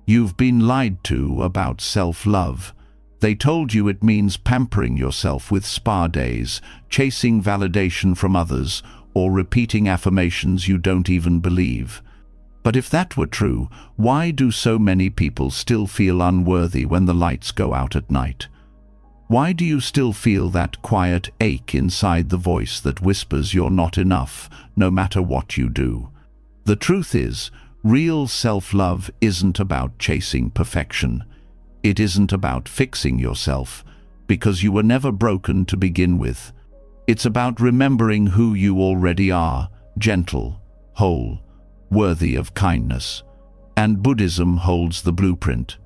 You've been lied to about self-love. They told you it means pampering yourself with spa days, chasing validation from others, or repeating affirmations you don't even believe. But if that were true, why do so many people still feel unworthy when the lights go out at night? Why do you still feel that quiet ache inside the voice that whispers you're not enough, no matter what you do? The truth is, real self-love isn't about chasing perfection. It isn't about fixing yourself, because you were never broken to begin with. It's about remembering who you already are, gentle, whole, worthy of kindness. And Buddhism holds the blueprint.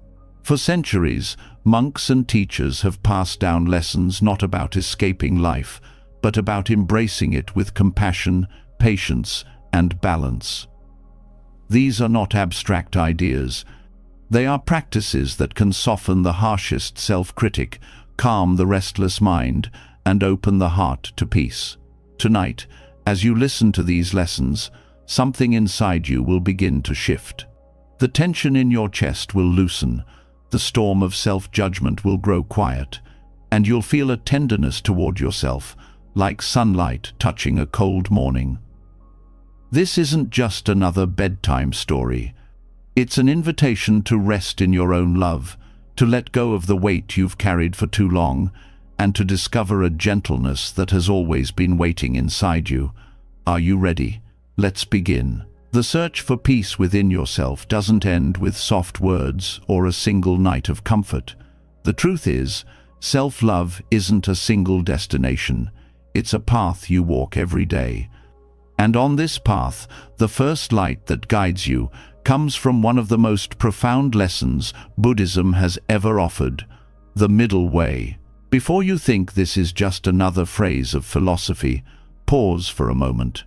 For centuries, monks and teachers have passed down lessons not about escaping life, but about embracing it with compassion, patience, and balance. These are not abstract ideas. They are practices that can soften the harshest self-critic, calm the restless mind, and open the heart to peace. Tonight, as you listen to these lessons, something inside you will begin to shift. The tension in your chest will loosen, the storm of self-judgment will grow quiet, and you'll feel a tenderness toward yourself, like sunlight touching a cold morning. This isn't just another bedtime story. It's an invitation to rest in your own love, to let go of the weight you've carried for too long, and to discover a gentleness that has always been waiting inside you. Are you ready? Let's begin. The search for peace within yourself doesn't end with soft words or a single night of comfort. The truth is, self-love isn't a single destination. It's a path you walk every day. And on this path, the first light that guides you comes from one of the most profound lessons Buddhism has ever offered: the middle way. Before you think this is just another phrase of philosophy, pause for a moment.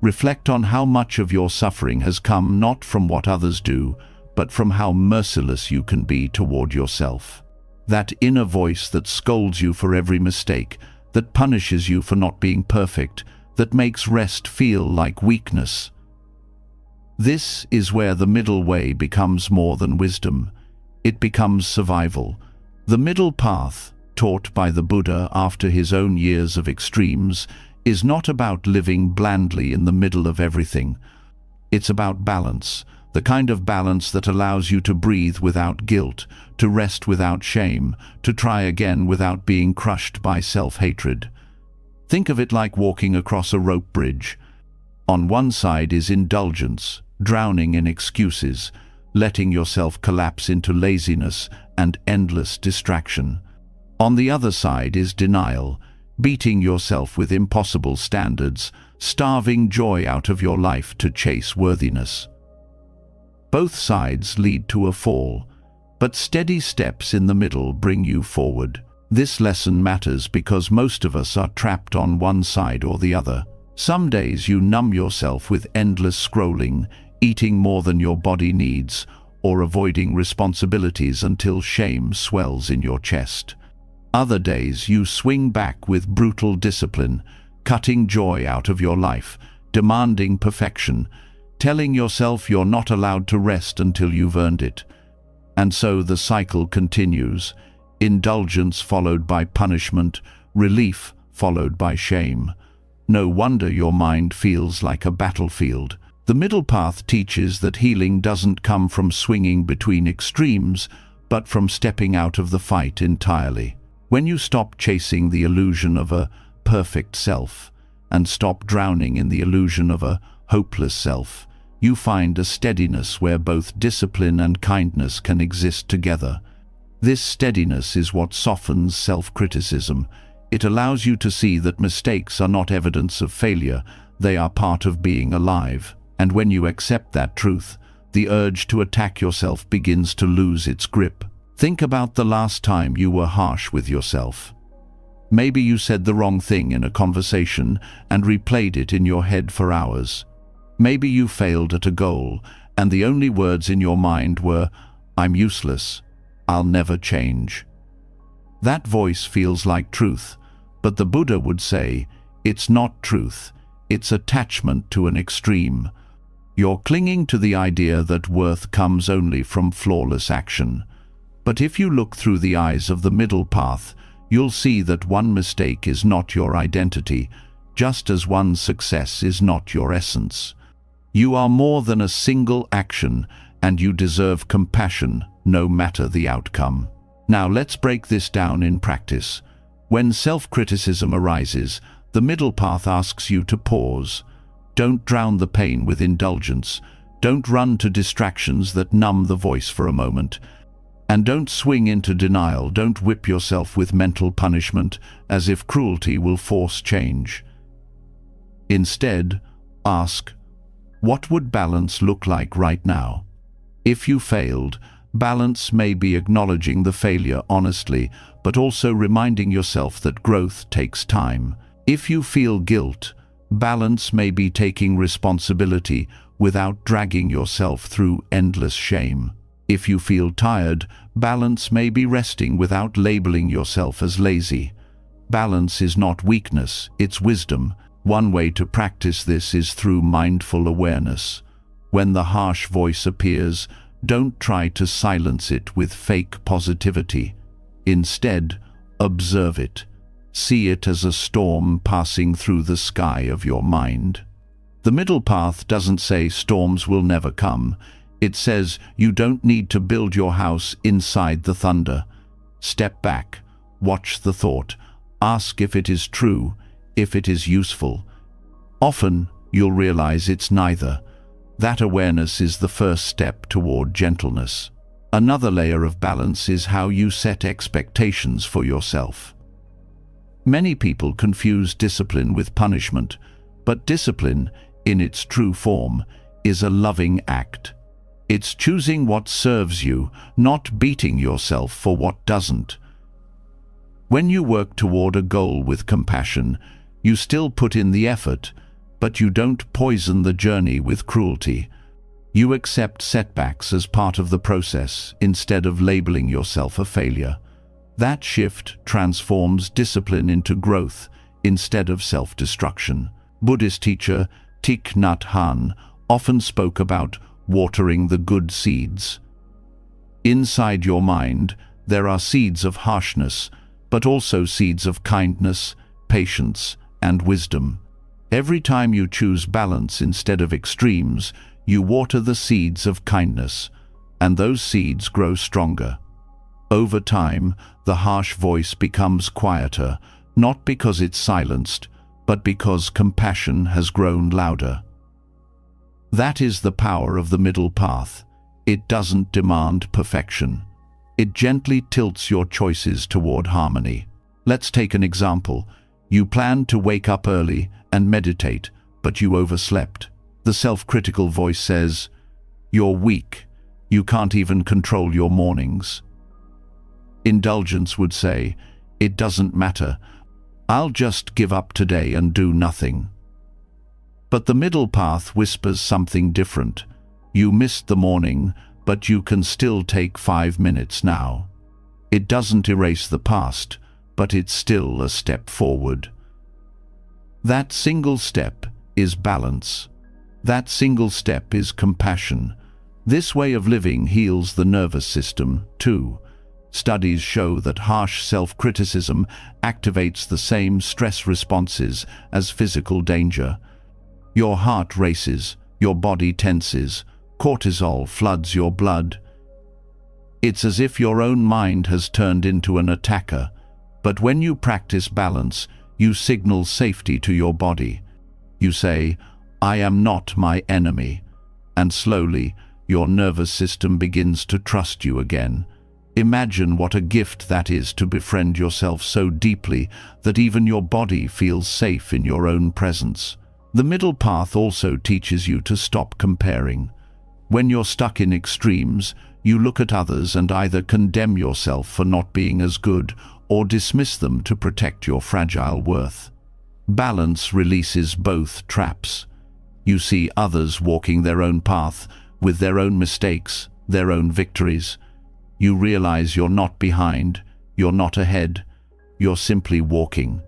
Reflect on how much of your suffering has come not from what others do, but from how merciless you can be toward yourself. That inner voice that scolds you for every mistake, that punishes you for not being perfect, that makes rest feel like weakness. This is where the middle way becomes more than wisdom. It becomes survival. The middle path, taught by the Buddha after his own years of extremes, is not about living blandly in the middle of everything. It's about balance, the kind of balance that allows you to breathe without guilt, to rest without shame, to try again without being crushed by self-hatred. Think of it like walking across a rope bridge. On one side is indulgence, drowning in excuses, letting yourself collapse into laziness and endless distraction. On the other side is denial, beating yourself with impossible standards, starving joy out of your life to chase worthiness. Both sides lead to a fall, but steady steps in the middle bring you forward. This lesson matters because most of us are trapped on one side or the other. Some days you numb yourself with endless scrolling, eating more than your body needs, or avoiding responsibilities until shame swells in your chest. Other days you swing back with brutal discipline, cutting joy out of your life, demanding perfection, telling yourself you're not allowed to rest until you've earned it. And so the cycle continues, indulgence followed by punishment, relief followed by shame. No wonder your mind feels like a battlefield. The middle path teaches that healing doesn't come from swinging between extremes, but from stepping out of the fight entirely. When you stop chasing the illusion of a perfect self and stop drowning in the illusion of a hopeless self, you find a steadiness where both discipline and kindness can exist together. This steadiness is what softens self-criticism. It allows you to see that mistakes are not evidence of failure, they are part of being alive. And when you accept that truth, the urge to attack yourself begins to lose its grip. Think about the last time you were harsh with yourself. Maybe you said the wrong thing in a conversation and replayed it in your head for hours. Maybe you failed at a goal, and the only words in your mind were, "I'm useless. I'll never change." That voice feels like truth, but the Buddha would say, it's not truth, it's attachment to an extreme. You're clinging to the idea that worth comes only from flawless action. But if you look through the eyes of the middle path, you'll see that one mistake is not your identity, just as one success is not your essence. You are more than a single action, and you deserve compassion, no matter the outcome. Now let's break this down in practice. When self-criticism arises, the middle path asks you to pause. Don't drown the pain with indulgence. Don't run to distractions that numb the voice for a moment. And don't swing into denial. Don't whip yourself with mental punishment as if cruelty will force change. Instead, ask, what would balance look like right now? If you failed, balance may be acknowledging the failure honestly, but also reminding yourself that growth takes time. If you feel guilt, balance may be taking responsibility without dragging yourself through endless shame. If you feel tired, balance may be resting without labeling yourself as lazy. Balance is not weakness, it's wisdom. One way to practice this is through mindful awareness. When the harsh voice appears, don't try to silence it with fake positivity. Instead, observe it. See it as a storm passing through the sky of your mind. The middle path doesn't say storms will never come. It says you don't need to build your house inside the thunder. Step back, watch the thought, ask if it is true, if it is useful. Often, you'll realize it's neither. That awareness is the first step toward gentleness. Another layer of balance is how you set expectations for yourself. Many people confuse discipline with punishment, but discipline, in its true form, is a loving act. It's choosing what serves you, not beating yourself for what doesn't. When you work toward a goal with compassion, you still put in the effort, but you don't poison the journey with cruelty. You accept setbacks as part of the process instead of labeling yourself a failure. That shift transforms discipline into growth instead of self-destruction. Buddhist teacher Thich Nhat Hanh often spoke about watering the good seeds. Inside your mind, there are seeds of harshness, but also seeds of kindness, patience, and wisdom. Every time you choose balance instead of extremes, you water the seeds of kindness, and those seeds grow stronger. Over time, the harsh voice becomes quieter, not because it's silenced, but because compassion has grown louder. That is the power of the middle path. It doesn't demand perfection. It gently tilts your choices toward harmony. Let's take an example. You planned to wake up early and meditate, but you overslept. The self-critical voice says, "You're weak. You can't even control your mornings." Indulgence would say, "It doesn't matter. I'll just give up today and do nothing." But the middle path whispers something different. You missed the morning, but you can still take 5 minutes now. It doesn't erase the past, but it's still a step forward. That single step is balance. That single step is compassion. This way of living heals the nervous system, too. Studies show that harsh self-criticism activates the same stress responses as physical danger. Your heart races, your body tenses, cortisol floods your blood. It's as if your own mind has turned into an attacker. But when you practice balance, you signal safety to your body. You say, "I am not my enemy," and slowly, your nervous system begins to trust you again. Imagine what a gift that is to befriend yourself so deeply that even your body feels safe in your own presence. The middle path also teaches you to stop comparing. When you're stuck in extremes, you look at others and either condemn yourself for not being as good or dismiss them to protect your fragile worth. Balance releases both traps. You see others walking their own path, with their own mistakes, their own victories. You realize you're not behind, you're not ahead, you're simply walking.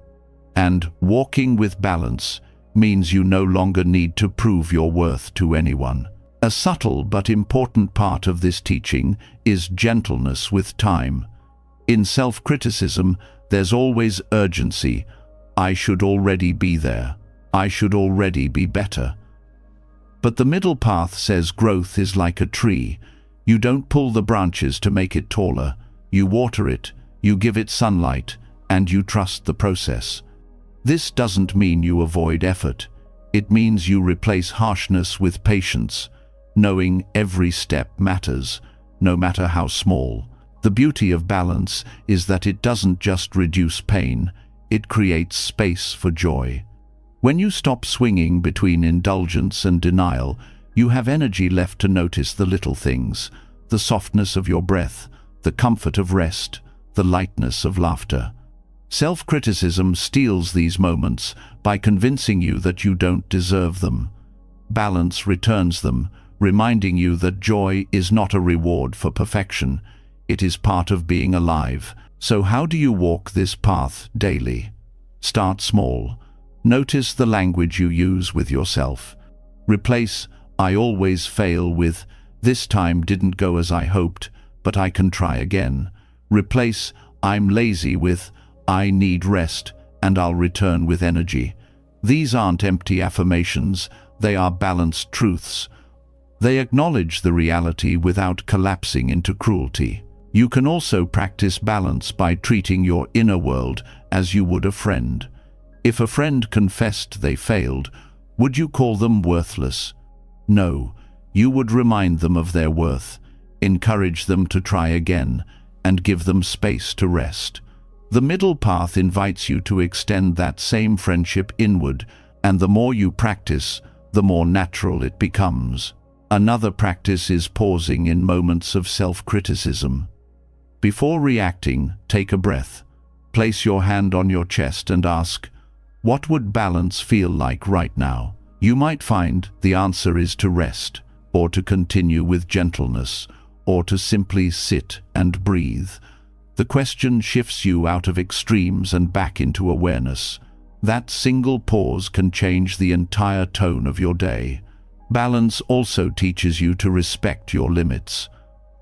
And walking with balance means you no longer need to prove your worth to anyone. A subtle but important part of this teaching is gentleness with time. In self-criticism, there's always urgency. I should already be there. I should already be better. But the middle path says growth is like a tree. You don't pull the branches to make it taller. You water it, you give it sunlight, and you trust the process. This doesn't mean you avoid effort. It means you replace harshness with patience, knowing every step matters, no matter how small. The beauty of balance is that it doesn't just reduce pain, it creates space for joy. When you stop swinging between indulgence and denial, you have energy left to notice the little things, the softness of your breath, the comfort of rest, the lightness of laughter. Self-criticism steals these moments by convincing you that you don't deserve them. Balance returns them, reminding you that joy is not a reward for perfection. It is part of being alive. So how do you walk this path daily? Start small. Notice the language you use with yourself. Replace "I always fail" with "This time didn't go as I hoped, but I can try again." Replace "I'm lazy" with "I need rest, and I'll return with energy." These aren't empty affirmations, they are balanced truths. They acknowledge the reality without collapsing into cruelty. You can also practice balance by treating your inner world as you would a friend. If a friend confessed they failed, would you call them worthless? No, you would remind them of their worth, encourage them to try again, and give them space to rest. The middle path invites you to extend that same friendship inward, and the more you practice, the more natural it becomes. Another practice is pausing in moments of self-criticism. Before reacting, take a breath. Place your hand on your chest and ask, what would balance feel like right now? You might find the answer is to rest, or to continue with gentleness, or to simply sit and breathe. The question shifts you out of extremes and back into awareness. That single pause can change the entire tone of your day. Balance also teaches you to respect your limits.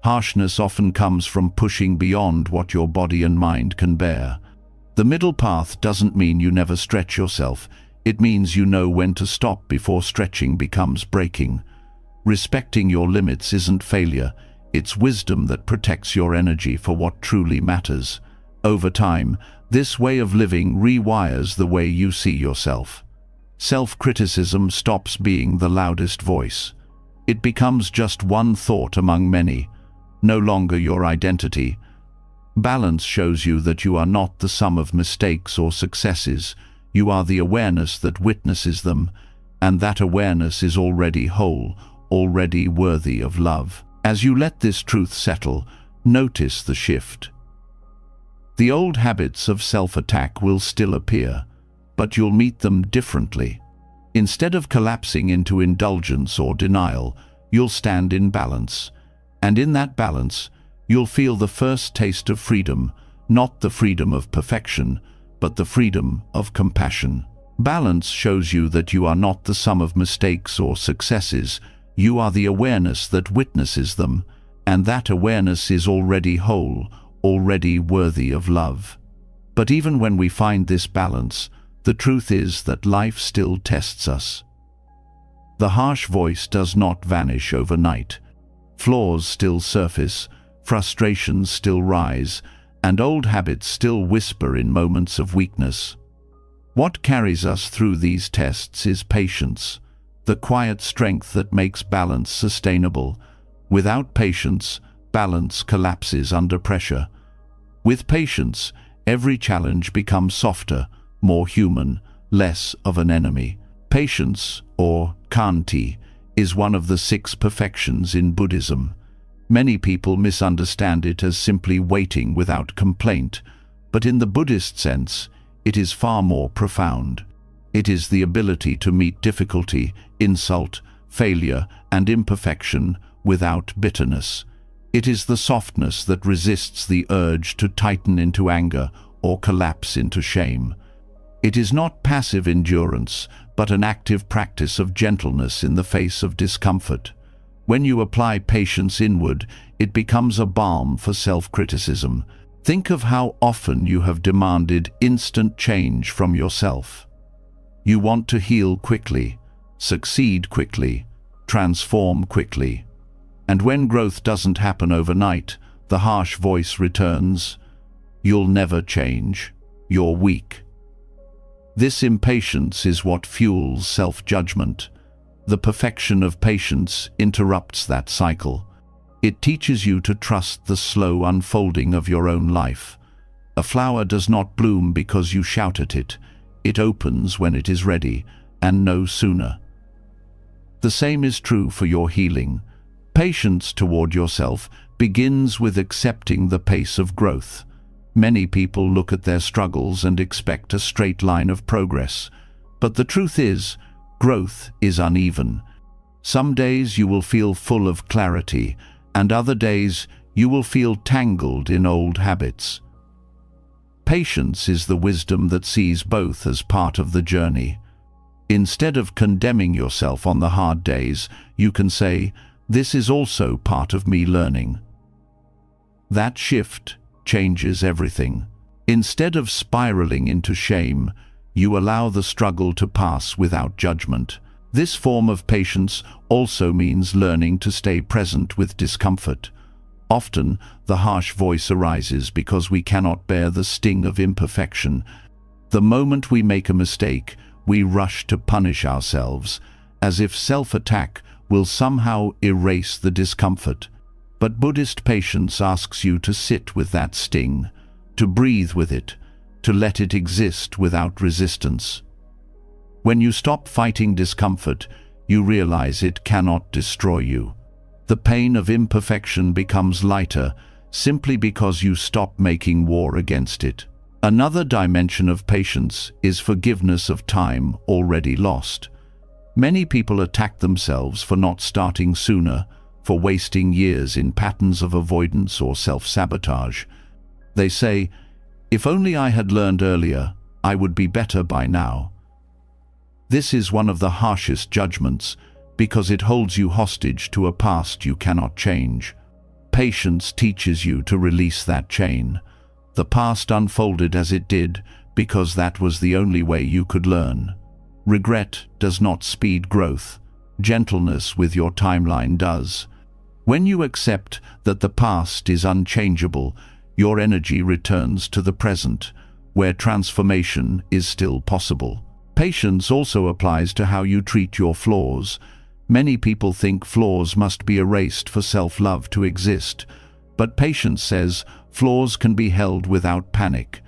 Harshness often comes from pushing beyond what your body and mind can bear. The middle path doesn't mean you never stretch yourself. It means you know when to stop before stretching becomes breaking. Respecting your limits isn't failure. It's wisdom that protects your energy for what truly matters. Over time, this way of living rewires the way you see yourself. Self-criticism stops being the loudest voice. It becomes just one thought among many, no longer your identity. Balance shows you that you are not the sum of mistakes or successes. You are the awareness that witnesses them, and that awareness is already whole, already worthy of love. As you let this truth settle, notice the shift. The old habits of self-attack will still appear, but you'll meet them differently. Instead of collapsing into indulgence or denial, you'll stand in balance. And in that balance, you'll feel the first taste of freedom, not the freedom of perfection, but the freedom of compassion. Balance shows you that you are not the sum of mistakes or successes. You are the awareness that witnesses them, and that awareness is already whole, already worthy of love. But even when we find this balance, the truth is that life still tests us. The harsh voice does not vanish overnight. Flaws still surface, frustrations still rise, and old habits still whisper in moments of weakness. What carries us through these tests is patience, the quiet strength that makes balance sustainable. Without patience, balance collapses under pressure. With patience, every challenge becomes softer, more human, less of an enemy. Patience, or khanti, is one of the 6 perfections in Buddhism. Many people misunderstand it as simply waiting without complaint, but in the Buddhist sense, it is far more profound. It is the ability to meet difficulty, insult, failure, and imperfection without bitterness. It is the softness that resists the urge to tighten into anger or collapse into shame. It is not passive endurance, but an active practice of gentleness in the face of discomfort. When you apply patience inward, it becomes a balm for self-criticism. Think of how often you have demanded instant change from yourself. You want to heal quickly, succeed quickly, transform quickly. And when growth doesn't happen overnight, the harsh voice returns, "You'll never change. You're weak." This impatience is what fuels self-judgment. The perfection of patience interrupts that cycle. It teaches you to trust the slow unfolding of your own life. A flower does not bloom because you shout at it. It opens when it is ready, and no sooner. The same is true for your healing. Patience toward yourself begins with accepting the pace of growth. Many people look at their struggles and expect a straight line of progress. But the truth is, growth is uneven. Some days you will feel full of clarity, and other days you will feel tangled in old habits. Patience is the wisdom that sees both as part of the journey. Instead of condemning yourself on the hard days, you can say, "This is also part of me learning." That shift changes everything. Instead of spiraling into shame, you allow the struggle to pass without judgment. This form of patience also means learning to stay present with discomfort. Often, the harsh voice arises because we cannot bear the sting of imperfection. The moment we make a mistake, we rush to punish ourselves, as if self-attack will somehow erase the discomfort. But Buddhist patience asks you to sit with that sting, to breathe with it, to let it exist without resistance. When you stop fighting discomfort, you realize it cannot destroy you. The pain of imperfection becomes lighter simply because you stop making war against it. Another dimension of patience is forgiveness of time already lost. Many people attack themselves for not starting sooner, for wasting years in patterns of avoidance or self-sabotage. They say, "If only I had learned earlier, I would be better by now." This is one of the harshest judgments because it holds you hostage to a past you cannot change. Patience teaches you to release that chain. The past unfolded as it did because that was the only way you could learn. Regret does not speed growth. Gentleness with your timeline does. When you accept that the past is unchangeable, your energy returns to the present, where transformation is still possible. Patience also applies to how you treat your flaws. Many people think flaws must be erased for self-love to exist, but patience says flaws can be held without panic.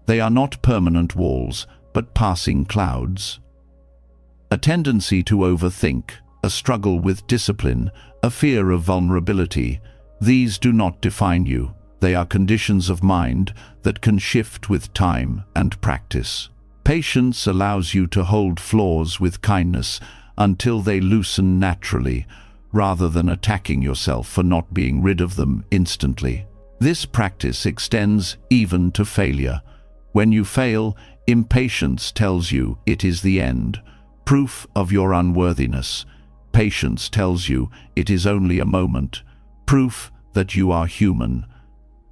They are not permanent walls, but passing clouds. A tendency to overthink, a struggle with discipline, a fear of vulnerability, these do not define you. They are conditions of mind that can shift with time and practice. Patience allows you to hold flaws with kindness until they loosen naturally, rather than attacking yourself for not being rid of them instantly. This practice extends even to failure. When you fail, impatience tells you it is the end, proof of your unworthiness. Patience tells you it is only a moment, proof that you are human.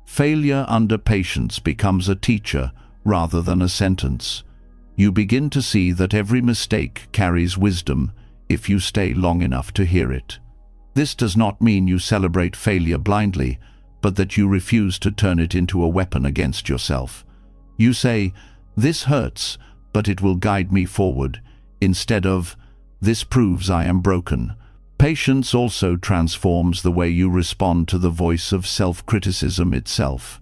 Failure under patience becomes a teacher rather than a sentence. You begin to see that every mistake carries wisdom if you stay long enough to hear it. This does not mean you celebrate failure blindly, but that you refuse to turn it into a weapon against yourself. You say, "This hurts, but it will guide me forward," instead of, "This proves I am broken." Patience also transforms the way you respond to the voice of self-criticism itself.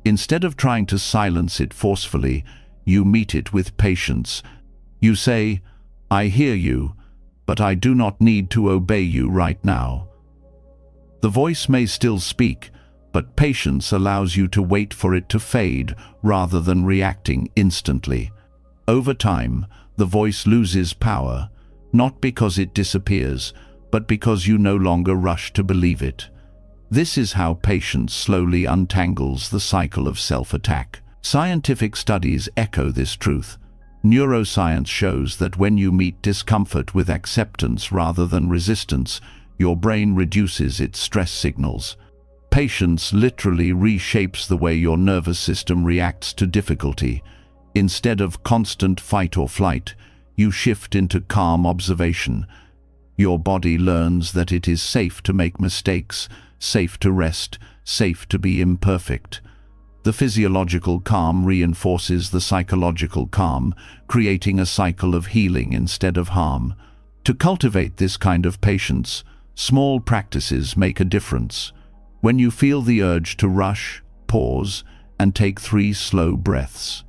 Instead of trying to silence it forcefully, you meet it with patience. You say, "I hear you, but I do not need to obey you right now." The voice may still speak, but patience allows you to wait for it to fade rather than reacting instantly. Over time, the voice loses power, not because it disappears, but because you no longer rush to believe it. This is how patience slowly untangles the cycle of self-attack. Scientific studies echo this truth. Neuroscience shows that when you meet discomfort with acceptance rather than resistance, your brain reduces its stress signals. Patience literally reshapes the way your nervous system reacts to difficulty. Instead of constant fight or flight, you shift into calm observation. Your body learns that it is safe to make mistakes, safe to rest, safe to be imperfect. The physiological calm reinforces the psychological calm, creating a cycle of healing instead of harm. To cultivate this kind of patience, small practices make a difference. When you feel the urge to rush, pause and take 3 slow breaths.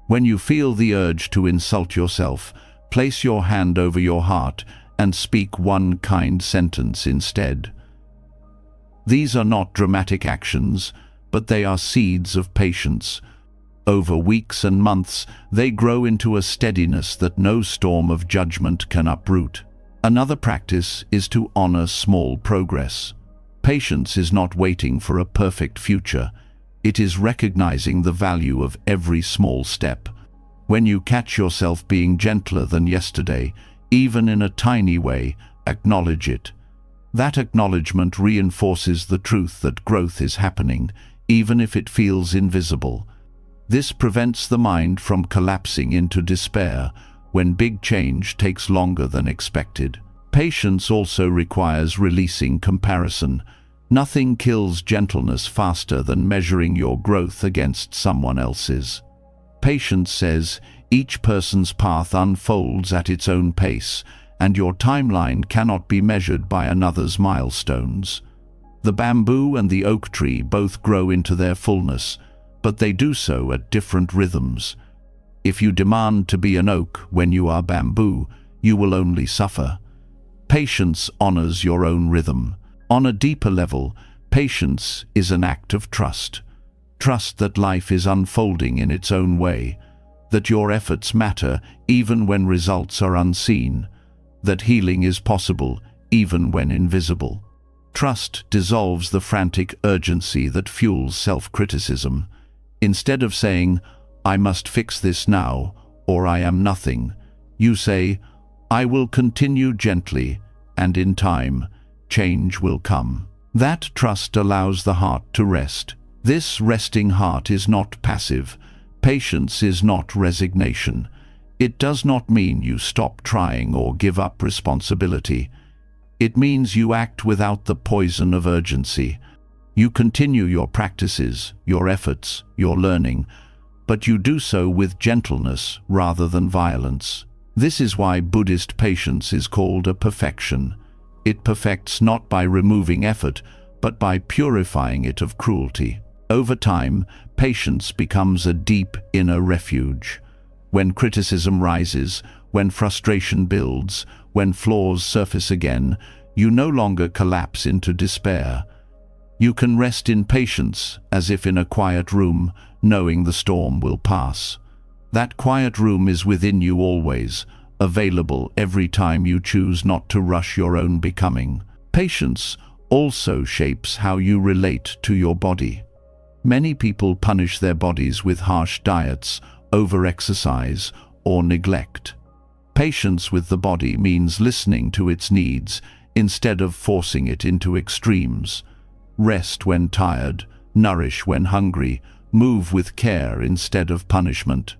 When you feel the urge to insult yourself, place your hand over your heart and speak one kind sentence instead. These are not dramatic actions, but they are seeds of patience. Over weeks and months, they grow into a steadiness that no storm of judgment can uproot. Another practice is to honor small progress. Patience is not waiting for a perfect future. It is recognizing the value of every small step. When you catch yourself being gentler than yesterday, even in a tiny way, acknowledge it. That acknowledgement reinforces the truth that growth is happening, even if it feels invisible. This prevents the mind from collapsing into despair when big change takes longer than expected. Patience also requires releasing comparison. Nothing kills gentleness faster than measuring your growth against someone else's. Patience says each person's path unfolds at its own pace, and your timeline cannot be measured by another's milestones. The bamboo and the oak tree both grow into their fullness, but they do so at different rhythms. If you demand to be an oak when you are bamboo, you will only suffer. Patience honors your own rhythm. On a deeper level, patience is an act of trust. Trust that life is unfolding in its own way, that your efforts matter even when results are unseen, that healing is possible even when invisible. Trust dissolves the frantic urgency that fuels self-criticism. Instead of saying, "I must fix this now," or "I am nothing," you say, "I will continue gently, and in time, change will come." That trust allows the heart to rest. This resting heart is not passive. Patience is not resignation. It does not mean you stop trying or give up responsibility. It means you act without the poison of urgency. You continue your practices, your efforts, your learning, but you do so with gentleness rather than violence. This is why Buddhist patience is called a perfection. It perfects not by removing effort, but by purifying it of cruelty. Over time, patience becomes a deep inner refuge. When criticism rises, when frustration builds, when flaws surface again, you no longer collapse into despair. You can rest in patience, as if in a quiet room, knowing the storm will pass. That quiet room is within you always, available every time you choose not to rush your own becoming. Patience also shapes how you relate to your body. Many people punish their bodies with harsh diets, over-exercise, or neglect. Patience with the body means listening to its needs instead of forcing it into extremes. Rest when tired, nourish when hungry, move with care instead of punishment.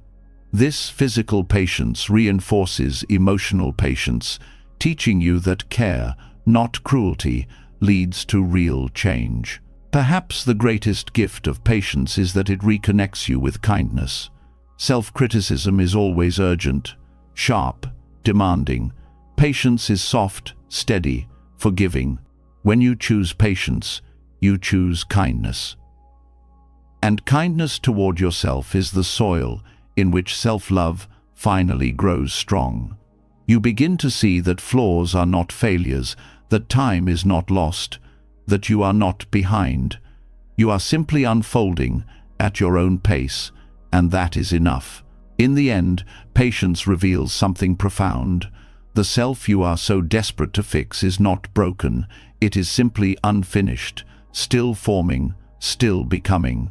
This physical patience reinforces emotional patience, teaching you that care, not cruelty, leads to real change. Perhaps the greatest gift of patience is that it reconnects you with kindness. Self-criticism is always urgent, sharp, demanding. Patience is soft, steady, forgiving. When you choose patience, you choose kindness. And kindness toward yourself is the soil in which self-love finally grows strong. You begin to see that flaws are not failures, that time is not lost, that you are not behind. You are simply unfolding at your own pace, and that is enough. In the end, patience reveals something profound. The self you are so desperate to fix is not broken, it is simply unfinished, still forming, still becoming.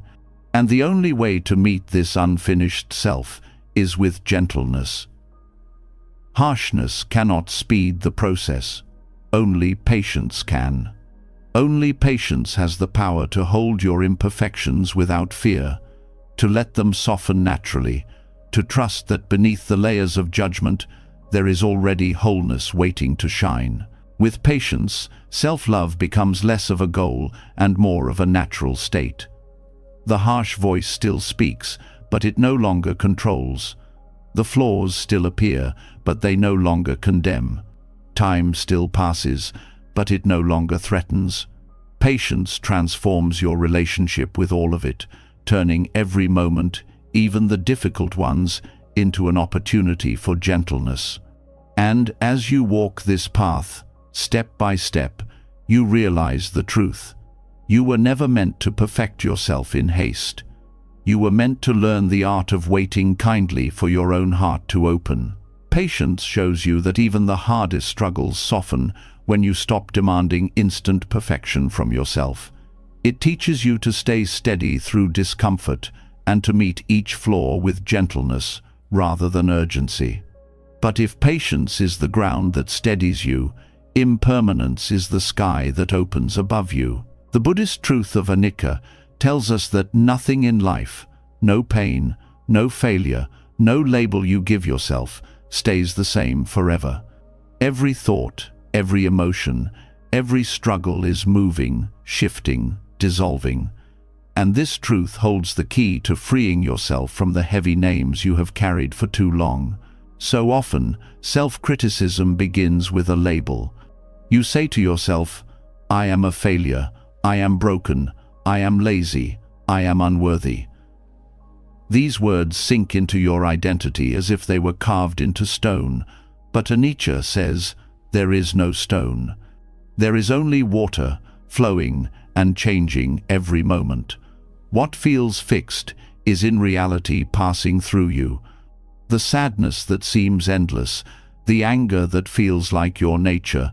And the only way to meet this unfinished self is with gentleness. Harshness cannot speed the process. Only patience can. Only patience has the power to hold your imperfections without fear, to let them soften naturally, to trust that beneath the layers of judgment there is already wholeness waiting to shine. With patience, self-love becomes less of a goal and more of a natural state. The harsh voice still speaks, but it no longer controls. The flaws still appear, but they no longer condemn. Time still passes, but it no longer threatens. Patience transforms your relationship with all of it, turning every moment, even the difficult ones, into an opportunity for gentleness. And as you walk this path, step by step, you realize the truth. You were never meant to perfect yourself in haste. You were meant to learn the art of waiting kindly for your own heart to open. Patience shows you that even the hardest struggles soften when you stop demanding instant perfection from yourself. It teaches you to stay steady through discomfort and to meet each flaw with gentleness rather than urgency. But if patience is the ground that steadies you, impermanence is the sky that opens above you. The Buddhist truth of anicca tells us that nothing in life, no pain, no failure, no label you give yourself, stays the same forever. Every thought, every emotion, every struggle is moving, shifting, dissolving. And this truth holds the key to freeing yourself from the heavy names you have carried for too long. So often, self-criticism begins with a label. You say to yourself, "I am a failure, I am broken, I am lazy, I am unworthy." These words sink into your identity as if they were carved into stone, but anicca says, there is no stone. There is only water, flowing and changing every moment. What feels fixed is in reality passing through you. The sadness that seems endless, the anger that feels like your nature,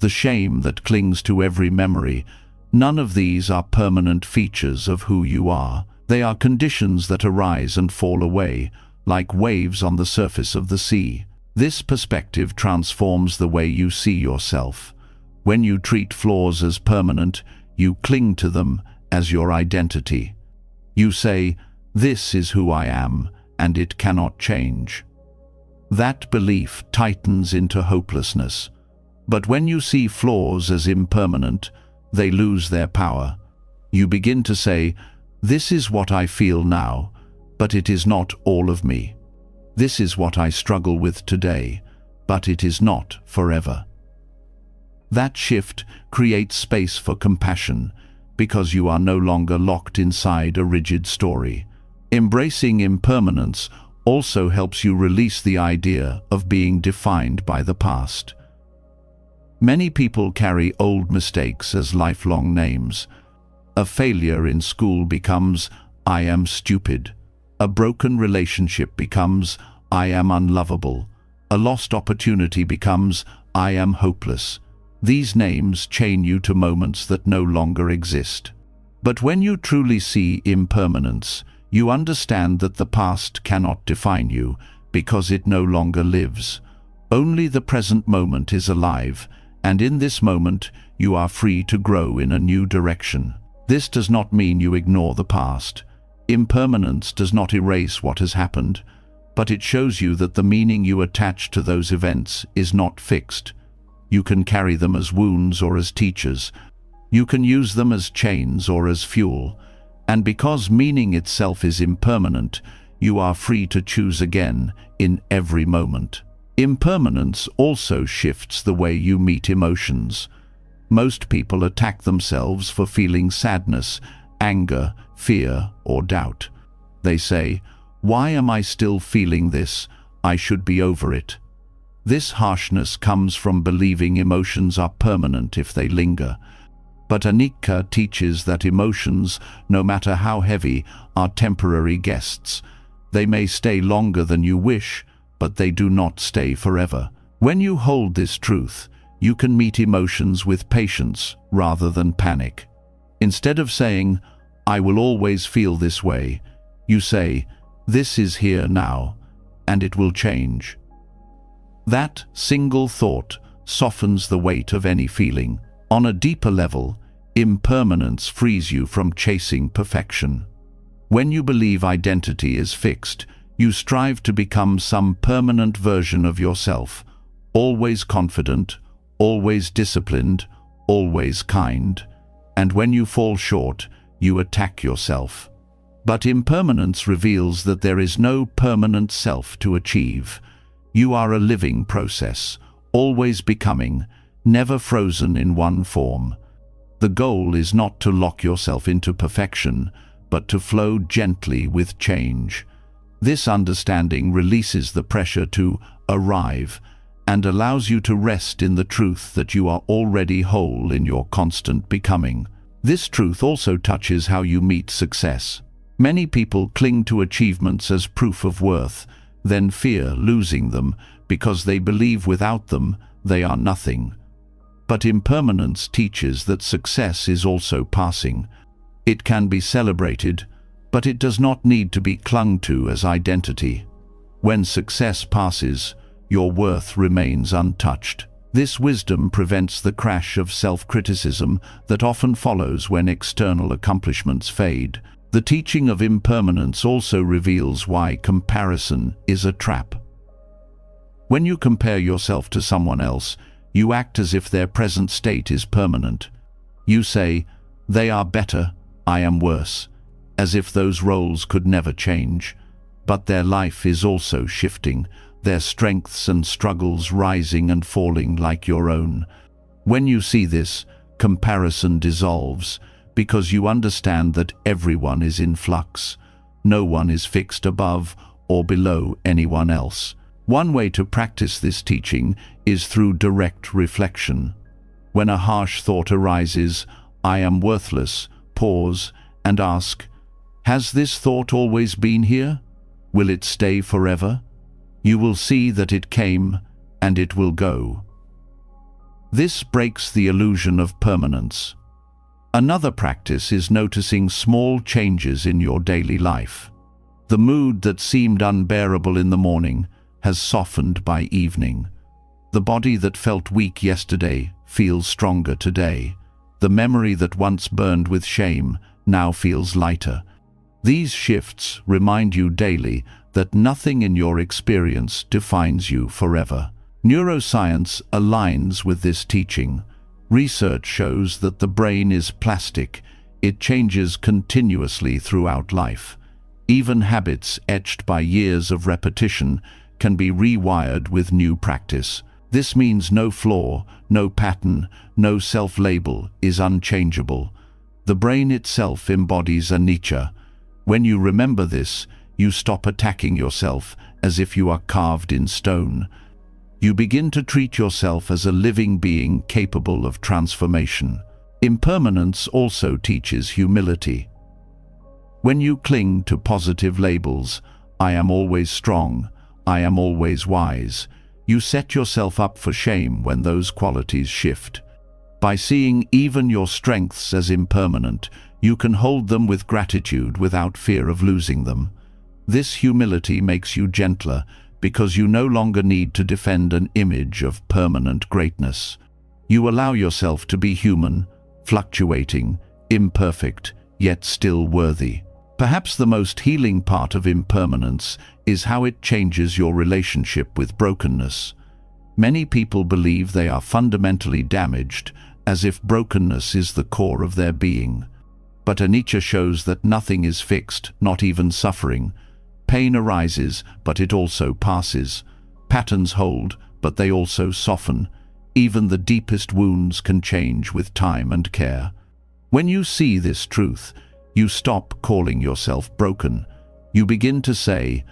the shame that clings to every memory, none of these are permanent features of who you are. They are conditions that arise and fall away, like waves on the surface of the sea. This perspective transforms the way you see yourself. When you treat flaws as permanent, you cling to them as your identity. You say, "This is who I am, and it cannot change." That belief tightens into hopelessness. But when you see flaws as impermanent, they lose their power. You begin to say, "This is what I feel now, but it is not all of me. This is what I struggle with today, but it is not forever." That shift creates space for compassion, because you are no longer locked inside a rigid story. Embracing impermanence also helps you release the idea of being defined by the past. Many people carry old mistakes as lifelong names. A failure in school becomes, "I am stupid." A broken relationship becomes, "I am unlovable." A lost opportunity becomes, "I am hopeless." These names chain you to moments that no longer exist. But when you truly see impermanence, you understand that the past cannot define you because it no longer lives. Only the present moment is alive, and in this moment you are free to grow in a new direction. This does not mean you ignore the past. Impermanence does not erase what has happened, but it shows you that the meaning you attach to those events is not fixed. You can carry them as wounds or as teachers. You can use them as chains or as fuel. And because meaning itself is impermanent, you are free to choose again in every moment. Impermanence also shifts the way you meet emotions. Most people attack themselves for feeling sadness, anger, fear, or doubt. They say, "Why am I still feeling this? I should be over it." This harshness comes from believing emotions are permanent if they linger. But anicca teaches that emotions, no matter how heavy, are temporary guests. They may stay longer than you wish, but they do not stay forever. When you hold this truth, you can meet emotions with patience rather than panic. Instead of saying, "I will always feel this way," you say, "This is here now. and it will change. That single thought softens the weight of any feeling. On a deeper level, impermanence frees you from chasing perfection. When you believe identity is fixed, you strive to become some permanent version of yourself, always confident, always disciplined, always kind. And when you fall short, you attack yourself. But impermanence reveals that there is no permanent self to achieve. You are a living process, always becoming, never frozen in one form. The goal is not to lock yourself into perfection, but to flow gently with change. This understanding releases the pressure to arrive and allows you to rest in the truth that you are already whole in your constant becoming. This truth also touches how you meet success. Many people cling to achievements as proof of worth, then fear losing them because they believe without them they are nothing. But impermanence teaches that success is also passing. It can be celebrated, but it does not need to be clung to as identity. When success passes, your worth remains untouched. This wisdom prevents the crash of self-criticism that often follows when external accomplishments fade. The teaching of impermanence also reveals why comparison is a trap. When you compare yourself to someone else, you act as if their present state is permanent. You say, "They are better, I am worse," as if those roles could never change. But their life is also shifting, their strengths and struggles rising and falling like your own. When you see this, comparison dissolves, because you understand that everyone is in flux. No one is fixed above or below anyone else. One way to practice this teaching is through direct reflection. When a harsh thought arises, "I am worthless," pause and ask, "Has this thought always been here? Will it stay forever?" You will see that it came and it will go. This breaks the illusion of permanence. Another practice is noticing small changes in your daily life. The mood that seemed unbearable in the morning has softened by evening. The body that felt weak yesterday feels stronger today. The memory that once burned with shame now feels lighter. These shifts remind you daily that nothing in your experience defines you forever. Neuroscience aligns with this teaching. Research shows that the brain is plastic. It changes continuously throughout life. Even habits etched by years of repetition can be rewired with new practice. This means no flaw, no pattern, no self-label is unchangeable. The brain itself embodies anicca. When you remember this, you stop attacking yourself as if you are carved in stone. You begin to treat yourself as a living being capable of transformation. Impermanence also teaches humility. When you cling to positive labels, "I am always strong," "I am always wise," you set yourself up for shame when those qualities shift. By seeing even your strengths as impermanent, you can hold them with gratitude without fear of losing them. This humility makes you gentler because you no longer need to defend an image of permanent greatness. You allow yourself to be human, fluctuating, imperfect, yet still worthy. Perhaps the most healing part of impermanence is how it changes your relationship with brokenness. Many people believe they are fundamentally damaged, as if brokenness is the core of their being. But anicca shows that nothing is fixed, not even suffering. Pain arises, but it also passes. Patterns hold, but they also soften. Even the deepest wounds can change with time and care. When you see this truth, you stop calling yourself broken. You begin to say,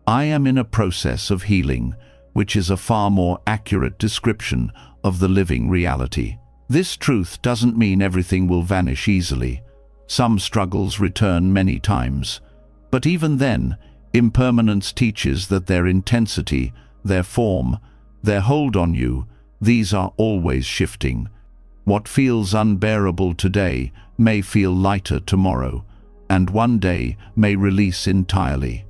"I am in a process of healing," which is a far more accurate description of the living reality. This truth doesn't mean everything will vanish easily. Some struggles return many times. But even then, impermanence teaches that their intensity, their form, their hold on you, these are always shifting. What feels unbearable today may feel lighter tomorrow, and one day may release entirely.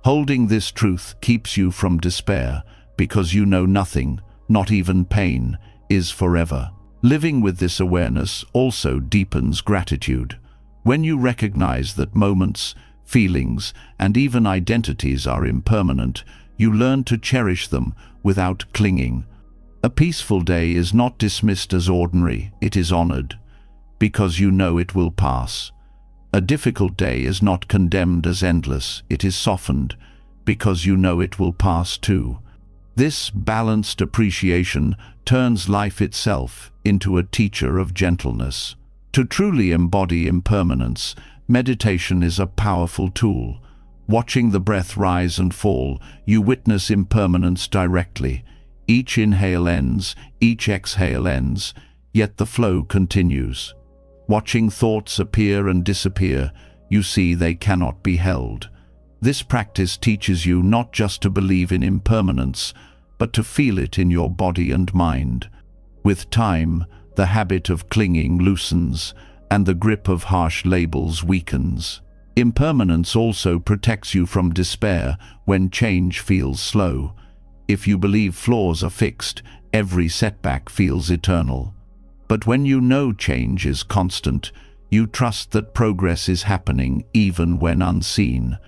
Holding this truth keeps you from despair, because you know nothing, not even pain, is forever. Living with this awareness also deepens gratitude. When you recognize that moments, feelings, and even identities are impermanent, you learn to cherish them without clinging. A peaceful day is not dismissed as ordinary, it is honored, because you know it will pass. A difficult day is not condemned as endless, it is softened, because you know it will pass too. This balanced appreciation turns life itself into a teacher of gentleness. To truly embody impermanence, meditation is a powerful tool. Watching the breath rise and fall, you witness impermanence directly. Each inhale ends, each exhale ends, yet the flow continues. Watching thoughts appear and disappear, you see they cannot be held. This practice teaches you not just to believe in impermanence, but to feel it in your body and mind. With time, the habit of clinging loosens, and the grip of harsh labels weakens. Impermanence also protects you from despair when change feels slow. If you believe flaws are fixed, every setback feels eternal. But when you know change is constant, you trust that progress is happening even when unseen.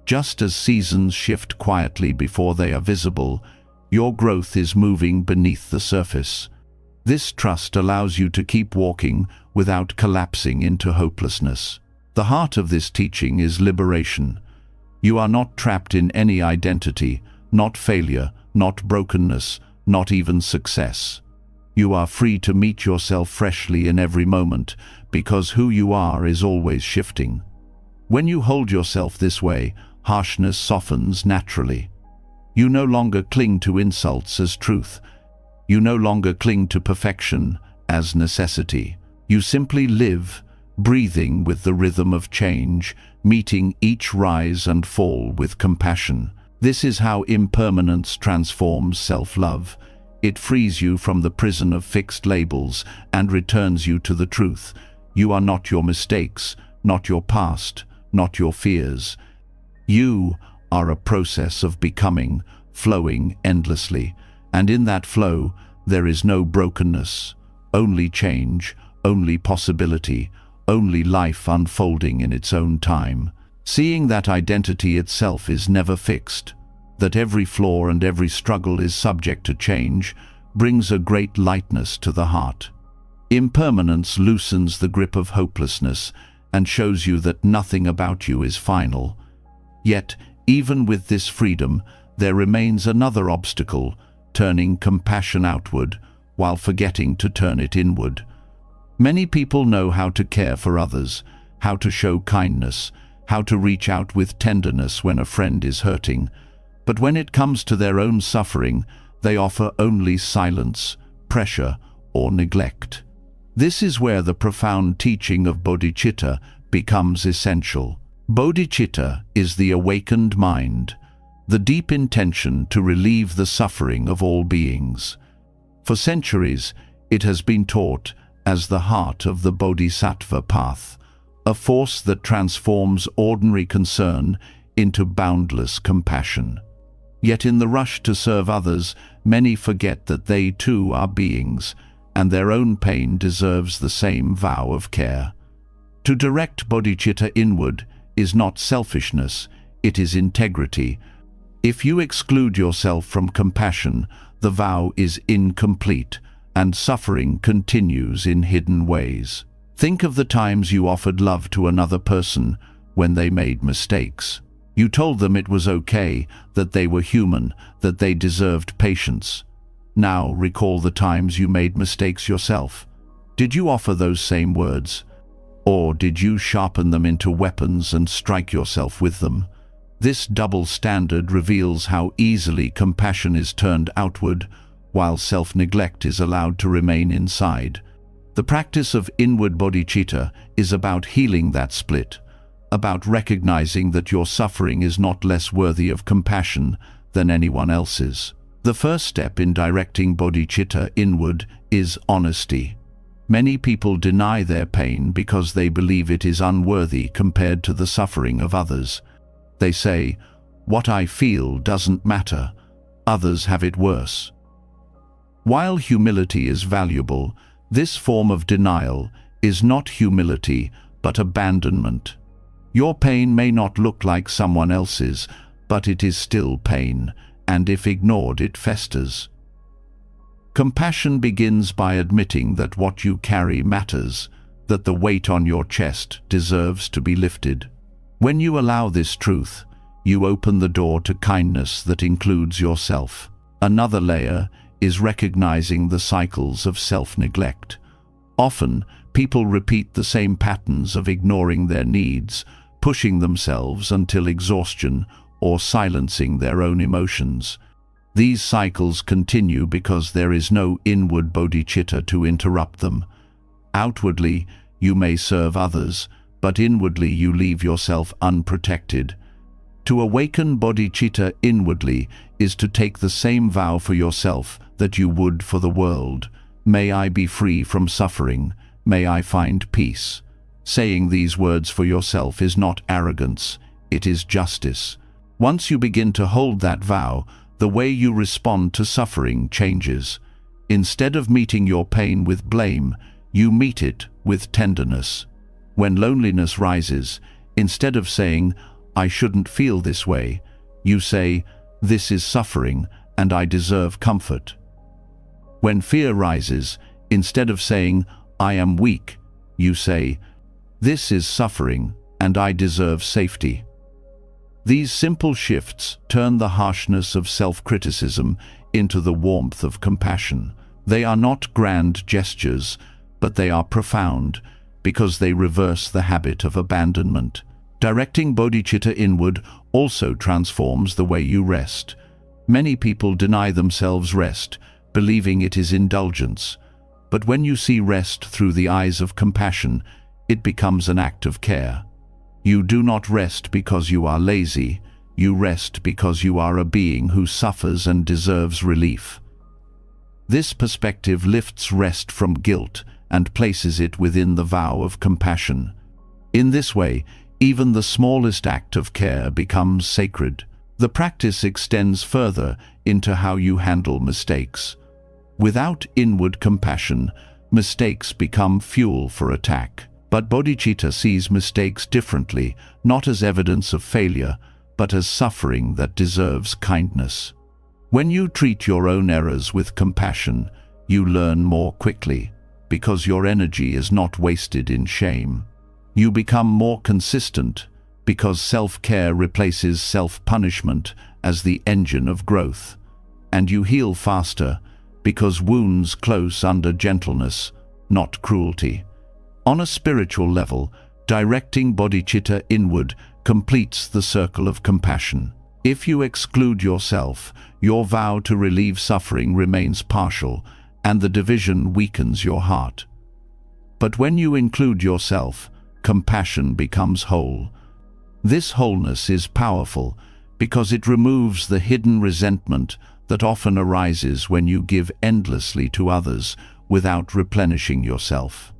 Just as seasons shift quietly before they are visible, your growth is moving beneath the surface. This trust allows you to keep walking without collapsing into hopelessness. The heart of this teaching is liberation. You are not trapped in any identity, not failure, not brokenness, not even success. You are free to meet yourself freshly in every moment, because who you are is always shifting. When you hold yourself this way, harshness softens naturally. You no longer cling to insults as truth. You no longer cling to perfection as necessity. You simply live, breathing with the rhythm of change, meeting each rise and fall with compassion. This is how impermanence transforms self-love. It frees you from the prison of fixed labels and returns you to the truth. You are not your mistakes, not your past, not your fears. You are a process of becoming, flowing endlessly, and in that flow there is no brokenness, only change, only possibility, only life unfolding in its own time. Seeing that identity itself is never fixed, that every flaw and every struggle is subject to change, brings a great lightness to the heart. Impermanence loosens the grip of hopelessness and shows you that nothing about you is final. Yet, even with this freedom, there remains another obstacle, turning compassion outward while forgetting to turn it inward. Many people know how to care for others, how to show kindness, how to reach out with tenderness when a friend is hurting. But when it comes to their own suffering, they offer only silence, pressure, or neglect. This is where the profound teaching of bodhicitta becomes essential. Bodhicitta is the awakened mind, the deep intention to relieve the suffering of all beings. For centuries, it has been taught as the heart of the bodhisattva path, a force that transforms ordinary concern into boundless compassion. Yet in the rush to serve others, many forget that they too are beings, and their own pain deserves the same vow of care. To direct bodhicitta inward is not selfishness, it is integrity. If you exclude yourself from compassion, the vow is incomplete, and suffering continues in hidden ways. Think of the times you offered love to another person when they made mistakes. You told them it was okay, that they were human, that they deserved patience. Now recall the times you made mistakes yourself. Did you offer those same words? Or did you sharpen them into weapons and strike yourself with them? This double standard reveals how easily compassion is turned outward, while self-neglect is allowed to remain inside. The practice of inward bodhicitta is about healing that split, about recognizing that your suffering is not less worthy of compassion than anyone else's. The first step in directing bodhicitta inward is honesty. Many people deny their pain because they believe it is unworthy compared to the suffering of others. They say, What I feel doesn't matter. Others have it worse. While humility is valuable, this form of denial is not humility, but abandonment. Your pain may not look like someone else's, but it is still pain, and if ignored, it festers. Compassion begins by admitting that what you carry matters, that the weight on your chest deserves to be lifted. When you allow this truth, you open the door to kindness that includes yourself. Another layer is recognizing the cycles of self-neglect. Often, people repeat the same patterns of ignoring their needs, pushing themselves until exhaustion, or silencing their own emotions. These cycles continue because there is no inward bodhicitta to interrupt them. Outwardly, you may serve others, but inwardly you leave yourself unprotected. To awaken bodhicitta inwardly is to take the same vow for yourself that you would for the world. May I be free from suffering. May I find peace. Saying these words for yourself is not arrogance, it is justice. Once you begin to hold that vow, the way you respond to suffering changes. Instead of meeting your pain with blame, you meet it with tenderness. When loneliness rises, instead of saying, I shouldn't feel this way, you say, this is suffering and I deserve comfort. When fear rises, instead of saying, I am weak, you say, this is suffering and I deserve safety. These simple shifts turn the harshness of self-criticism into the warmth of compassion. They are not grand gestures, but they are profound, because they reverse the habit of abandonment. Directing bodhicitta inward also transforms the way you rest. Many people deny themselves rest, believing it is indulgence. But when you see rest through the eyes of compassion, it becomes an act of care. You do not rest because you are lazy. You rest because you are a being who suffers and deserves relief. This perspective lifts rest from guilt and places it within the vow of compassion. In this way, even the smallest act of care becomes sacred. The practice extends further into how you handle mistakes. Without inward compassion, mistakes become fuel for attack. But bodhicitta sees mistakes differently, not as evidence of failure, but as suffering that deserves kindness. When you treat your own errors with compassion, you learn more quickly, because your energy is not wasted in shame. You become more consistent, because self-care replaces self-punishment as the engine of growth. And you heal faster, because wounds close under gentleness, not cruelty. On a spiritual level, directing bodhicitta inward completes the circle of compassion. If you exclude yourself, your vow to relieve suffering remains partial, and the division weakens your heart. But when you include yourself, compassion becomes whole. This wholeness is powerful because it removes the hidden resentment that often arises when you give endlessly to others without replenishing yourself.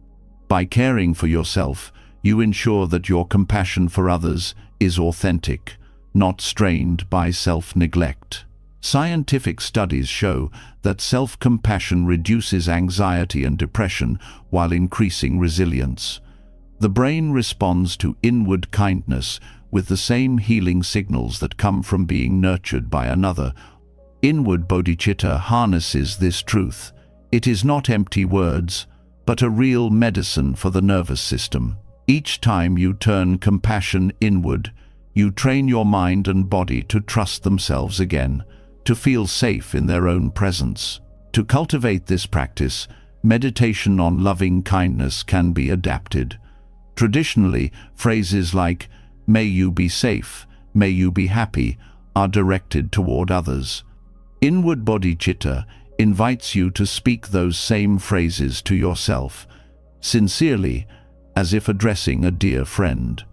By caring for yourself, you ensure that your compassion for others is authentic, not strained by self-neglect. Scientific studies show that self-compassion reduces anxiety and depression while increasing resilience. The brain responds to inward kindness with the same healing signals that come from being nurtured by another. Inward bodhicitta harnesses this truth. It is not empty words, but a real medicine for the nervous system. Each time you turn compassion inward, you train your mind and body to trust themselves again, to feel safe in their own presence. To cultivate this practice, meditation on loving kindness can be adapted. Traditionally, phrases like, "May you be safe," "May you be happy," are directed toward others. Inward bodhicitta invites you to speak those same phrases to yourself, sincerely, as if addressing a dear friend.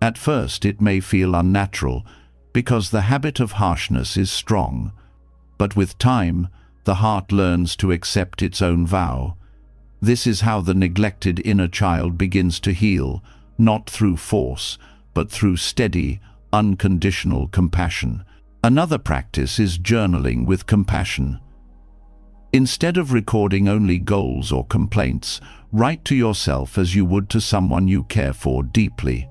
At first it may feel unnatural, because the habit of harshness is strong, but with time, the heart learns to accept its own vow. This is how the neglected inner child begins to heal, not through force, but through steady, unconditional compassion. Another practice is journaling with compassion. Instead of recording only goals or complaints, write to yourself as you would to someone you care for deeply.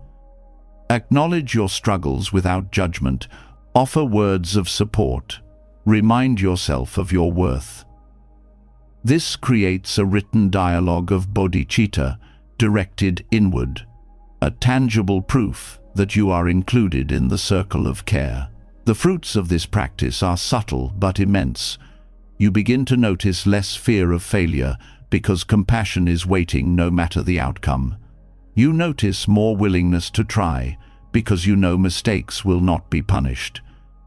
Acknowledge your struggles without judgment. Offer words of support. Remind yourself of your worth. This creates a written dialogue of bodhicitta, directed inward, a tangible proof that you are included in the circle of care. The fruits of this practice are subtle but immense. You begin to notice less fear of failure because compassion is waiting no matter the outcome. You notice more willingness to try because you know mistakes will not be punished.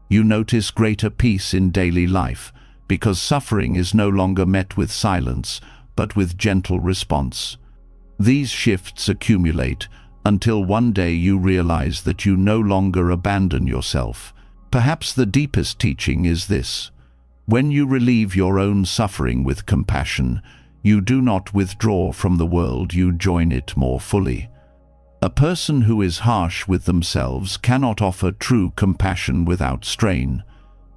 You notice greater peace in daily life because suffering is no longer met with silence but with gentle response. These shifts accumulate until one day you realize that you no longer abandon yourself. Perhaps the deepest teaching is this: when you relieve your own suffering with compassion, you do not withdraw from the world, you join it more fully. A person who is harsh with themselves cannot offer true compassion without strain,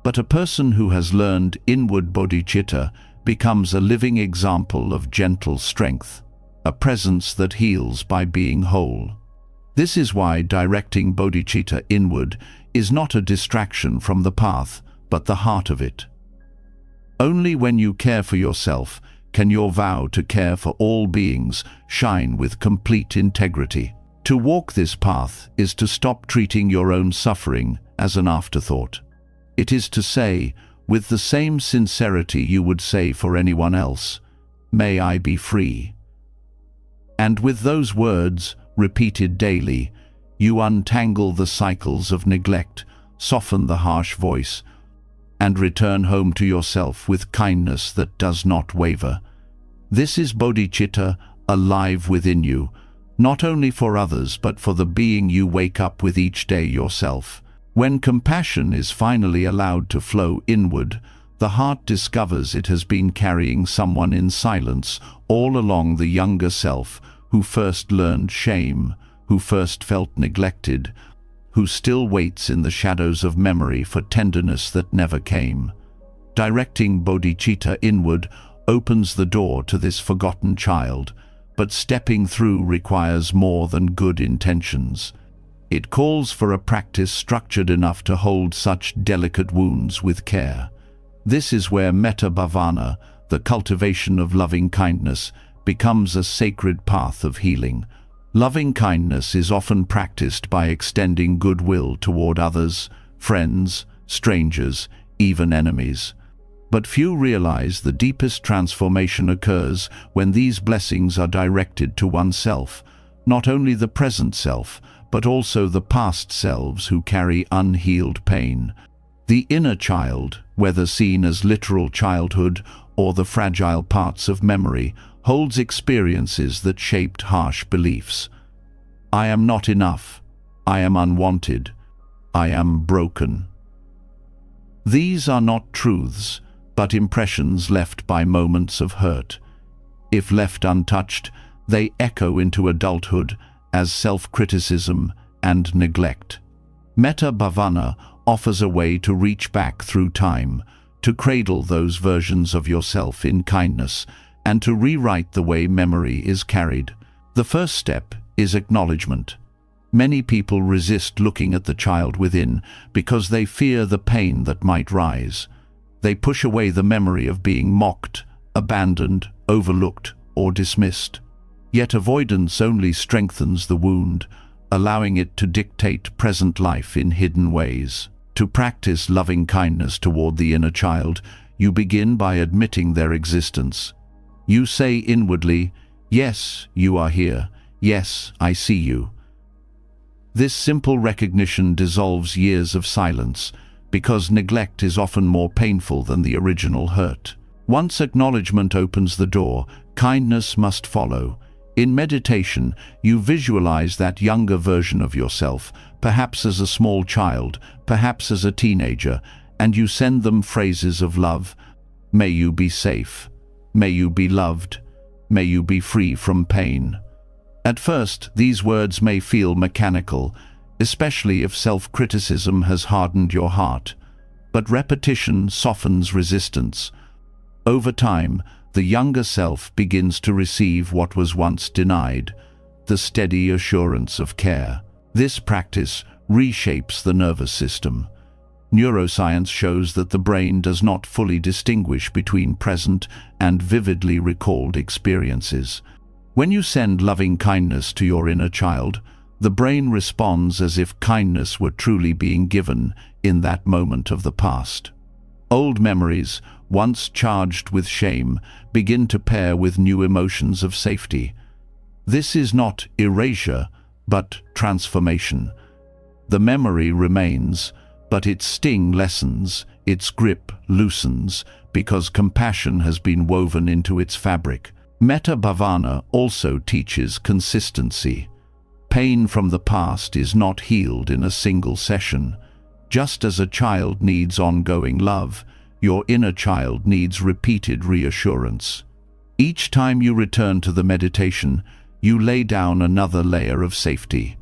but a person who has learned inward bodhicitta becomes a living example of gentle strength, a presence that heals by being whole. This is why directing bodhicitta inward is not a distraction from the path, but the heart of it. Only when you care for yourself can your vow to care for all beings shine with complete integrity. To walk this path is to stop treating your own suffering as an afterthought. It is to say, with the same sincerity you would say for anyone else, "May I be free." And with those words, repeated daily, you untangle the cycles of neglect, soften the harsh voice, and return home to yourself with kindness that does not waver. This is bodhicitta alive within you, not only for others but for the being you wake up with each day yourself. When compassion is finally allowed to flow inward, the heart discovers it has been carrying someone in silence all along, the younger self who first learned shame, who first felt neglected, who still waits in the shadows of memory for tenderness that never came. Directing bodhicitta inward opens the door to this forgotten child, but stepping through requires more than good intentions. It calls for a practice structured enough to hold such delicate wounds with care. This is where metta bhavana, the cultivation of loving kindness, becomes a sacred path of healing. Loving kindness is often practiced by extending goodwill toward others, friends, strangers, even enemies. But few realize the deepest transformation occurs when these blessings are directed to oneself, not only the present self, but also the past selves who carry unhealed pain. The inner child, whether seen as literal childhood or the fragile parts of memory, holds experiences that shaped harsh beliefs. I am not enough. I am unwanted. I am broken. These are not truths, but impressions left by moments of hurt. If left untouched, they echo into adulthood as self-criticism and neglect. Metta bhavana offers a way to reach back through time, to cradle those versions of yourself in kindness, and to rewrite the way memory is carried. The first step is acknowledgement. Many people resist looking at the child within because they fear the pain that might rise. They push away the memory of being mocked, abandoned, overlooked, or dismissed. Yet avoidance only strengthens the wound, allowing it to dictate present life in hidden ways. To practice loving kindness toward the inner child, you begin by admitting their existence. You say inwardly, "Yes, you are here. Yes, I see you." This simple recognition dissolves years of silence, because neglect is often more painful than the original hurt. Once acknowledgement opens the door, kindness must follow. In meditation, you visualize that younger version of yourself, perhaps as a small child, perhaps as a teenager, and you send them phrases of love. May you be safe. May you be loved. May you be free from pain. At first, these words may feel mechanical, especially if self-criticism has hardened your heart. But repetition softens resistance. Over time, the younger self begins to receive what was once denied, the steady assurance of care. This practice reshapes the nervous system. Neuroscience shows that the brain does not fully distinguish between present and vividly recalled experiences. When you send loving kindness to your inner child, the brain responds as if kindness were truly being given in that moment of the past. Old memories, once charged with shame, begin to pair with new emotions of safety. This is not erasure, but transformation. The memory remains, but its sting lessens, its grip loosens, because compassion has been woven into its fabric. Metta Bhavana also teaches consistency. Pain from the past is not healed in a single session. Just as a child needs ongoing love, your inner child needs repeated reassurance. Each time you return to the meditation, you lay down another layer of safety.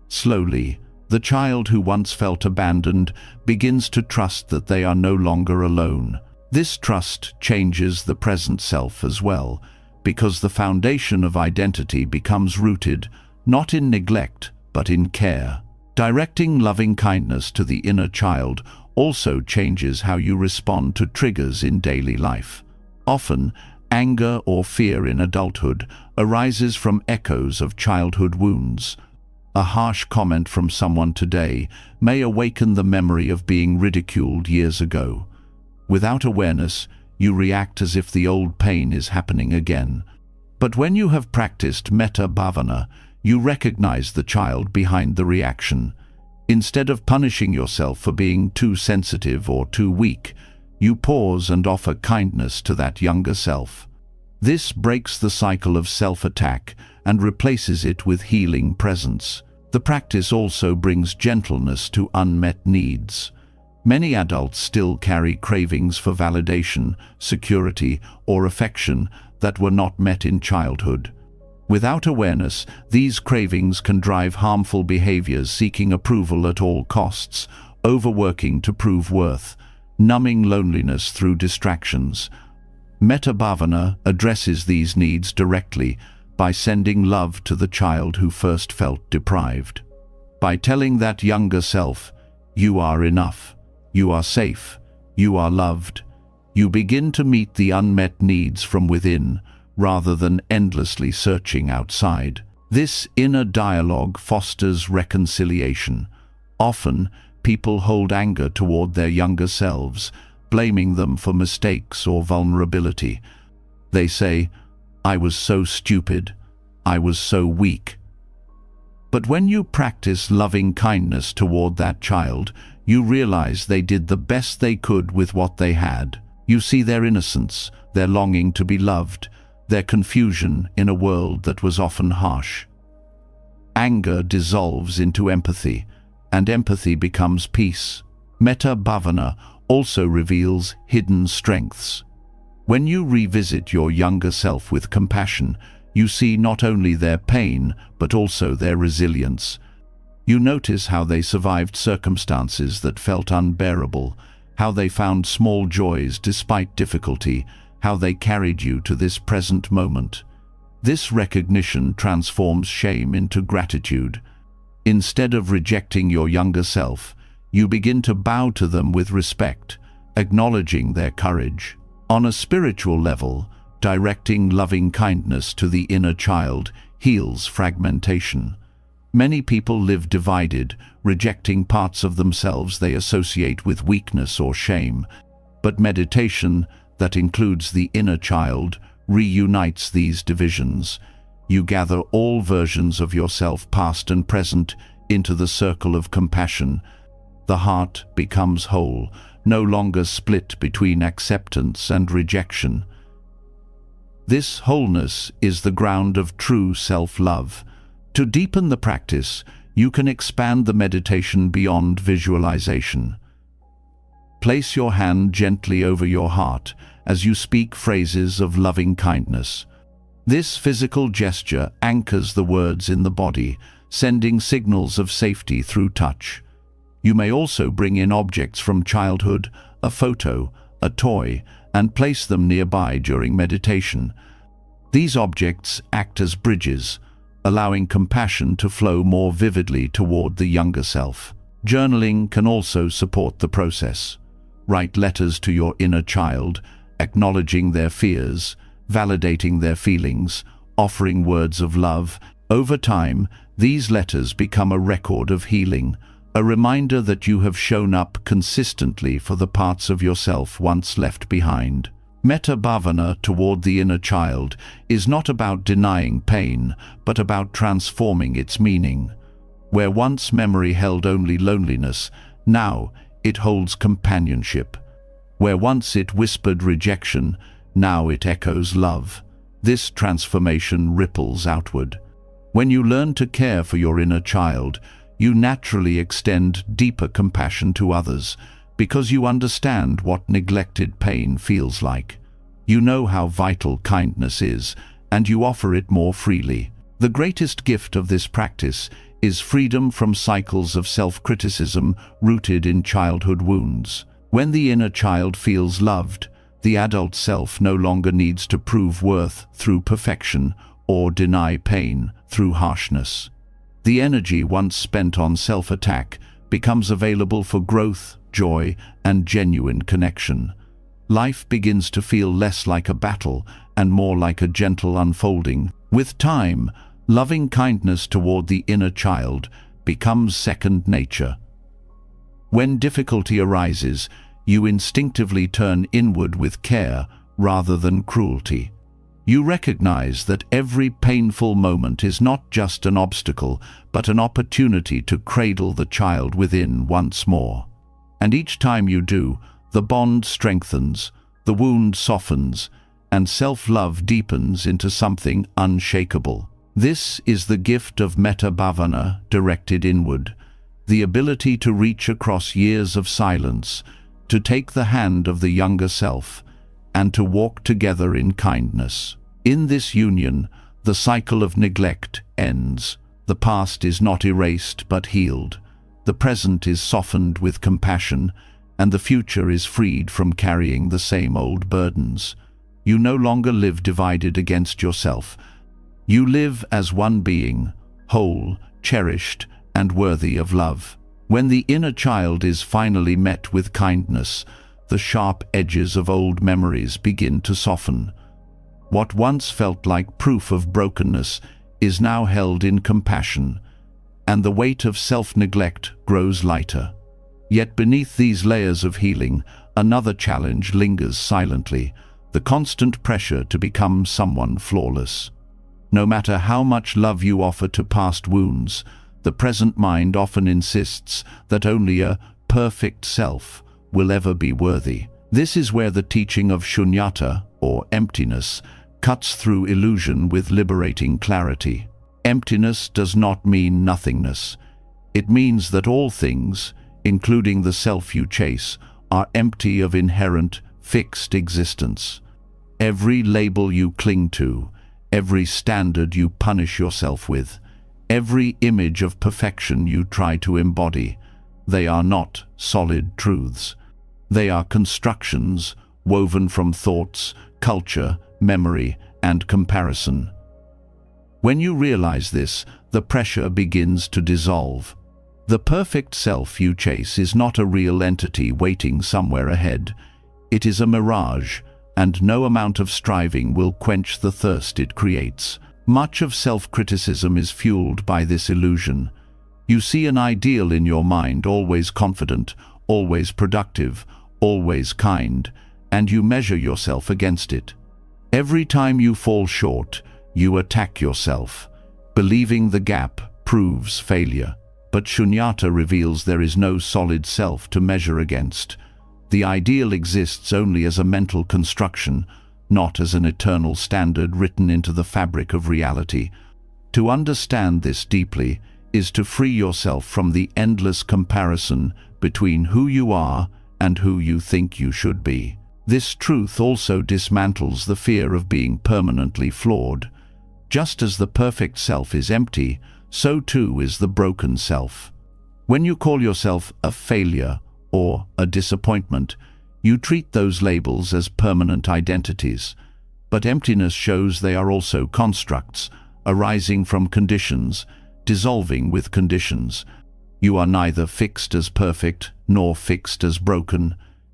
Slowly, the child who once felt abandoned begins to trust that they are no longer alone. This trust changes the present self as well, because the foundation of identity becomes rooted not in neglect, but in care. Directing loving kindness to the inner child also changes how you respond to triggers in daily life. Often, anger or fear in adulthood arises from echoes of childhood wounds. A harsh comment from someone today may awaken the memory of being ridiculed years ago. Without awareness, you react as if the old pain is happening again. But when you have practiced Metta Bhavana, you recognize the child behind the reaction. Instead of punishing yourself for being too sensitive or too weak, you pause and offer kindness to that younger self. This breaks the cycle of self-attack and replaces it with healing presence. The practice also brings gentleness to unmet needs. Many adults still carry cravings for validation, security, or affection that were not met in childhood. Without awareness, these cravings can drive harmful behaviors, seeking approval at all costs, overworking to prove worth, numbing loneliness through distractions. Metta Bhavana addresses these needs directly by sending love to the child who first felt deprived. By telling that younger self, "You are enough, you are safe, you are loved," you begin to meet the unmet needs from within, rather than endlessly searching outside. This inner dialogue fosters reconciliation. Often, people hold anger toward their younger selves, blaming them for mistakes or vulnerability. They say, "I was so stupid, I was so weak." But when you practice loving kindness toward that child, you realize they did the best they could with what they had. You see their innocence, their longing to be loved, their confusion in a world that was often harsh. Anger dissolves into empathy, and empathy becomes peace. Metta Bhavana also reveals hidden strengths. When you revisit your younger self with compassion, you see not only their pain, but also their resilience. You notice how they survived circumstances that felt unbearable, how they found small joys despite difficulty, how they carried you to this present moment. This recognition transforms shame into gratitude. Instead of rejecting your younger self, you begin to bow to them with respect, acknowledging their courage. On a spiritual level, directing loving kindness to the inner child heals fragmentation. Many people live divided, rejecting parts of themselves they associate with weakness or shame. But meditation that includes the inner child reunites these divisions. You gather all versions of yourself, past and present, into the circle of compassion. The heart becomes whole, no longer split between acceptance and rejection. This wholeness is the ground of true self-love. To deepen the practice, you can expand the meditation beyond visualization. Place your hand gently over your heart as you speak phrases of loving kindness. This physical gesture anchors the words in the body, sending signals of safety through touch. You may also bring in objects from childhood, a photo, a toy, and place them nearby during meditation. These objects act as bridges, allowing compassion to flow more vividly toward the younger self. Journaling can also support the process. Write letters to your inner child, acknowledging their fears, validating their feelings, offering words of love. Over time, these letters become a record of healing, a reminder that you have shown up consistently for the parts of yourself once left behind. Metta bhavana toward the inner child is not about denying pain, but about transforming its meaning. Where once memory held only loneliness, now it holds companionship. Where once it whispered rejection, now it echoes love. This transformation ripples outward. When you learn to care for your inner child, you naturally extend deeper compassion to others, because you understand what neglected pain feels like. You know how vital kindness is, and you offer it more freely. The greatest gift of this practice is freedom from cycles of self-criticism rooted in childhood wounds. When the inner child feels loved, the adult self no longer needs to prove worth through perfection or deny pain through harshness. The energy once spent on self-attack becomes available for growth, joy, and genuine connection. Life begins to feel less like a battle and more like a gentle unfolding. With time, loving kindness toward the inner child becomes second nature. When difficulty arises, you instinctively turn inward with care rather than cruelty. You recognize that every painful moment is not just an obstacle, but an opportunity to cradle the child within once more. And each time you do, the bond strengthens, the wound softens, and self-love deepens into something unshakable. This is the gift of metta bhavana directed inward, the ability to reach across years of silence, to take the hand of the younger self, and to walk together in kindness. In this union, the cycle of neglect ends. The past is not erased but healed. The present is softened with compassion, and the future is freed from carrying the same old burdens. You no longer live divided against yourself. You live as one being, whole, cherished, and worthy of love. When the inner child is finally met with kindness, the sharp edges of old memories begin to soften. What once felt like proof of brokenness is now held in compassion, and the weight of self-neglect grows lighter. Yet beneath these layers of healing, another challenge lingers silently, the constant pressure to become someone flawless. No matter how much love you offer to past wounds, the present mind often insists that only a perfect self will ever be worthy. This is where the teaching of shunyata, or emptiness, cuts through illusion with liberating clarity. Emptiness does not mean nothingness. It means that all things, including the self you chase, are empty of inherent, fixed existence. Every label you cling to, every standard you punish yourself with, every image of perfection you try to embody, they are not solid truths. They are constructions woven from thoughts, culture, memory, and comparison. When you realize this, the pressure begins to dissolve. The perfect self you chase is not a real entity waiting somewhere ahead. It is a mirage, and no amount of striving will quench the thirst it creates. Much of self-criticism is fueled by this illusion. You see an ideal in your mind, always confident, always productive, always kind, and you measure yourself against it. Every time you fall short, you attack yourself. Believing the gap proves failure. But shunyata reveals there is no solid self to measure against. The ideal exists only as a mental construction, not as an eternal standard written into the fabric of reality. To understand this deeply is to free yourself from the endless comparison between who you are and who you think you should be. This truth also dismantles the fear of being permanently flawed. Just as the perfect self is empty, So too is the broken self. When you call yourself a failure or a disappointment, you treat those labels as permanent identities. But emptiness shows they are also constructs, arising from conditions, dissolving with conditions. You are neither fixed as perfect nor fixed as broken.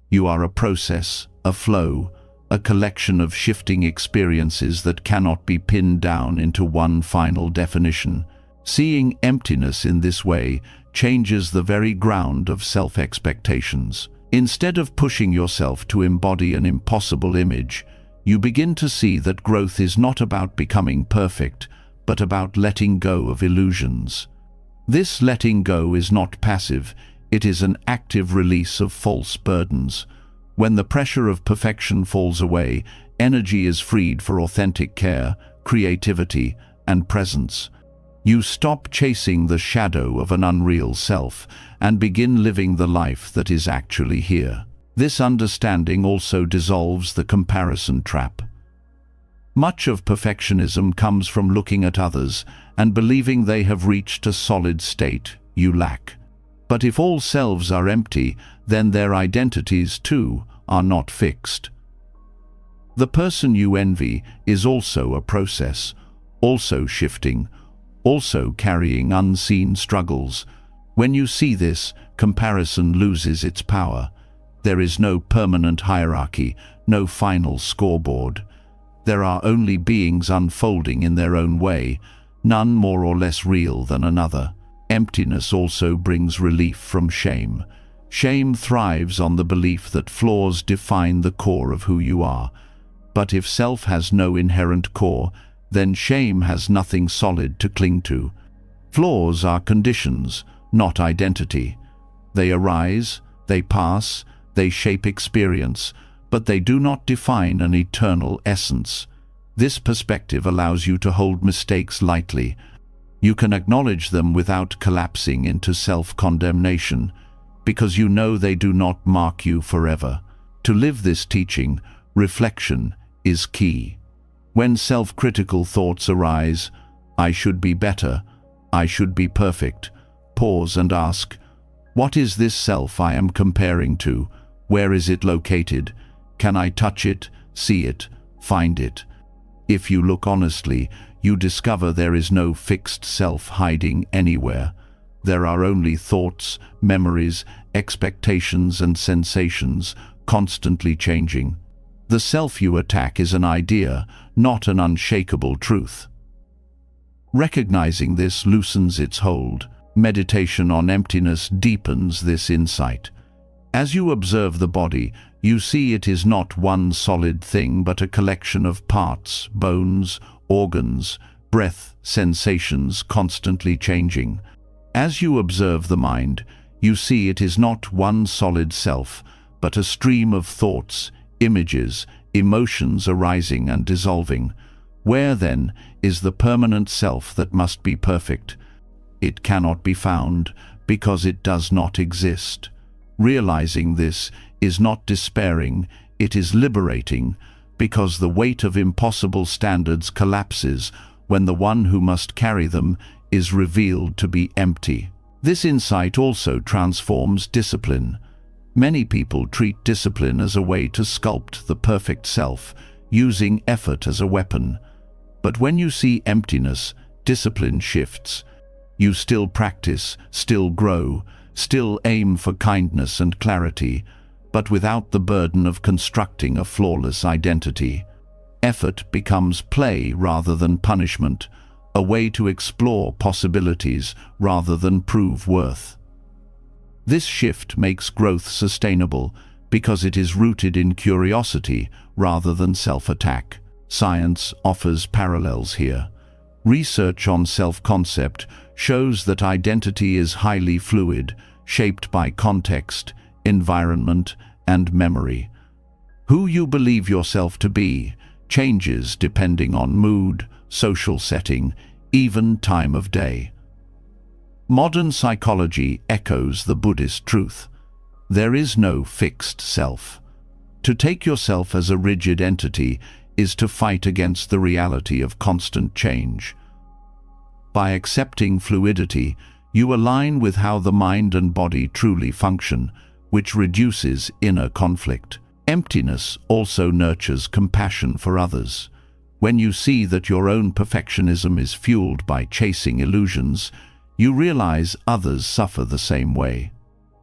You are a process, a flow, a collection of shifting experiences that cannot be pinned down into one final definition. Seeing emptiness in this way changes the very ground of self-expectations. Instead of pushing yourself to embody an impossible image, you begin to see that growth is not about becoming perfect, but about letting go of illusions. This letting go is not passive, it is an active release of false burdens. When the pressure of perfection falls away, energy is freed for authentic care, creativity, and presence. You stop chasing the shadow of an unreal self and begin living the life that is actually here. This understanding also dissolves the comparison trap. Much of perfectionism comes from looking at others and believing they have reached a solid state you lack. But if all selves are empty, then their identities too are not fixed. The person you envy is also a process, also shifting, also carrying unseen struggles. When you see this, comparison loses its power. There is no permanent hierarchy, no final scoreboard. There are only beings unfolding in their own way, none more or less real than another. Emptiness also brings relief from shame. Shame thrives on the belief that flaws define the core of who you are. But if self has no inherent core, then shame has nothing solid to cling to. Flaws are conditions, not identity. They arise, they pass, they shape experience, but they do not define an eternal essence. This perspective allows you to hold mistakes lightly. You can acknowledge them without collapsing into self-condemnation, because you know they do not mark you forever. To live this teaching, reflection is key. When self-critical thoughts arise, I should be better, I should be perfect, pause and ask, what is this self I am comparing to? Where is it located? Can I touch it, see it, find it? If you look honestly, you discover there is no fixed self hiding anywhere. There are only thoughts, memories, expectations and sensations, constantly changing. The self you attack is an idea, not an unshakable truth. Recognizing this loosens its hold. Meditation on emptiness deepens this insight. As you observe the body, you see it is not one solid thing but a collection of parts, bones, organs, breath, sensations constantly changing. As you observe the mind, you see it is not one solid self, but a stream of thoughts, images, emotions arising and dissolving. Where, then, is the permanent self that must be perfect? It cannot be found because it does not exist. Realizing this is not despairing, it is liberating, because the weight of impossible standards collapses when the one who must carry them is revealed to be empty. This insight also transforms discipline. Many people treat discipline as a way to sculpt the perfect self, using effort as a weapon. But when you see emptiness, discipline shifts. You still practice, still grow, still aim for kindness and clarity, but without the burden of constructing a flawless identity. Effort becomes play rather than punishment, a way to explore possibilities rather than prove worth. This shift makes growth sustainable because it is rooted in curiosity rather than self-attack. Science offers parallels here. Research on self-concept shows that identity is highly fluid, shaped by context, environment, and memory. Who you believe yourself to be changes depending on mood, social setting, even time of day. Modern psychology echoes the Buddhist truth. There is no fixed self. To take yourself as a rigid entity is to fight against the reality of constant change. By accepting fluidity, you align with how the mind and body truly function, which reduces inner conflict. Emptiness also nurtures compassion for others. When you see that your own perfectionism is fueled by chasing illusions, you realize others suffer the same way.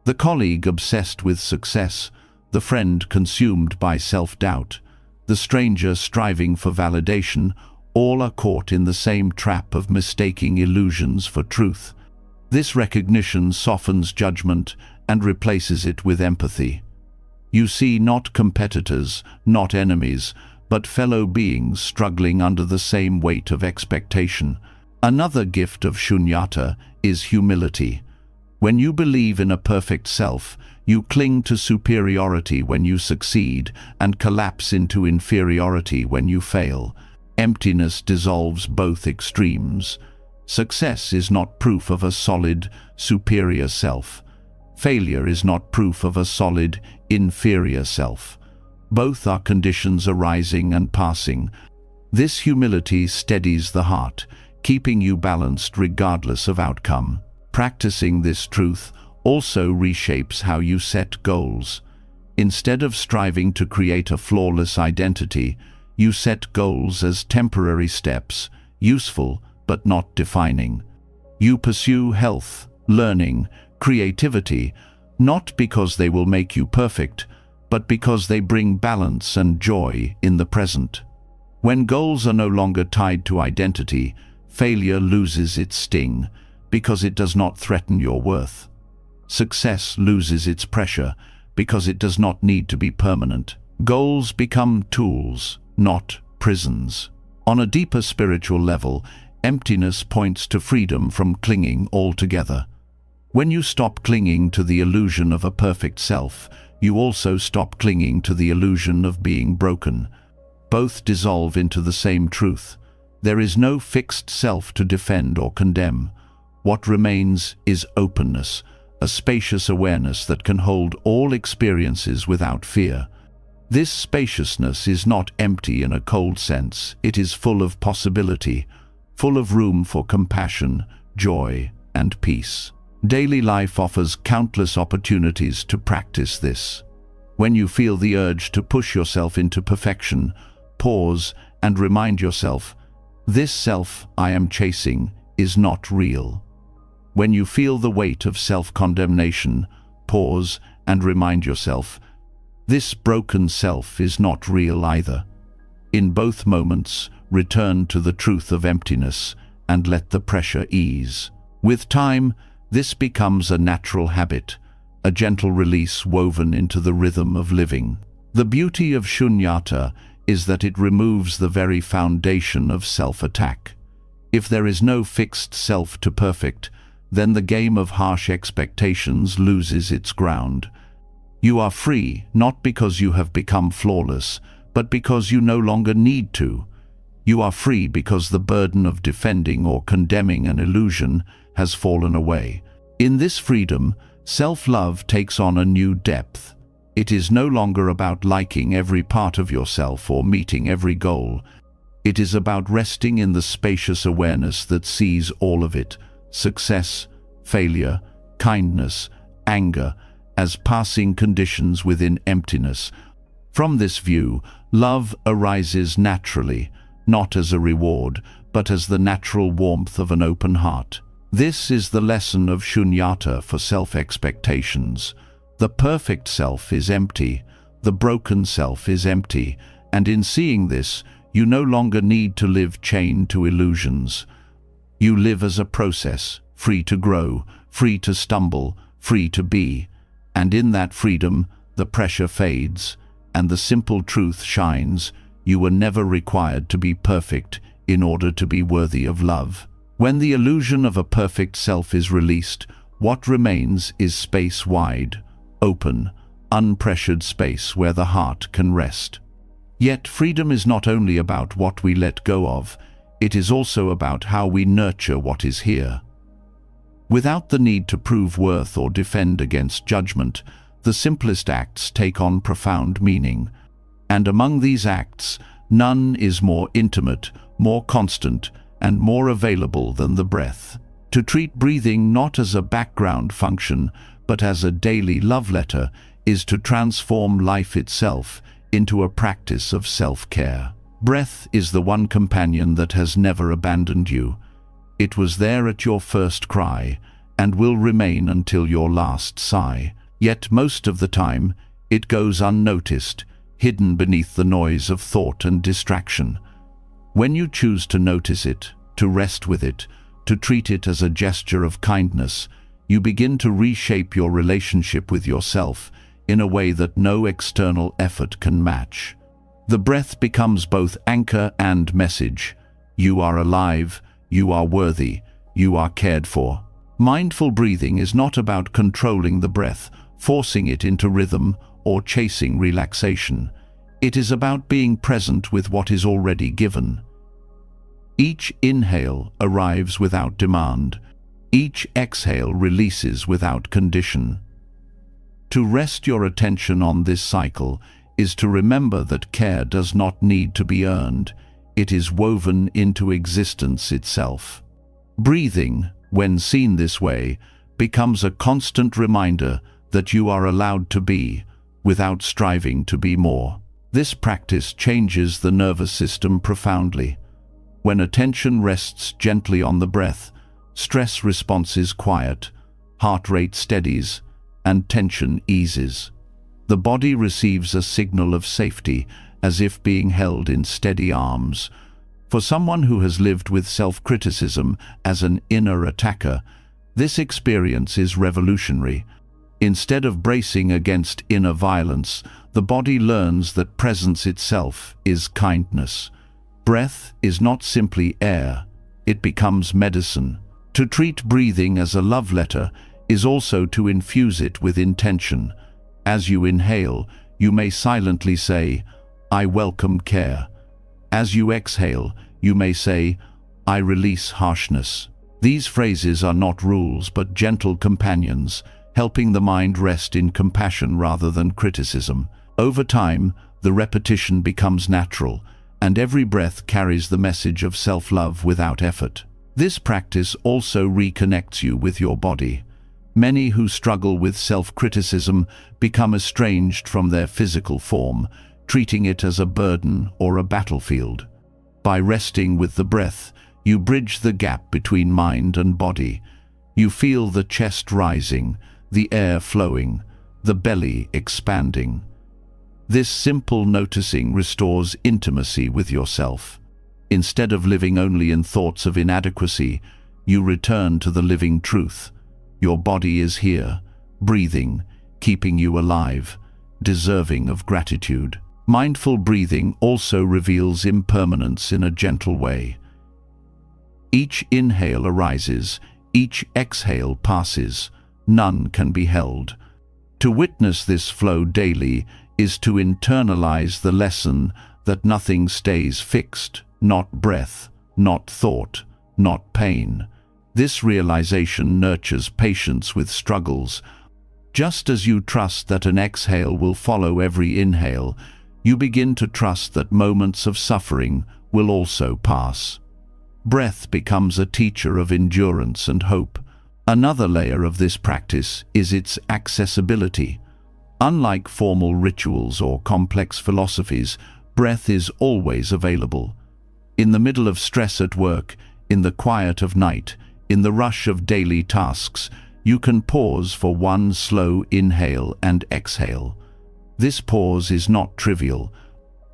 The colleague obsessed with success, the friend consumed by self-doubt, the stranger striving for validation, all are caught in the same trap of mistaking illusions for truth. This recognition softens judgment and replaces it with empathy. You see not competitors, not enemies, but fellow beings struggling under the same weight of expectation. Another gift of shunyata is humility. When you believe in a perfect self, you cling to superiority when you succeed and collapse into inferiority when you fail. Emptiness dissolves both extremes. Success is not proof of a solid, superior self. Failure is not proof of a solid, inferior self. Both are conditions arising and passing. This humility steadies the heart, keeping you balanced regardless of outcome. Practicing this truth also reshapes how you set goals. Instead of striving to create a flawless identity, you set goals as temporary steps, useful but not defining. You pursue health, learning, creativity, not because they will make you perfect, but because they bring balance and joy in the present. When goals are no longer tied to identity, failure loses its sting because it does not threaten your worth. Success loses its pressure because it does not need to be permanent. Goals become tools, not prisons. On a deeper spiritual level, emptiness points to freedom from clinging altogether. When you stop clinging to the illusion of a perfect self, you also stop clinging to the illusion of being broken. Both dissolve into the same truth. There is no fixed self to defend or condemn. What remains is openness, a spacious awareness that can hold all experiences without fear. This spaciousness is not empty in a cold sense. It is full of possibility, full of room for compassion, joy, and peace. Daily life offers countless opportunities to practice this. When you feel the urge to push yourself into perfection, pause and remind yourself, this self I am chasing is not real. When you feel the weight of self-condemnation, pause and remind yourself, this broken self is not real either. In both moments, return to the truth of emptiness and let the pressure ease. With time, this becomes a natural habit, a gentle release woven into the rhythm of living. The beauty of shunyata is that it removes the very foundation of self-attack. If there is no fixed self to perfect, then the game of harsh expectations loses its ground. You are free, not because you have become flawless, but because you no longer need to. You are free because the burden of defending or condemning an illusion has fallen away. In this freedom, self-love takes on a new depth. It is no longer about liking every part of yourself or meeting every goal. It is about resting in the spacious awareness that sees all of it, success, failure, kindness, anger, as passing conditions within emptiness. From this view, love arises naturally, not as a reward, but as the natural warmth of an open heart. This is the lesson of shunyata for self-expectations. The perfect self is empty, the broken self is empty, and in seeing this, you no longer need to live chained to illusions. You live as a process, free to grow, free to stumble, free to be. And in that freedom, the pressure fades, and the simple truth shines. You were never required to be perfect in order to be worthy of love. When the illusion of a perfect self is released, what remains is space wide, open, unpressured space where the heart can rest. Yet freedom is not only about what we let go of, it is also about how we nurture what is here. Without the need to prove worth or defend against judgment, the simplest acts take on profound meaning. And among these acts, none is more intimate, more constant, and more available than the breath. To treat breathing not as a background function, but as a daily love letter, is to transform life itself into a practice of self-care. Breath is the one companion that has never abandoned you. It was there at your first cry, and will remain until your last sigh. Yet most of the time, it goes unnoticed, hidden beneath the noise of thought and distraction. When you choose to notice it, to rest with it, to treat it as a gesture of kindness, you begin to reshape your relationship with yourself in a way that no external effort can match. The breath becomes both anchor and message. You are alive, you are worthy, you are cared for. Mindful breathing is not about controlling the breath, forcing it into rhythm, or chasing relaxation. It is about being present with what is already given. Each inhale arrives without demand. Each exhale releases without condition. To rest your attention on this cycle is to remember that care does not need to be earned. It is woven into existence itself. Breathing, when seen this way, becomes a constant reminder that you are allowed to be, without striving to be more. This practice changes the nervous system profoundly. When attention rests gently on the breath, stress responses quiet, heart rate steadies, and tension eases. The body receives a signal of safety, as if being held in steady arms. For someone who has lived with self-criticism as an inner attacker, this experience is revolutionary. Instead of bracing against inner violence, the body learns that presence itself is kindness. Breath is not simply air, it becomes medicine. To treat breathing as a love letter is also to infuse it with intention. As you inhale, you may silently say, "I welcome care." As you exhale, you may say, "I release harshness." These phrases are not rules but gentle companions, helping the mind rest in compassion rather than criticism. Over time, the repetition becomes natural, and every breath carries the message of self-love without effort. This practice also reconnects you with your body. Many who struggle with self-criticism become estranged from their physical form, treating it as a burden or a battlefield. By resting with the breath, you bridge the gap between mind and body. You feel the chest rising, the air flowing, the belly expanding. This simple noticing restores intimacy with yourself. Instead of living only in thoughts of inadequacy, you return to the living truth. Your body is here, breathing, keeping you alive, deserving of gratitude. Mindful breathing also reveals impermanence in a gentle way. Each inhale arises, each exhale passes, none can be held. To witness this flow daily is to internalize the lesson that nothing stays fixed, not breath, not thought, not pain. This realization nurtures patience with struggles. Just as you trust that an exhale will follow every inhale, you begin to trust that moments of suffering will also pass. Breath becomes a teacher of endurance and hope. Another layer of this practice is its accessibility. Unlike formal rituals or complex philosophies, breath is always available. In the middle of stress at work, in the quiet of night, in the rush of daily tasks, you can pause for one slow inhale and exhale. This pause is not trivial.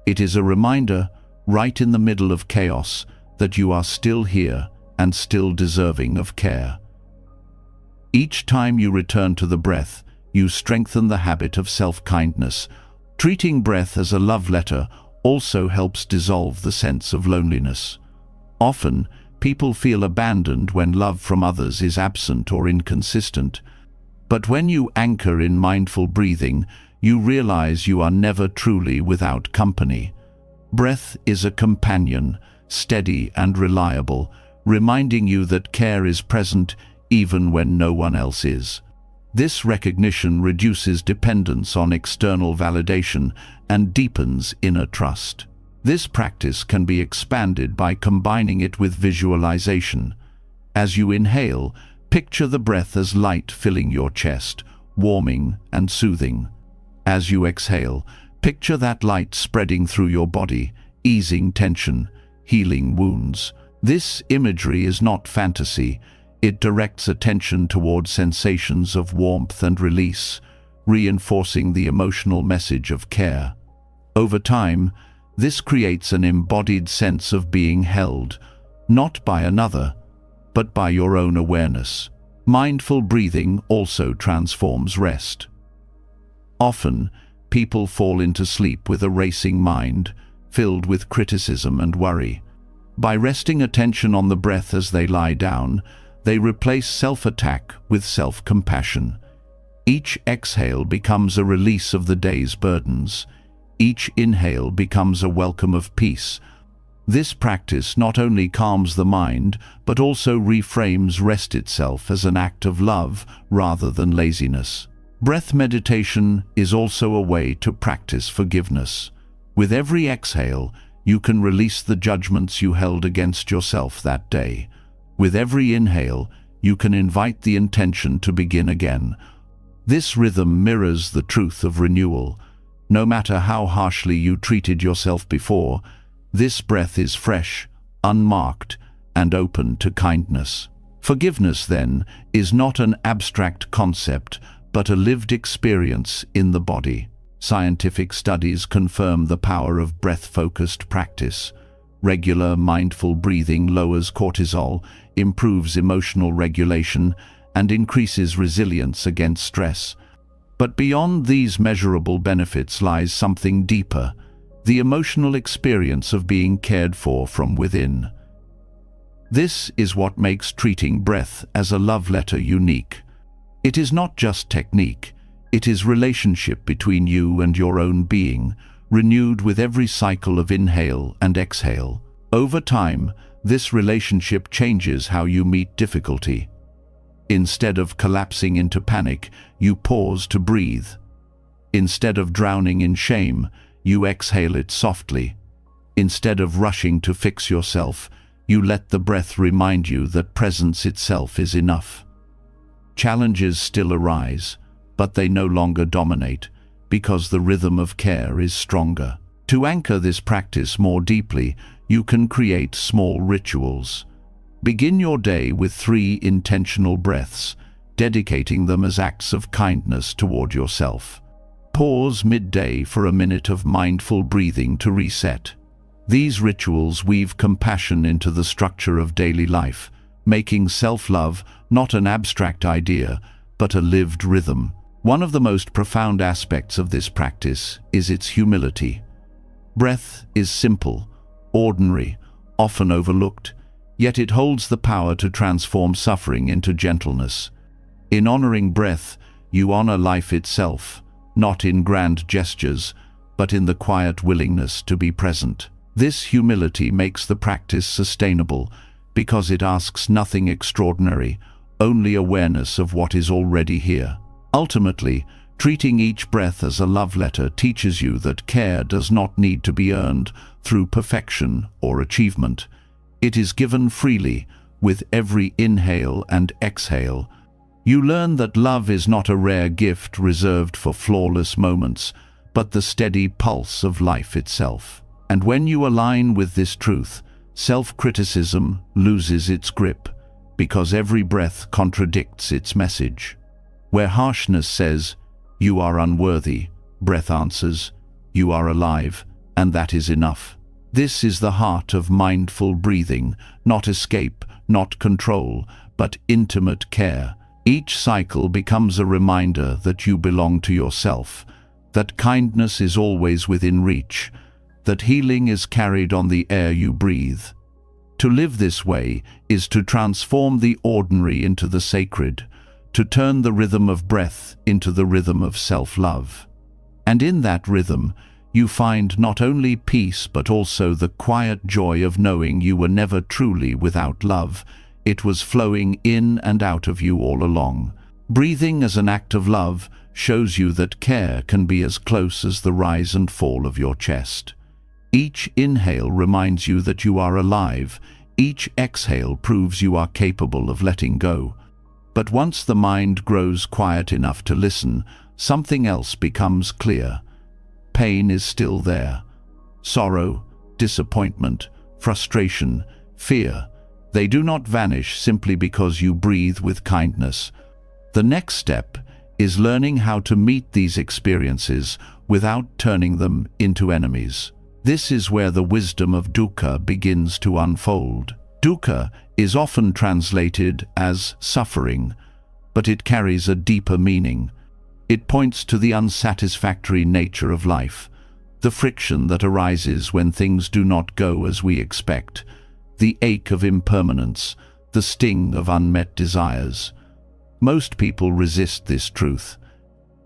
It is a reminder, right in the middle of chaos, that you are still here and still deserving of care. Each time you return to the breath, you strengthen the habit of self-kindness. Treating breath as a love letter also helps dissolve the sense of loneliness. Often, people feel abandoned when love from others is absent or inconsistent. But when you anchor in mindful breathing, you realize you are never truly without company. Breath is a companion, steady and reliable, reminding you that care is present even when no one else is. This recognition reduces dependence on external validation and deepens inner trust. This practice can be expanded by combining it with visualization. As you inhale, picture the breath as light filling your chest, warming and soothing. As you exhale, picture that light spreading through your body, easing tension, healing wounds. This imagery is not fantasy. It directs attention toward sensations of warmth and release, reinforcing the emotional message of care. Over time, this creates an embodied sense of being held, not by another, but by your own awareness. Mindful breathing also transforms rest. Often, people fall into sleep with a racing mind, filled with criticism and worry. By resting attention on the breath as they lie down, they replace self-attack with self-compassion. Each exhale becomes a release of the day's burdens. Each inhale becomes a welcome of peace. This practice not only calms the mind, but also reframes rest itself as an act of love rather than laziness. Breath meditation is also a way to practice forgiveness. With every exhale, you can release the judgments you held against yourself that day. With every inhale, you can invite the intention to begin again. This rhythm mirrors the truth of renewal. No matter how harshly you treated yourself before, this breath is fresh, unmarked, and open to kindness. Forgiveness, then, is not an abstract concept, but a lived experience in the body. Scientific studies confirm the power of breath-focused practice. Regular mindful breathing lowers cortisol, improves emotional regulation, and increases resilience against stress. But beyond these measurable benefits lies something deeper, the emotional experience of being cared for from within. This is what makes treating breath as a love letter unique. It is not just technique, it is relationship between you and your own being, renewed with every cycle of inhale and exhale. Over time, this relationship changes how you meet difficulty. Instead of collapsing into panic, you pause to breathe. Instead of drowning in shame, you exhale it softly. Instead of rushing to fix yourself, you let the breath remind you that presence itself is enough. Challenges still arise, but they no longer dominate, because the rhythm of care is stronger. To anchor this practice more deeply, you can create small rituals. Begin your day with 3 intentional breaths, dedicating them as acts of kindness toward yourself. Pause midday for a minute of mindful breathing to reset. These rituals weave compassion into the structure of daily life, making self-love not an abstract idea, but a lived rhythm. One of the most profound aspects of this practice is its humility. Breath is simple, ordinary, often overlooked, yet it holds the power to transform suffering into gentleness. In honoring breath, you honor life itself, not in grand gestures, but in the quiet willingness to be present. This humility makes the practice sustainable, because it asks nothing extraordinary, only awareness of what is already here. Ultimately, treating each breath as a love letter teaches you that care does not need to be earned through perfection or achievement. It is given freely, with every inhale and exhale. You learn that love is not a rare gift reserved for flawless moments, but the steady pulse of life itself. And when you align with this truth, self-criticism loses its grip, because every breath contradicts its message. Where harshness says, "You are unworthy," breath answers, "You are alive, and that is enough." This is the heart of mindful breathing, not escape, not control, but intimate care. Each cycle becomes a reminder that you belong to yourself, that kindness is always within reach, that healing is carried on the air you breathe. To live this way is to transform the ordinary into the sacred, to turn the rhythm of breath into the rhythm of self-love. And in that rhythm, you find not only peace but also the quiet joy of knowing you were never truly without love. It was flowing in and out of you all along. Breathing as an act of love shows you that care can be as close as the rise and fall of your chest. Each inhale reminds you that you are alive. Each exhale proves you are capable of letting go. But once the mind grows quiet enough to listen, something else becomes clear. Pain is still there. Sorrow, disappointment, frustration, fear. They do not vanish simply because you breathe with kindness. The next step is learning how to meet these experiences without turning them into enemies. This is where the wisdom of dukkha begins to unfold. Dukkha is often translated as suffering, but it carries a deeper meaning. It points to the unsatisfactory nature of life, the friction that arises when things do not go as we expect, the ache of impermanence, the sting of unmet desires. Most people resist this truth.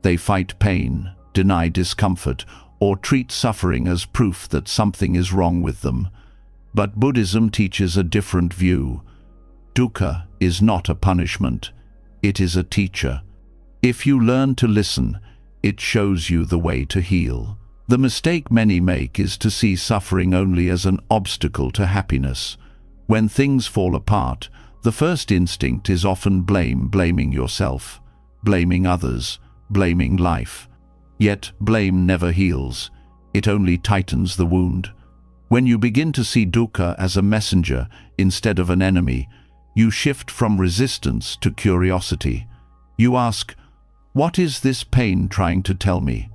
They fight pain, deny discomfort, or treat suffering as proof that something is wrong with them. But Buddhism teaches a different view. Dukkha is not a punishment. It is a teacher. If you learn to listen, it shows you the way to heal. The mistake many make is to see suffering only as an obstacle to happiness. When things fall apart, the first instinct is often blaming yourself, blaming others, blaming life. Yet blame never heals. It only tightens the wound. When you begin to see dukkha as a messenger instead of an enemy, you shift from resistance to curiosity. You ask, what is this pain trying to tell me?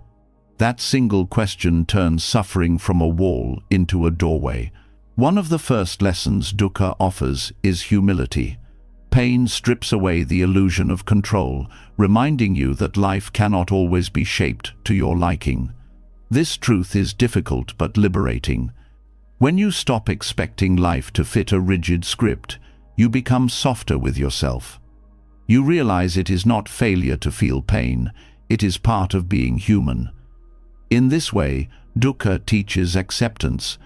That single question turns suffering from a wall into a doorway. One of the first lessons dukkha offers is humility. Pain strips away the illusion of control, reminding you that life cannot always be shaped to your liking. This truth is difficult but liberating. When you stop expecting life to fit a rigid script, you become softer with yourself. You realize it is not failure to feel pain, it is part of being human. In this way, dukkha teaches acceptance.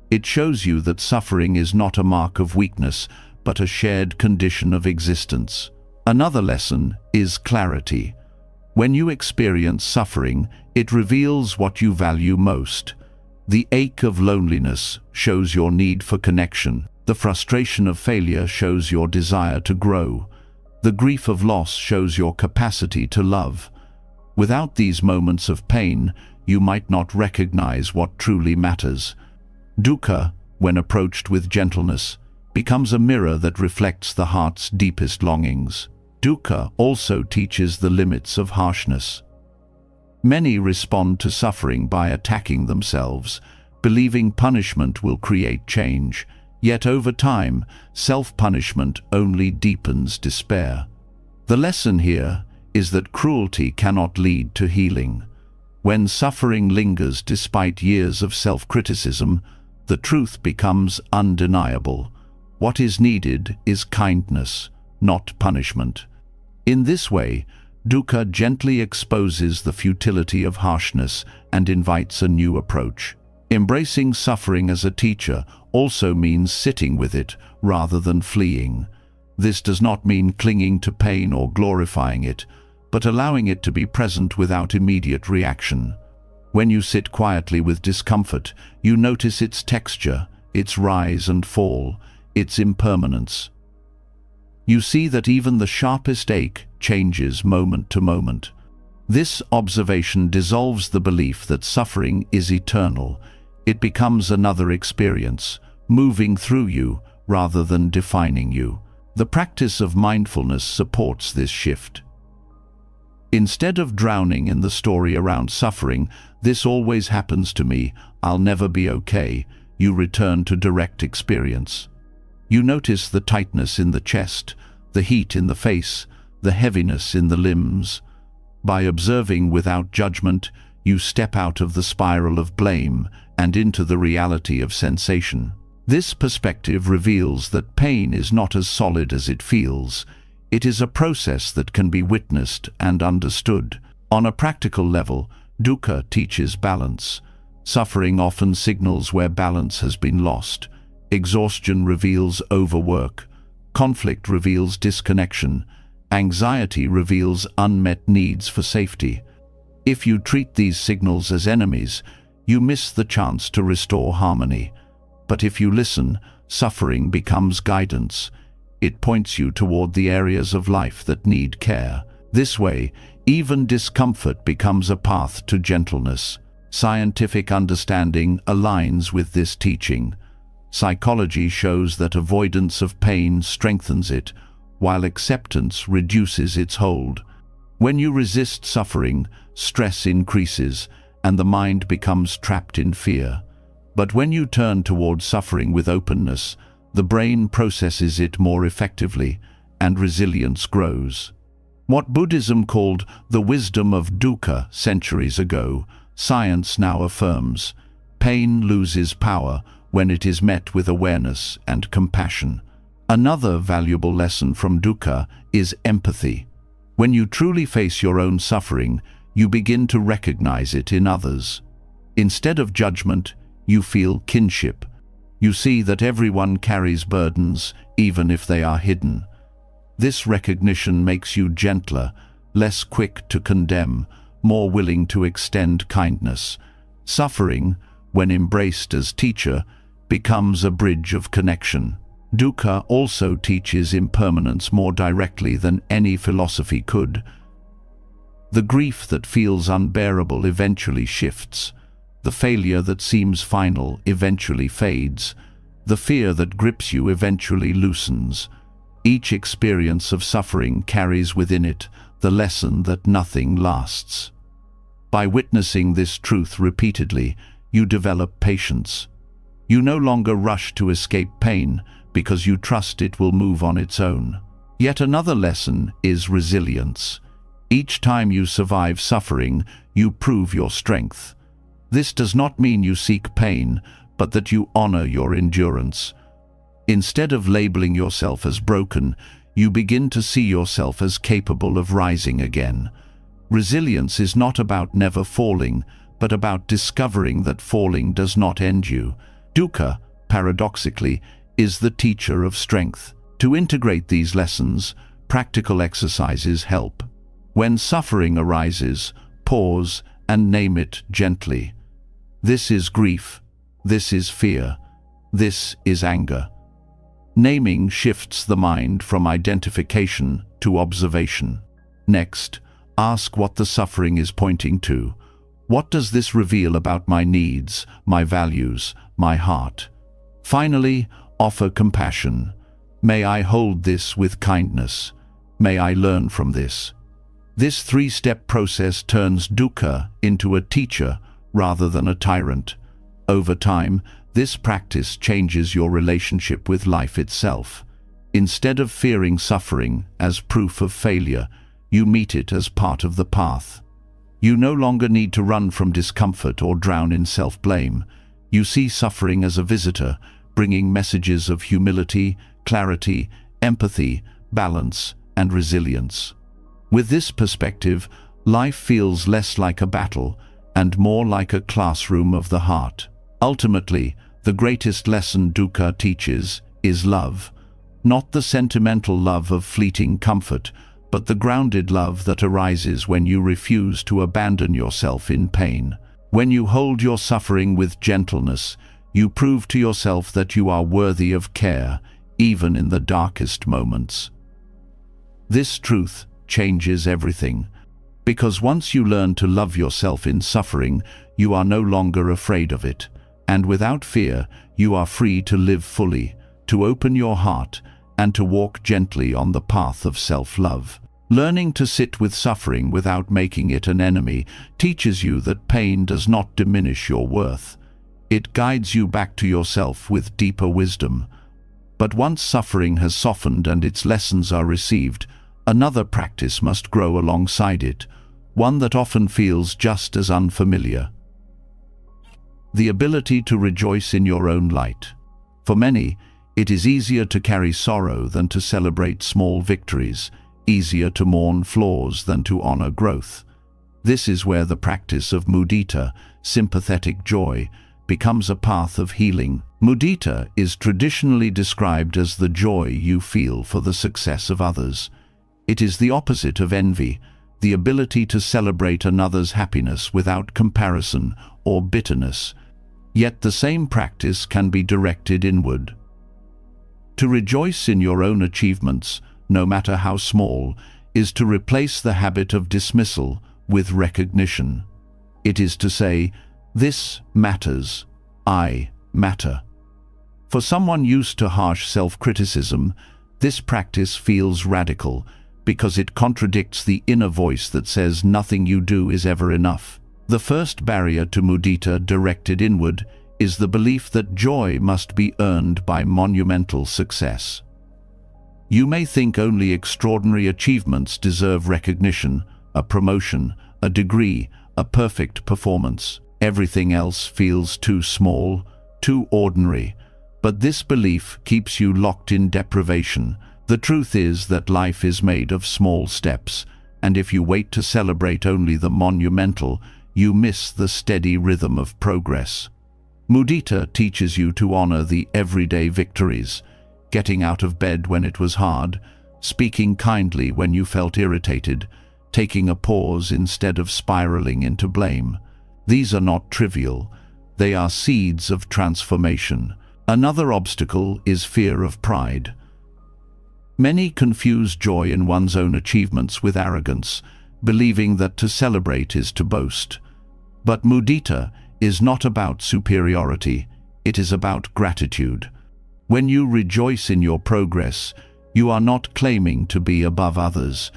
It shows you that suffering is not a mark of weakness, but a shared condition of existence. Another lesson is clarity. When you experience suffering, it reveals what you value most. The ache of loneliness shows your need for connection. The frustration of failure shows your desire to grow. The grief of loss shows your capacity to love. Without these moments of pain, you might not recognize what truly matters. Dukkha, when approached with gentleness, becomes a mirror that reflects the heart's deepest longings. Dukkha also teaches the limits of harshness. Many respond to suffering by attacking themselves, believing punishment will create change. Yet over time, self-punishment only deepens despair. The lesson here is that cruelty cannot lead to healing. When suffering lingers despite years of self-criticism, the truth becomes undeniable. What is needed is kindness, not punishment. In this way, dukkha gently exposes the futility of harshness and invites a new approach. Embracing suffering as a teacher also means sitting with it rather than fleeing. This does not mean clinging to pain or glorifying it, but allowing it to be present without immediate reaction. When you sit quietly with discomfort, you notice its texture, its rise and fall, its impermanence. You see that even the sharpest ache changes moment to moment. This observation dissolves the belief that suffering is eternal. It becomes another experience, moving through you rather than defining you. The practice of mindfulness supports this shift. Instead of drowning in the story around suffering, "This always happens to me, I'll never be okay," you return to direct experience. You notice the tightness in the chest, the heat in the face, the heaviness in the limbs. By observing without judgment, you step out of the spiral of blame and into the reality of sensation. This perspective reveals that pain is not as solid as it feels. It is a process that can be witnessed and understood. On a practical level, dukkha teaches balance. Suffering often signals where balance has been lost. Exhaustion reveals overwork. Conflict reveals disconnection. Anxiety reveals unmet needs for safety. If you treat these signals as enemies, you miss the chance to restore harmony. But if you listen, suffering becomes guidance. It points you toward the areas of life that need care. This way, even discomfort becomes a path to gentleness. Scientific understanding aligns with this teaching. Psychology shows that avoidance of pain strengthens it, while acceptance reduces its hold. When you resist suffering, stress increases, and the mind becomes trapped in fear. But when you turn toward suffering with openness, the brain processes it more effectively, and resilience grows. What Buddhism called the wisdom of dukkha centuries ago, science now affirms. Pain loses power when it is met with awareness and compassion. Another valuable lesson from dukkha is empathy. When you truly face your own suffering, you begin to recognize it in others. Instead of judgment, you feel kinship. You see that everyone carries burdens, even if they are hidden. This recognition makes you gentler, less quick to condemn, more willing to extend kindness. Suffering, when embraced as teacher, becomes a bridge of connection. Dukkha also teaches impermanence more directly than any philosophy could. The grief that feels unbearable eventually shifts. The failure that seems final eventually fades. The fear that grips you eventually loosens. Each experience of suffering carries within it the lesson that nothing lasts. By witnessing this truth repeatedly, you develop patience. You no longer rush to escape pain because you trust it will move on its own. Yet another lesson is resilience. Each time you survive suffering, you prove your strength. This does not mean you seek pain, but that you honor your endurance. Instead of labeling yourself as broken, you begin to see yourself as capable of rising again. Resilience is not about never falling, but about discovering that falling does not end you. Dukkha, paradoxically, is the teacher of strength. To integrate these lessons, practical exercises help. When suffering arises, pause and name it gently. This is grief. This is fear. This is anger. Naming shifts the mind from identification to observation. Next, ask what the suffering is pointing to. What does this reveal about my needs, my values, my heart? Finally, offer compassion. May I hold this with kindness? May I learn from this? This three-step process turns dukkha into a teacher rather than a tyrant. Over time, this practice changes your relationship with life itself. Instead of fearing suffering as proof of failure, you meet it as part of the path. You no longer need to run from discomfort or drown in self-blame. You see suffering as a visitor, bringing messages of humility, clarity, empathy, balance, and resilience. With this perspective, life feels less like a battle and more like a classroom of the heart. Ultimately, the greatest lesson dukkha teaches is love. Not the sentimental love of fleeting comfort, but the grounded love that arises when you refuse to abandon yourself in pain. When you hold your suffering with gentleness, you prove to yourself that you are worthy of care, even in the darkest moments. This truth changes everything, because once you learn to love yourself in suffering, you are no longer afraid of it, and without fear, you are free to live fully, to open your heart, and to walk gently on the path of self-love. Learning to sit with suffering without making it an enemy teaches you that pain does not diminish your worth. It guides you back to yourself with deeper wisdom. But once suffering has softened and its lessons are received, another practice must grow alongside it, one that often feels just as unfamiliar. The ability to rejoice in your own light. For many, it is easier to carry sorrow than to celebrate small victories, easier to mourn flaws than to honor growth. This is where the practice of mudita, sympathetic joy, becomes a path of healing. Mudita is traditionally described as the joy you feel for the success of others. It is the opposite of envy, the ability to celebrate another's happiness without comparison or bitterness. Yet the same practice can be directed inward. To rejoice in your own achievements, no matter how small, is to replace the habit of dismissal with recognition. It is to say, "This matters. I matter." For someone used to harsh self-criticism, this practice feels radical because it contradicts the inner voice that says nothing you do is ever enough. The first barrier to mudita directed inward is the belief that joy must be earned by monumental success. You may think only extraordinary achievements deserve recognition, a promotion, a degree, a perfect performance. Everything else feels too small, too ordinary. But this belief keeps you locked in deprivation. The truth is that life is made of small steps, and if you wait to celebrate only the monumental, you miss the steady rhythm of progress. Mudita teaches you to honor the everyday victories, getting out of bed when it was hard, speaking kindly when you felt irritated, taking a pause instead of spiraling into blame. These are not trivial. They are seeds of transformation. Another obstacle is fear of pride. Many confuse joy in one's own achievements with arrogance, believing that to celebrate is to boast. But mudita is not about superiority, it is about gratitude. When you rejoice in your progress, you are not claiming to be above others.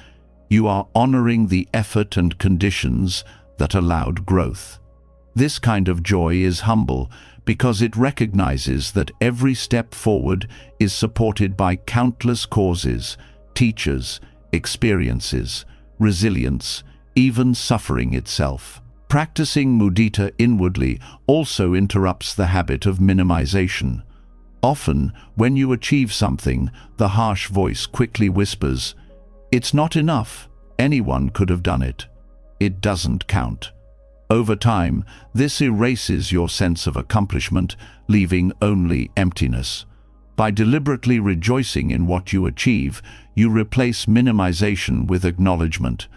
You are honoring the effort and conditions that allowed growth. This kind of joy is humble because it recognizes that every step forward is supported by countless causes, teachers, experiences, resilience, even suffering itself. Practicing mudita inwardly also interrupts the habit of minimization. Often, when you achieve something, the harsh voice quickly whispers, "It's not enough. Anyone could have done it. It doesn't count." Over time, this erases your sense of accomplishment, leaving only emptiness. By deliberately rejoicing in what you achieve, you replace minimization with acknowledgement.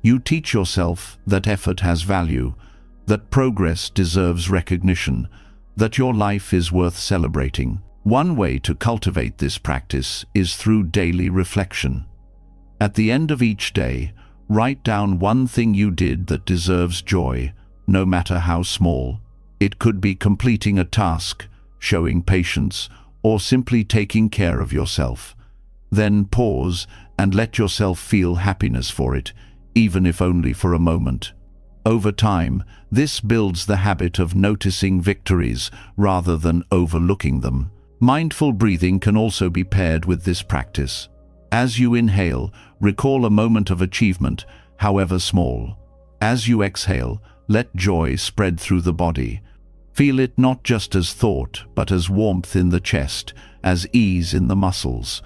You teach yourself that effort has value, that progress deserves recognition, that your life is worth celebrating. One way to cultivate this practice is through daily reflection. At the end of each day, write down one thing you did that deserves joy, no matter how small. It could be completing a task, showing patience, or simply taking care of yourself. Then pause and let yourself feel happiness for it, even if only for a moment. Over time, this builds the habit of noticing victories rather than overlooking them. Mindful breathing can also be paired with this practice. As you inhale, recall a moment of achievement, however small. As you exhale, let joy spread through the body. Feel it not just as thought, but as warmth in the chest, as ease in the muscles.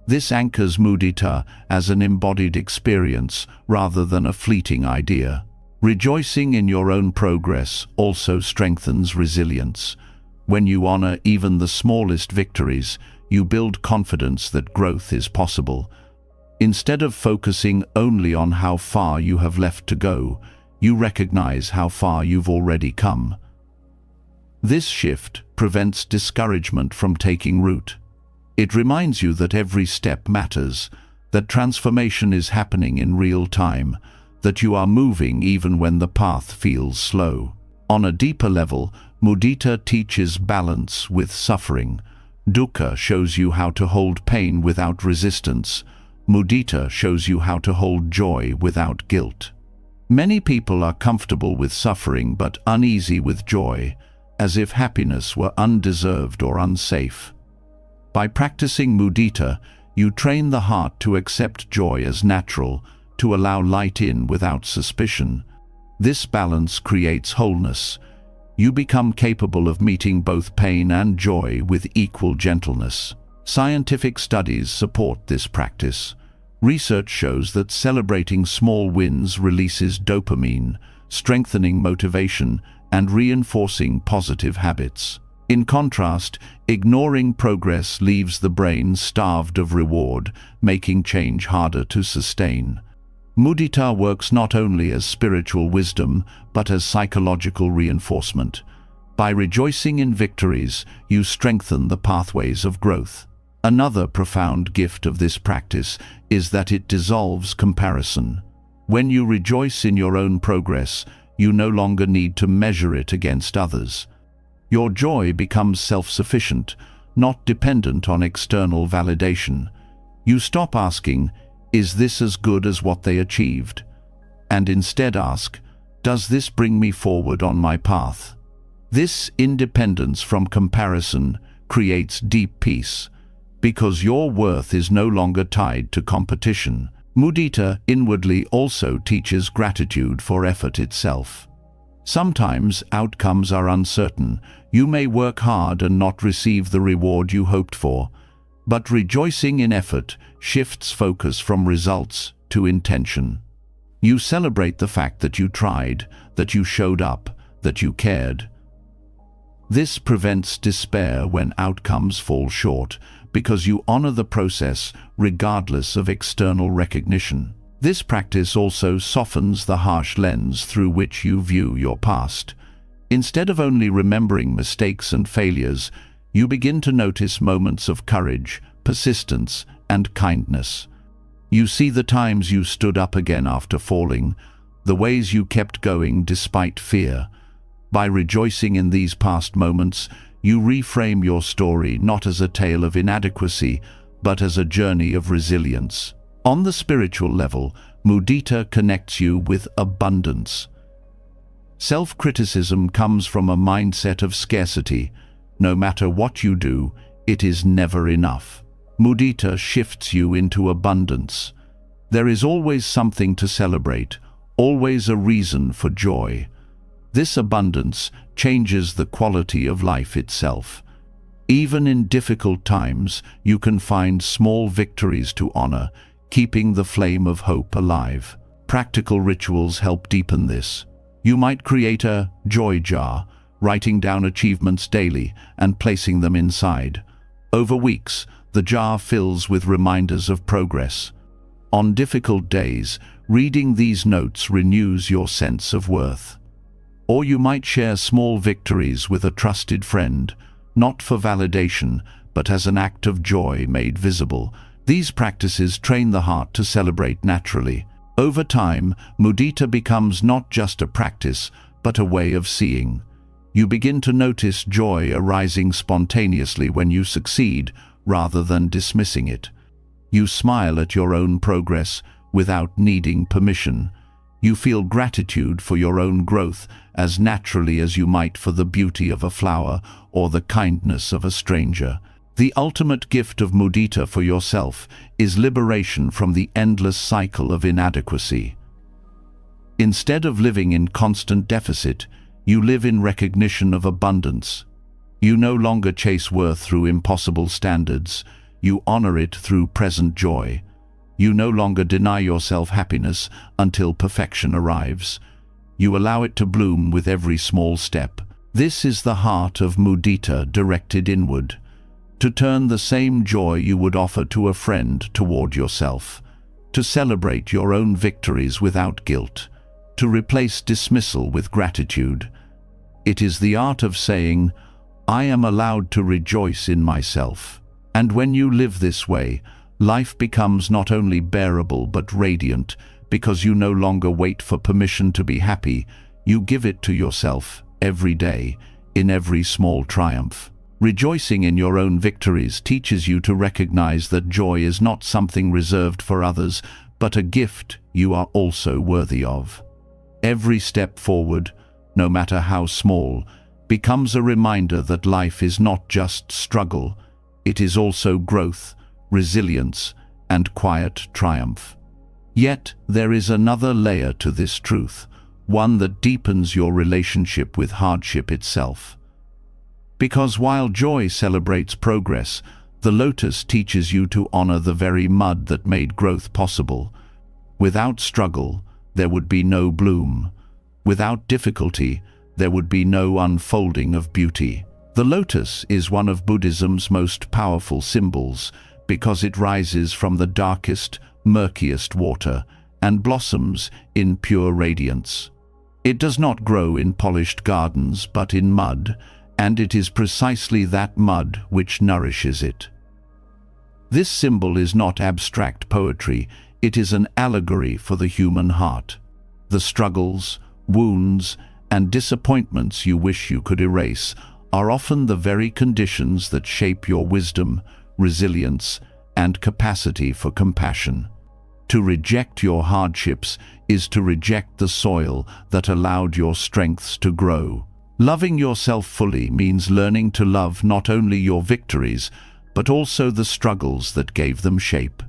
This anchors mudita as an embodied experience rather than a fleeting idea. Rejoicing in your own progress also strengthens resilience. When you honor even the smallest victories, you build confidence that growth is possible. Instead of focusing only on how far you have left to go, you recognize how far you've already come. This shift prevents discouragement from taking root. It reminds you that every step matters, that transformation is happening in real time, that you are moving even when the path feels slow. On a deeper level, mudita teaches balance with suffering. Dukkha shows you how to hold pain without resistance. Mudita shows you how to hold joy without guilt. Many people are comfortable with suffering but uneasy with joy, as if happiness were undeserved or unsafe. By practicing mudita, you train the heart to accept joy as natural, to allow light in without suspicion. This balance creates wholeness. You become capable of meeting both pain and joy with equal gentleness. Scientific studies support this practice. Research shows that celebrating small wins releases dopamine, strengthening motivation and reinforcing positive habits. In contrast, ignoring progress leaves the brain starved of reward, making change harder to sustain. Mudita works not only as spiritual wisdom, but as psychological reinforcement. By rejoicing in victories, you strengthen the pathways of growth. Another profound gift of this practice is that it dissolves comparison. When you rejoice in your own progress, you no longer need to measure it against others. Your joy becomes self-sufficient, not dependent on external validation. You stop asking, "Is this as good as what they achieved?" and instead ask, "Does this bring me forward on my path?" This independence from comparison creates deep peace, because your worth is no longer tied to competition. Mudita inwardly also teaches gratitude for effort itself. Sometimes outcomes are uncertain. You may work hard and not receive the reward you hoped for, but rejoicing in effort shifts focus from results to intention. You celebrate the fact that you tried, that you showed up, that you cared. This prevents despair when outcomes fall short, because you honor the process regardless of external recognition. This practice also softens the harsh lens through which you view your past. Instead of only remembering mistakes and failures, you begin to notice moments of courage, persistence, and kindness. You see the times you stood up again after falling, the ways you kept going despite fear. By rejoicing in these past moments, you reframe your story not as a tale of inadequacy, but as a journey of resilience. On the spiritual level, mudita connects you with abundance. Self-criticism comes from a mindset of scarcity. No matter what you do, it is never enough. Mudita shifts you into abundance. There is always something to celebrate, always a reason for joy. This abundance changes the quality of life itself. Even in difficult times, you can find small victories to honor, keeping the flame of hope alive. Practical rituals help deepen this. You might create a joy jar, writing down achievements daily and placing them inside. Over weeks, the jar fills with reminders of progress. On difficult days, reading these notes renews your sense of worth. Or you might share small victories with a trusted friend, not for validation, but as an act of joy made visible. These practices train the heart to celebrate naturally. Over time, mudita becomes not just a practice, but a way of seeing. You begin to notice joy arising spontaneously when you succeed, rather than dismissing it. You smile at your own progress without needing permission. You feel gratitude for your own growth as naturally as you might for the beauty of a flower or the kindness of a stranger. The ultimate gift of mudita for yourself is liberation from the endless cycle of inadequacy. Instead of living in constant deficit, you live in recognition of abundance. You no longer chase worth through impossible standards. You honor it through present joy. You no longer deny yourself happiness until perfection arrives. You allow it to bloom with every small step. This is the heart of mudita directed inward. To turn the same joy you would offer to a friend toward yourself. To celebrate your own victories without guilt. To replace dismissal with gratitude. It is the art of saying, "I am allowed to rejoice in myself." And when you live this way, life becomes not only bearable but radiant, because you no longer wait for permission to be happy. You give it to yourself every day, in every small triumph. Rejoicing in your own victories teaches you to recognize that joy is not something reserved for others, but a gift you are also worthy of. Every step forward, no matter how small, becomes a reminder that life is not just struggle, it is also growth, resilience, and quiet triumph. Yet there is another layer to this truth, one that deepens your relationship with hardship itself. Because while joy celebrates progress, the lotus teaches you to honor the very mud that made growth possible. Without struggle, there would be no bloom. Without difficulty, there would be no unfolding of beauty. The lotus is one of Buddhism's most powerful symbols, because it rises from the darkest, murkiest water and blossoms in pure radiance. It does not grow in polished gardens, but in mud, and it is precisely that mud which nourishes it. This symbol is not abstract poetry, it is an allegory for the human heart. The struggles, wounds, and disappointments you wish you could erase are often the very conditions that shape your wisdom, resilience, and capacity for compassion. To reject your hardships is to reject the soil that allowed your strengths to grow. Loving yourself fully means learning to love not only your victories, but also the struggles that gave them shape.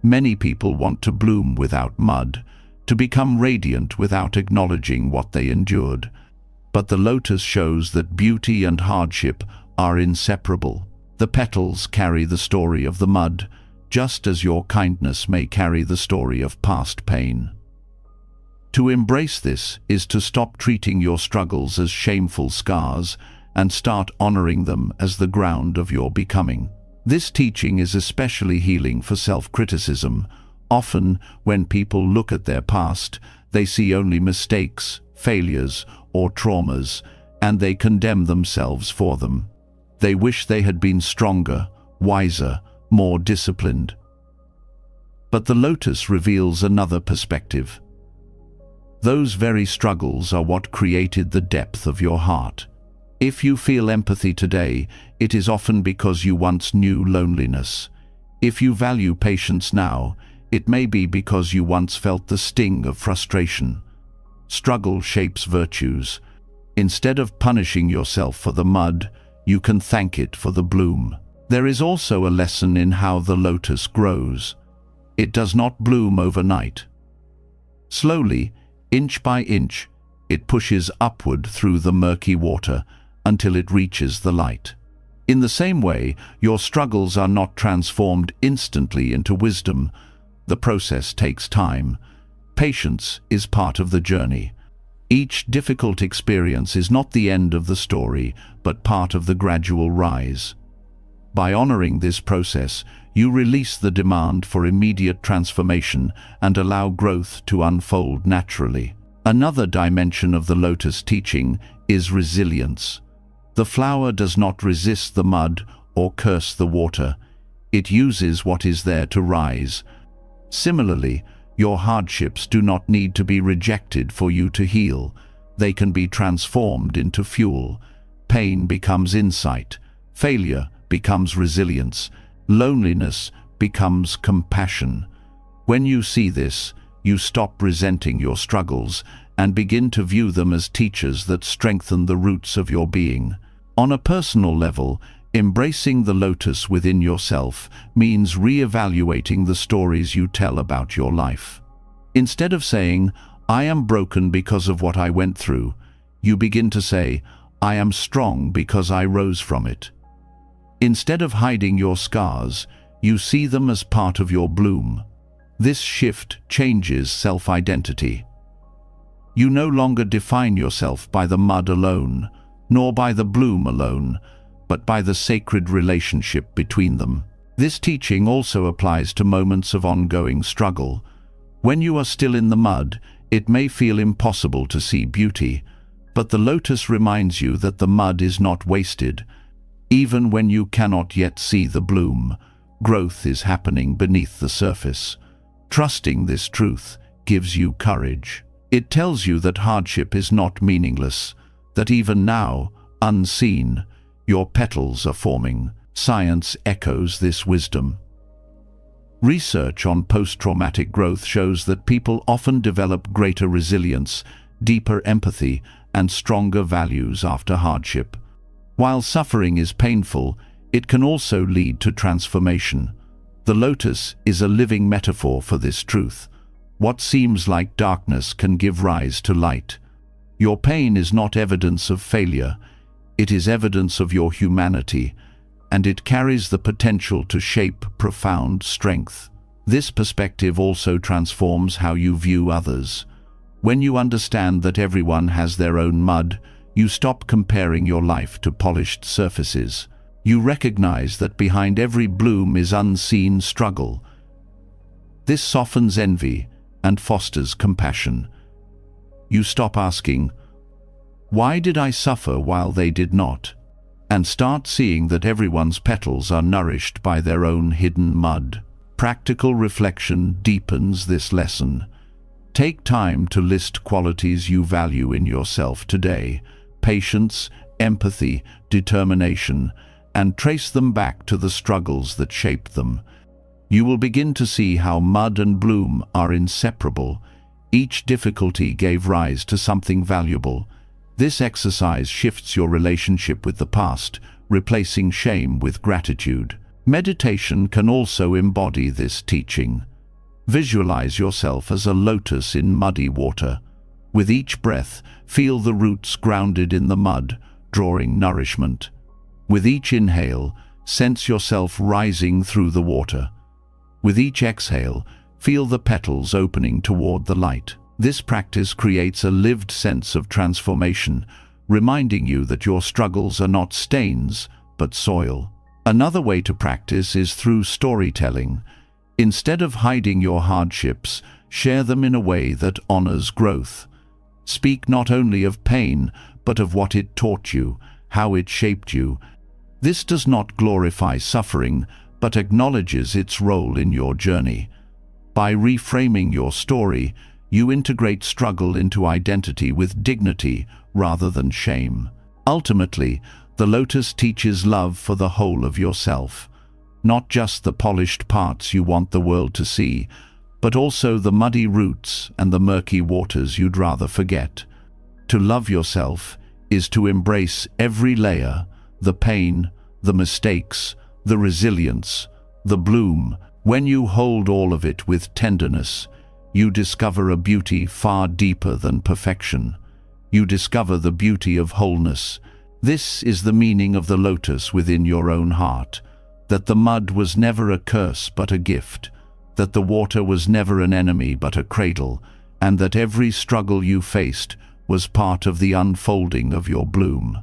Many people want to bloom without mud, to become radiant without acknowledging what they endured. But the lotus shows that beauty and hardship are inseparable. The petals carry the story of the mud, just as your kindness may carry the story of past pain. To embrace this is to stop treating your struggles as shameful scars and start honoring them as the ground of your becoming. This teaching is especially healing for self-criticism. Often, when people look at their past, they see only mistakes, failures, or traumas, and they condemn themselves for them. They wish they had been stronger, wiser, more disciplined. But the lotus reveals another perspective. Those very struggles are what created the depth of your heart. If you feel empathy today, it is often because you once knew loneliness. If you value patience now, it may be because you once felt the sting of frustration. Struggle shapes virtues. Instead of punishing yourself for the mud, you can thank it for the bloom. There is also a lesson in how the lotus grows. It does not bloom overnight. Slowly, inch by inch, it pushes upward through the murky water until it reaches the light. In the same way, your struggles are not transformed instantly into wisdom. The process takes time. Patience is part of the journey. Each difficult experience is not the end of the story, but part of the gradual rise. By honoring this process, you release the demand for immediate transformation and allow growth to unfold naturally. Another dimension of the lotus teaching is resilience. The flower does not resist the mud or curse the water. It uses what is there to rise. Similarly, your hardships do not need to be rejected for you to heal. They can be transformed into fuel. Pain becomes insight. Failure becomes resilience. Loneliness becomes compassion. When you see this, you stop resenting your struggles and begin to view them as teachers that strengthen the roots of your being. On a personal level, embracing the lotus within yourself means re-evaluating the stories you tell about your life. Instead of saying, "I am broken because of what I went through," you begin to say, "I am strong because I rose from it." Instead of hiding your scars, you see them as part of your bloom. This shift changes self-identity. You no longer define yourself by the mud alone, nor by the bloom alone, but by the sacred relationship between them. This teaching also applies to moments of ongoing struggle. When you are still in the mud, it may feel impossible to see beauty, but the lotus reminds you that the mud is not wasted. Even when you cannot yet see the bloom, growth is happening beneath the surface. Trusting this truth gives you courage. It tells you that hardship is not meaningless, that even now, unseen, your petals are forming. Science echoes this wisdom. Research on post-traumatic growth shows that people often develop greater resilience, deeper empathy, and stronger values after hardship. While suffering is painful, it can also lead to transformation. The lotus is a living metaphor for this truth. What seems like darkness can give rise to light. Your pain is not evidence of failure. It is evidence of your humanity, and it carries the potential to shape profound strength. This perspective also transforms how you view others. When you understand that everyone has their own mud, you stop comparing your life to polished surfaces. You recognize that behind every bloom is unseen struggle. This softens envy and fosters compassion. You stop asking, "Why did I suffer while they did not?" and start seeing that everyone's petals are nourished by their own hidden mud. Practical reflection deepens this lesson. Take time to list qualities you value in yourself today: patience, empathy, determination, and trace them back to the struggles that shaped them. You will begin to see how mud and bloom are inseparable. Each difficulty gave rise to something valuable. This exercise shifts your relationship with the past, replacing shame with gratitude. Meditation can also embody this teaching. Visualize yourself as a lotus in muddy water. With each breath, feel the roots grounded in the mud, drawing nourishment. With each inhale, sense yourself rising through the water. With each exhale, feel the petals opening toward the light. This practice creates a lived sense of transformation, reminding you that your struggles are not stains, but soil. Another way to practice is through storytelling. Instead of hiding your hardships, share them in a way that honors growth. Speak not only of pain, but of what it taught you, how it shaped you. This does not glorify suffering, but acknowledges its role in your journey. By reframing your story, you integrate struggle into identity with dignity rather than shame. Ultimately, the lotus teaches love for the whole of yourself, not just the polished parts you want the world to see, but also the muddy roots and the murky waters you'd rather forget. To love yourself is to embrace every layer: the pain, the mistakes, the resilience, the bloom. When you hold all of it with tenderness, you discover a beauty far deeper than perfection. You discover the beauty of wholeness. This is the meaning of the lotus within your own heart, that the mud was never a curse but a gift, that the water was never an enemy but a cradle, and that every struggle you faced was part of the unfolding of your bloom.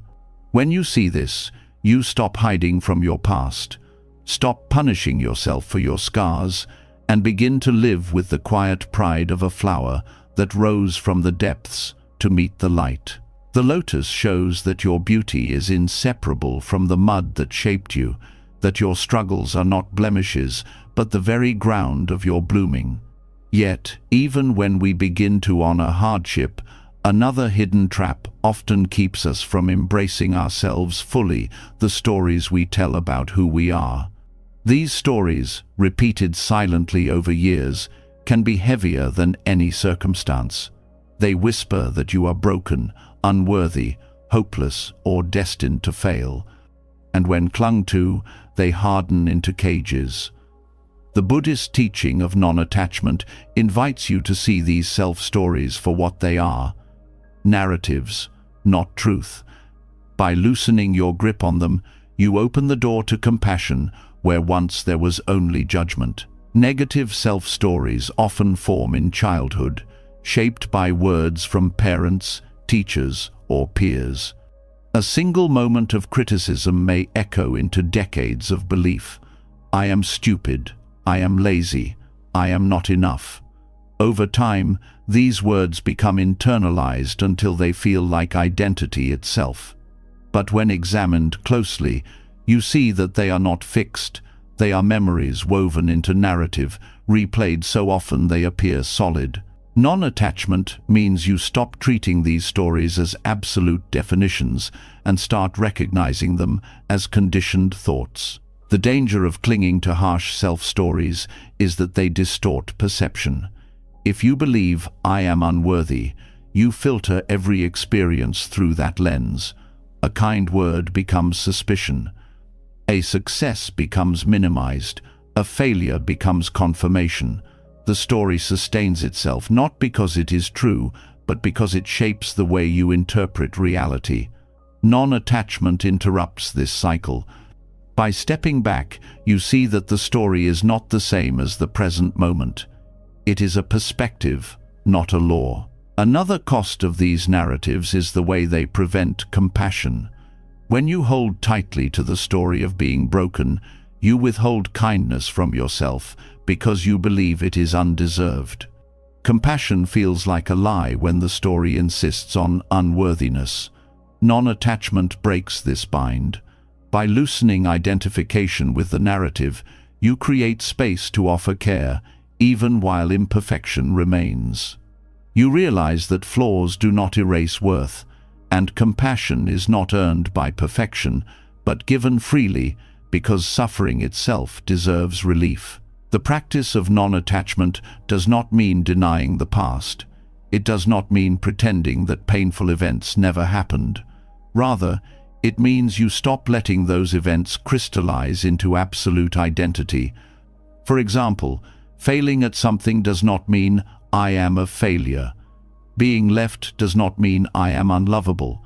When you see this, you stop hiding from your past, stop punishing yourself for your scars, and begin to live with the quiet pride of a flower that rose from the depths to meet the light. The lotus shows that your beauty is inseparable from the mud that shaped you, that your struggles are not blemishes, but the very ground of your blooming. Yet, even when we begin to honor hardship, another hidden trap often keeps us from embracing ourselves fully, the stories we tell about who we are. These stories, repeated silently over years, can be heavier than any circumstance. They whisper that you are broken, unworthy, hopeless, or destined to fail. And when clung to, they harden into cages. The Buddhist teaching of non-attachment invites you to see these self-stories for what they are: narratives, not truth. By loosening your grip on them, you open the door to compassion where once there was only judgment. Negative self-stories often form in childhood, shaped by words from parents, teachers, or peers. A single moment of criticism may echo into decades of belief. I am stupid, I am lazy, I am not enough. Over time, these words become internalized until they feel like identity itself. But when examined closely, you see that they are not fixed. They are memories woven into narrative, replayed so often they appear solid. Non-attachment means you stop treating these stories as absolute definitions and start recognizing them as conditioned thoughts. The danger of clinging to harsh self-stories is that they distort perception. If you believe I am unworthy, you filter every experience through that lens. A kind word becomes suspicion. A success becomes minimized. A failure becomes confirmation. The story sustains itself not because it is true, but because it shapes the way you interpret reality. Non-attachment interrupts this cycle. By stepping back, you see that the story is not the same as the present moment. It is a perspective, not a law. Another cost of these narratives is the way they prevent compassion. When you hold tightly to the story of being broken, you withhold kindness from yourself because you believe it is undeserved. Compassion feels like a lie when the story insists on unworthiness. Non-attachment breaks this bind. By loosening identification with the narrative, you create space to offer care, even while imperfection remains. You realize that flaws do not erase worth, and compassion is not earned by perfection, but given freely because suffering itself deserves relief. The practice of non-attachment does not mean denying the past. It does not mean pretending that painful events never happened. Rather, it means you stop letting those events crystallize into absolute identity. For example, failing at something does not mean I am a failure. Being left does not mean I am unlovable.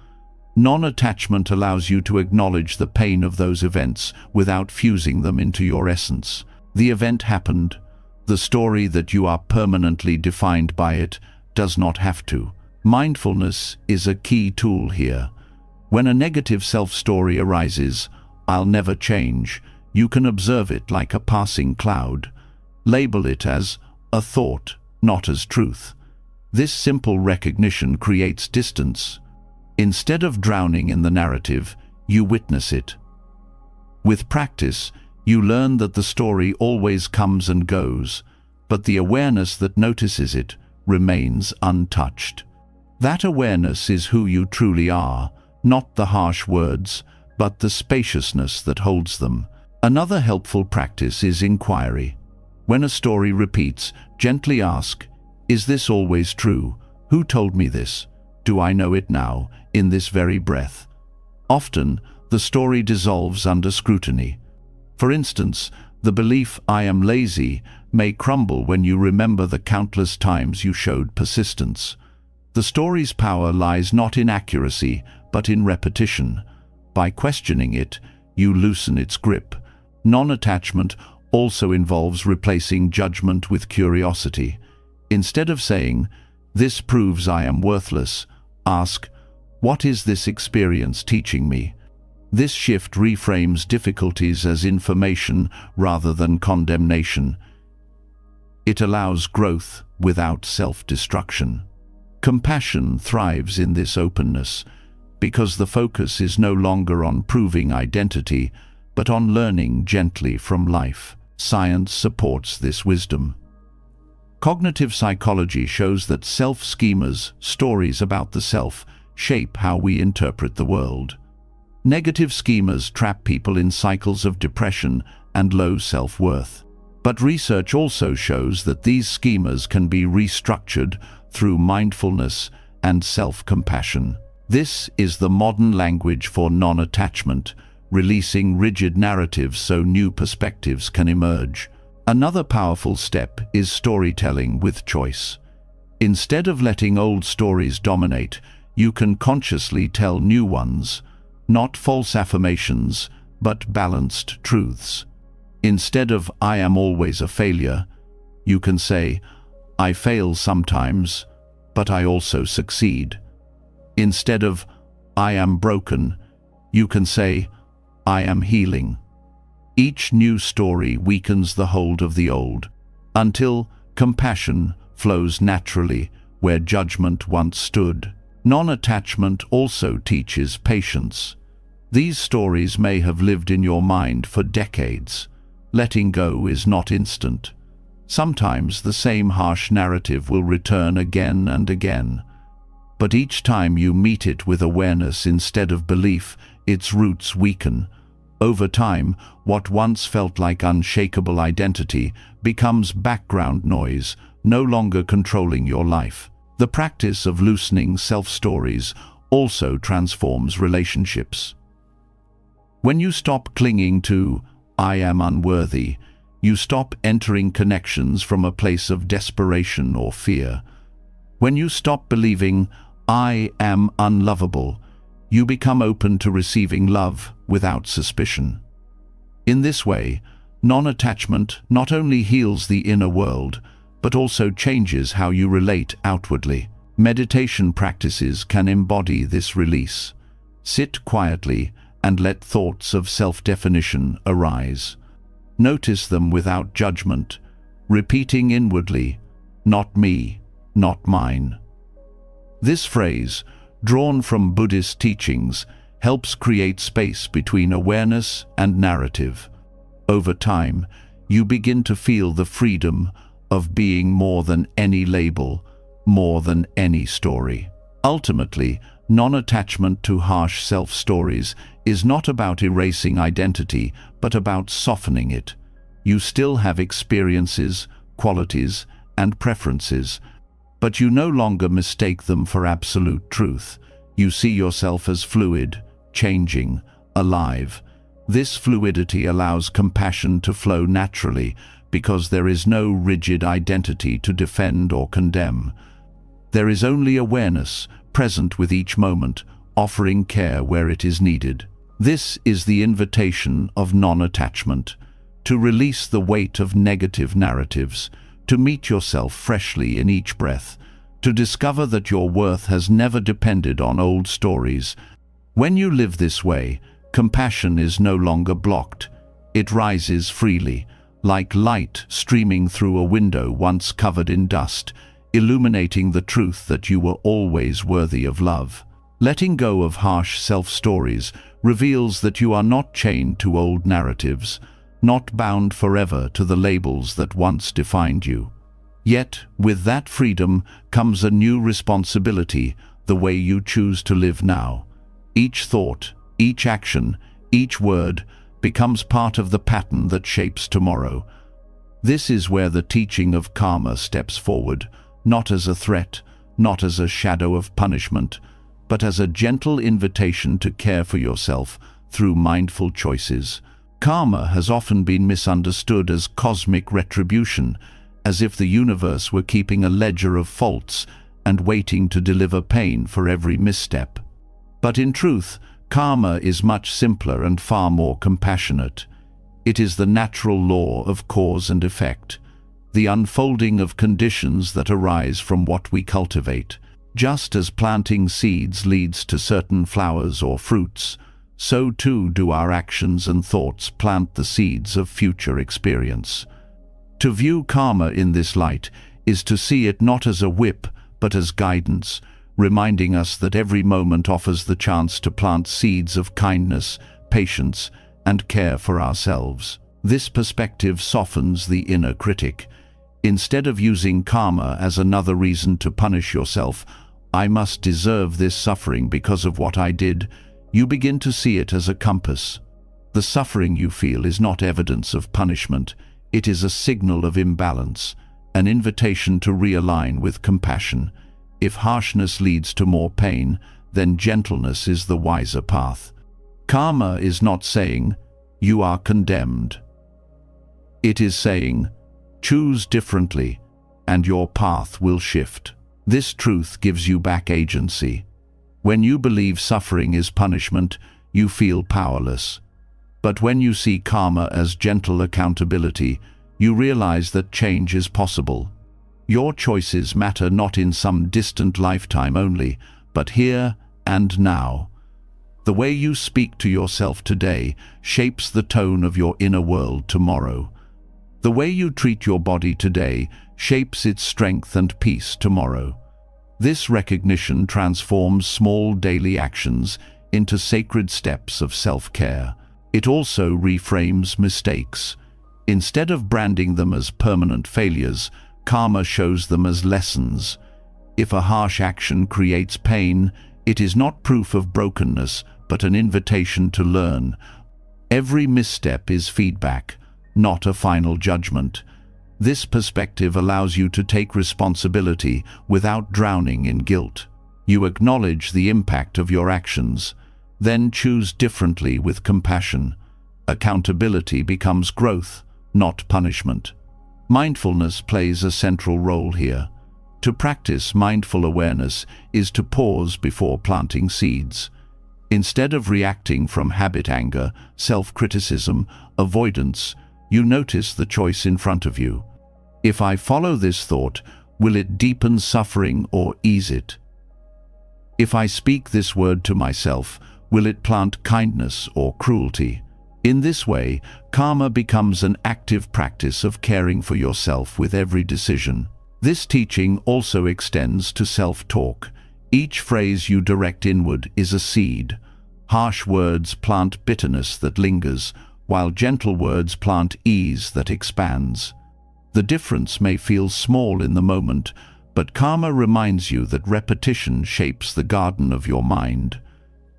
Non-attachment allows you to acknowledge the pain of those events without fusing them into your essence. The event happened. The story that you are permanently defined by it does not have to. Mindfulness is a key tool here. When a negative self-story arises, I'll never change, you can observe it like a passing cloud. Label it as a thought, not as truth. This simple recognition creates distance. Instead of drowning in the narrative, you witness it. With practice, you learn that the story always comes and goes, but the awareness that notices it remains untouched. That awareness is who you truly are, not the harsh words, but the spaciousness that holds them. Another helpful practice is inquiry. When a story repeats, gently ask, is this always true? Who told me this? Do I know it now, in this very breath? Often, the story dissolves under scrutiny. For instance, the belief I am lazy may crumble when you remember the countless times you showed persistence. The story's power lies not in accuracy, but in repetition. By questioning it, you loosen its grip. Non-attachment also involves replacing judgment with curiosity. Instead of saying, this proves I am worthless, ask, what is this experience teaching me? This shift reframes difficulties as information rather than condemnation. It allows growth without self-destruction. Compassion thrives in this openness because the focus is no longer on proving identity, but on learning gently from life. Science supports this wisdom. Cognitive psychology shows that self-schemas, stories about the self, shape how we interpret the world. Negative schemas trap people in cycles of depression and low self-worth. But research also shows that these schemas can be restructured through mindfulness and self-compassion. This is the modern language for non-attachment, releasing rigid narratives so new perspectives can emerge. Another powerful step is storytelling with choice. Instead of letting old stories dominate, you can consciously tell new ones, not false affirmations, but balanced truths. Instead of I am always a failure, you can say, I fail sometimes, but I also succeed. Instead of I am broken, you can say, I am healing. Each new story weakens the hold of the old, until compassion flows naturally where judgment once stood. Non-attachment also teaches patience. These stories may have lived in your mind for decades. Letting go is not instant. Sometimes the same harsh narrative will return again and again. But each time you meet it with awareness instead of belief, its roots weaken. Over time, what once felt like unshakable identity becomes background noise, no longer controlling your life. The practice of loosening self-stories also transforms relationships. When you stop clinging to, I am unworthy, you stop entering connections from a place of desperation or fear. When you stop believing, I am unlovable, you become open to receiving love without suspicion. In this way, non-attachment not only heals the inner world, but also changes how you relate outwardly. Meditation practices can embody this release. Sit quietly and let thoughts of self-definition arise. Notice them without judgment, repeating inwardly, not me, not mine. This phrase, drawn from Buddhist teachings, helps create space between awareness and narrative. Over time, you begin to feel the freedom of being more than any label, more than any story. Ultimately, non-attachment to harsh self-stories is not about erasing identity, but about softening it. You still have experiences, qualities, and preferences, but you no longer mistake them for absolute truth. You see yourself as fluid, changing, alive. This fluidity allows compassion to flow naturally because there is no rigid identity to defend or condemn. There is only awareness, present with each moment, offering care where it is needed. This is the invitation of non-attachment, to release the weight of negative narratives, to meet yourself freshly in each breath, to discover that your worth has never depended on old stories. When you live this way, compassion is no longer blocked. It rises freely, like light streaming through a window once covered in dust, illuminating the truth that you were always worthy of love. Letting go of harsh self-stories reveals that you are not chained to old narratives, not bound forever to the labels that once defined you. Yet, with that freedom comes a new responsibility, the way you choose to live now. Each thought, each action, each word becomes part of the pattern that shapes tomorrow. This is where the teaching of karma steps forward, not as a threat, not as a shadow of punishment, but as a gentle invitation to care for yourself through mindful choices. Karma has often been misunderstood as cosmic retribution, as if the universe were keeping a ledger of faults and waiting to deliver pain for every misstep. But in truth, karma is much simpler and far more compassionate. It is the natural law of cause and effect, the unfolding of conditions that arise from what we cultivate. Just as planting seeds leads to certain flowers or fruits, so too do our actions and thoughts plant the seeds of future experience. To view karma in this light is to see it not as a whip, but as guidance, reminding us that every moment offers the chance to plant seeds of kindness, patience, and care for ourselves. This perspective softens the inner critic. Instead of using karma as another reason to punish yourself, "I must deserve this suffering because of what I did," you begin to see it as a compass. The suffering you feel is not evidence of punishment. It is a signal of imbalance, an invitation to realign with compassion. If harshness leads to more pain, then gentleness is the wiser path. Karma is not saying, "You are condemned." It is saying, "Choose differently, and your path will shift." This truth gives you back agency. When you believe suffering is punishment, you feel powerless. But when you see karma as gentle accountability, you realize that change is possible. Your choices matter not in some distant lifetime only, but here and now. The way you speak to yourself today shapes the tone of your inner world tomorrow. The way you treat your body today shapes its strength and peace tomorrow. This recognition transforms small daily actions into sacred steps of self-care. It also reframes mistakes. Instead of branding them as permanent failures, karma shows them as lessons. If a harsh action creates pain, it is not proof of brokenness, but an invitation to learn. Every misstep is feedback, not a final judgment. This perspective allows you to take responsibility without drowning in guilt. You acknowledge the impact of your actions, then choose differently with compassion. Accountability becomes growth, not punishment. Mindfulness plays a central role here. To practice mindful awareness is to pause before planting seeds. Instead of reacting from habit, anger, self-criticism, avoidance, you notice the choice in front of you. If I follow this thought, will it deepen suffering or ease it? If I speak this word to myself, will it plant kindness or cruelty? In this way, karma becomes an active practice of caring for yourself with every decision. This teaching also extends to self-talk. Each phrase you direct inward is a seed. Harsh words plant bitterness that lingers, while gentle words plant ease that expands. The difference may feel small in the moment, but karma reminds you that repetition shapes the garden of your mind.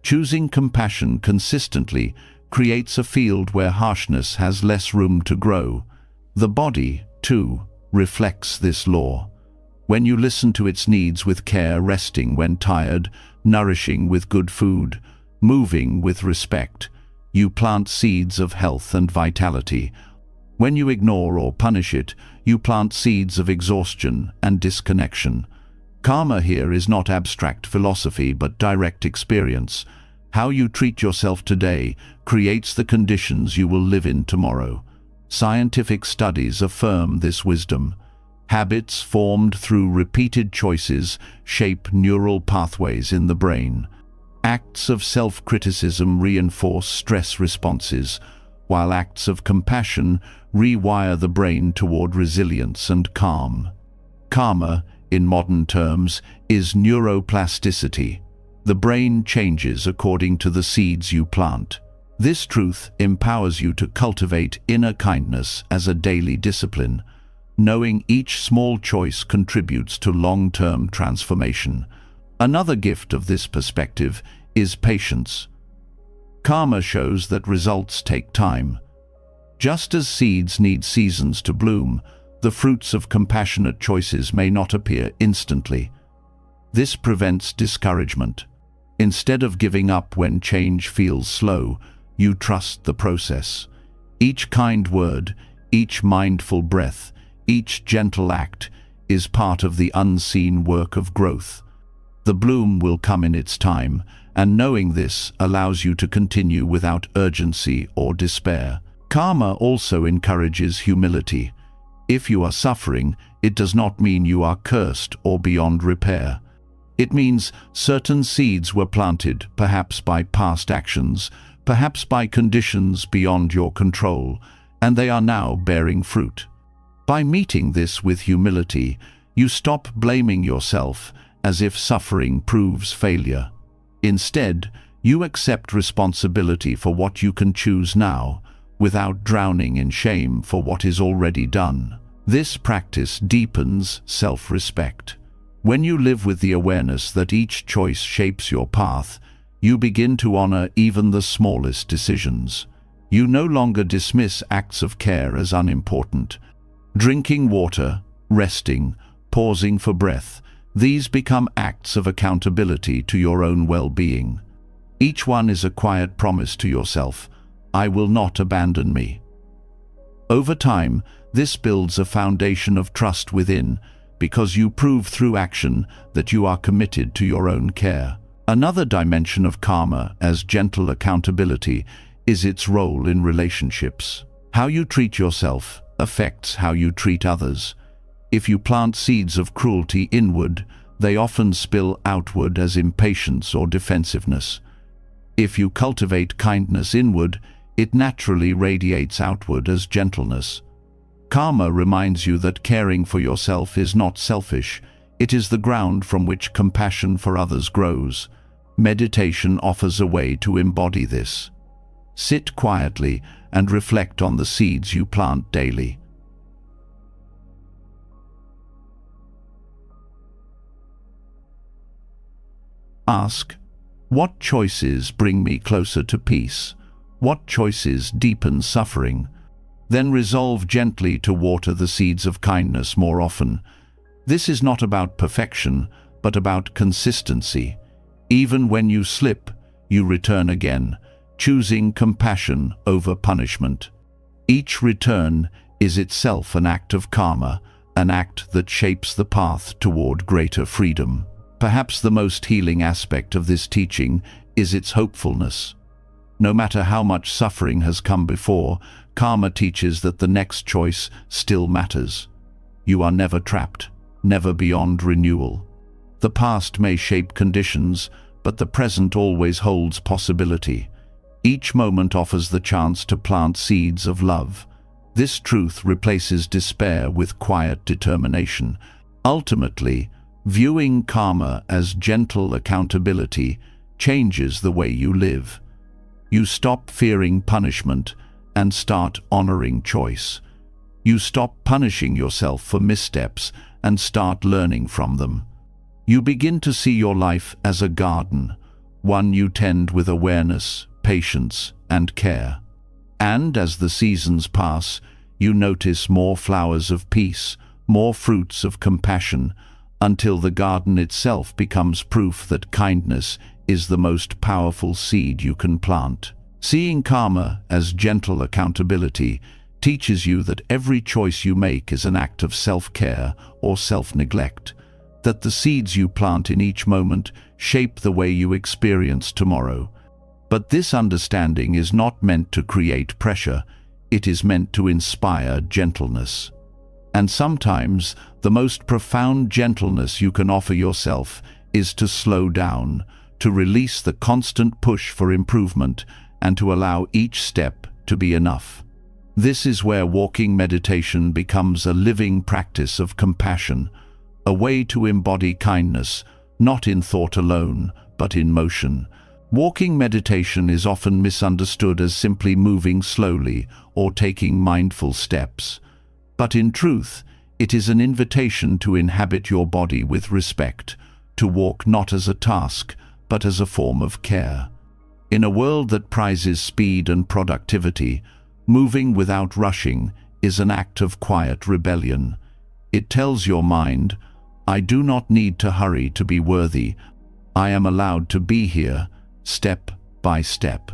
Choosing compassion consistently creates a field where harshness has less room to grow. The body, too, reflects this law. When you listen to its needs with care, resting when tired, nourishing with good food, moving with respect, you plant seeds of health and vitality. When you ignore or punish it, you plant seeds of exhaustion and disconnection. Karma here is not abstract philosophy but direct experience. How you treat yourself today creates the conditions you will live in tomorrow. Scientific studies affirm this wisdom. Habits formed through repeated choices shape neural pathways in the brain. Acts of self-criticism reinforce stress responses, while acts of compassion rewire the brain toward resilience and calm. Karma, in modern terms, is neuroplasticity. The brain changes according to the seeds you plant. This truth empowers you to cultivate inner kindness as a daily discipline, knowing each small choice contributes to long-term transformation. Another gift of this perspective is patience. Karma shows that results take time. Just as seeds need seasons to bloom, the fruits of compassionate choices may not appear instantly. This prevents discouragement. Instead of giving up when change feels slow, you trust the process. Each kind word, each mindful breath, each gentle act is part of the unseen work of growth. The bloom will come in its time, and knowing this allows you to continue without urgency or despair. Karma also encourages humility. If you are suffering, it does not mean you are cursed or beyond repair. It means certain seeds were planted, perhaps by past actions, perhaps by conditions beyond your control, and they are now bearing fruit. By meeting this with humility, you stop blaming yourself as if suffering proves failure. Instead, you accept responsibility for what you can choose now, without drowning in shame for what is already done. This practice deepens self-respect. When you live with the awareness that each choice shapes your path, you begin to honor even the smallest decisions. You no longer dismiss acts of care as unimportant. Drinking water, resting, pausing for breath, these become acts of accountability to your own well-being. Each one is a quiet promise to yourself, I will not abandon me. Over time, this builds a foundation of trust within, because you prove through action that you are committed to your own care. Another dimension of karma as gentle accountability is its role in relationships. How you treat yourself affects how you treat others. If you plant seeds of cruelty inward, they often spill outward as impatience or defensiveness. If you cultivate kindness inward, it naturally radiates outward as gentleness. Karma reminds you that caring for yourself is not selfish. It is the ground from which compassion for others grows. Meditation offers a way to embody this. Sit quietly and reflect on the seeds you plant daily. Ask, what choices bring me closer to peace? What choices deepen suffering? Then resolve gently to water the seeds of kindness more often. This is not about perfection, but about consistency. Even when you slip, you return again, choosing compassion over punishment. Each return is itself an act of karma, an act that shapes the path toward greater freedom. Perhaps the most healing aspect of this teaching is its hopefulness. No matter how much suffering has come before, karma teaches that the next choice still matters. You are never trapped, never beyond renewal. The past may shape conditions, but the present always holds possibility. Each moment offers the chance to plant seeds of love. This truth replaces despair with quiet determination. Ultimately, viewing karma as gentle accountability changes the way you live. You stop fearing punishment and start honoring choice. You stop punishing yourself for missteps and start learning from them. You begin to see your life as a garden, one you tend with awareness, patience, and care. And as the seasons pass, you notice more flowers of peace, more fruits of compassion, until the garden itself becomes proof that kindness is the most powerful seed you can plant. Seeing karma as gentle accountability teaches you that every choice you make is an act of self-care or self-neglect, that the seeds you plant in each moment shape the way you experience tomorrow. But this understanding is not meant to create pressure, it is meant to inspire gentleness. And sometimes the most profound gentleness you can offer yourself is to slow down, to release the constant push for improvement, and to allow each step to be enough. This is where walking meditation becomes a living practice of compassion, a way to embody kindness, not in thought alone, but in motion. Walking meditation is often misunderstood as simply moving slowly or taking mindful steps. But in truth, it is an invitation to inhabit your body with respect, to walk not as a task, but as a form of care. In a world that prizes speed and productivity, moving without rushing is an act of quiet rebellion. It tells your mind, I do not need to hurry to be worthy. I am allowed to be here, step by step.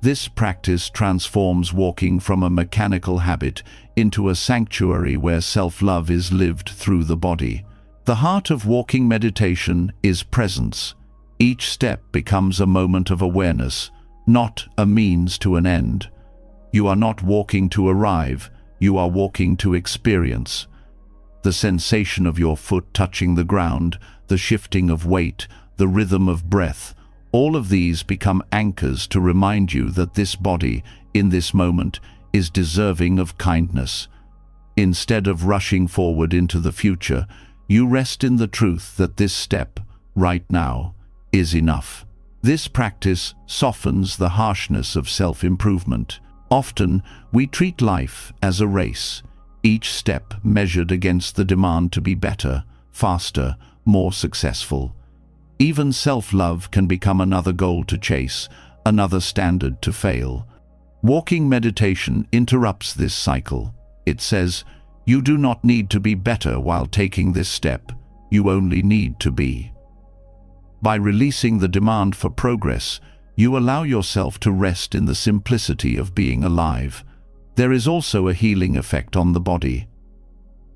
This practice transforms walking from a mechanical habit into a sanctuary where self-love is lived through the body. The heart of walking meditation is presence. Each step becomes a moment of awareness, not a means to an end. You are not walking to arrive, you are walking to experience. The sensation of your foot touching the ground, the shifting of weight, the rhythm of breath, all of these become anchors to remind you that this body, in this moment, is deserving of kindness. Instead of rushing forward into the future, you rest in the truth that this step, right now, is enough. This practice softens the harshness of self-improvement. Often, we treat life as a race, each step measured against the demand to be better, faster, more successful. Even self-love can become another goal to chase, another standard to fail. Walking meditation interrupts this cycle. It says, you do not need to be better while taking this step, you only need to be. By releasing the demand for progress, you allow yourself to rest in the simplicity of being alive. There is also a healing effect on the body.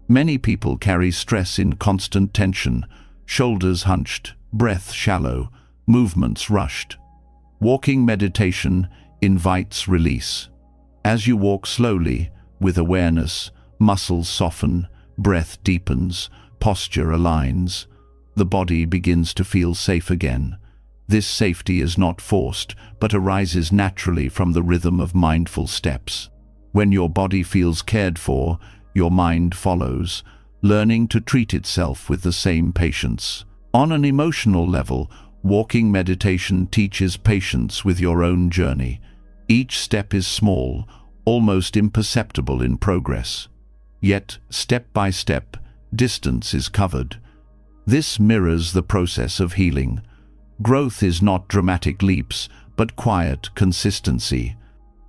Many people carry stress in constant tension, shoulders hunched, breath shallow, movements rushed. Walking meditation invites release. As you walk slowly, with awareness, muscles soften, breath deepens, posture aligns. The body begins to feel safe again. This safety is not forced, but arises naturally from the rhythm of mindful steps. When your body feels cared for, your mind follows, learning to treat itself with the same patience. On an emotional level, walking meditation teaches patience with your own journey. Each step is small, almost imperceptible in progress. Yet, step by step, distance is covered. This mirrors the process of healing. Growth is not dramatic leaps, but quiet consistency.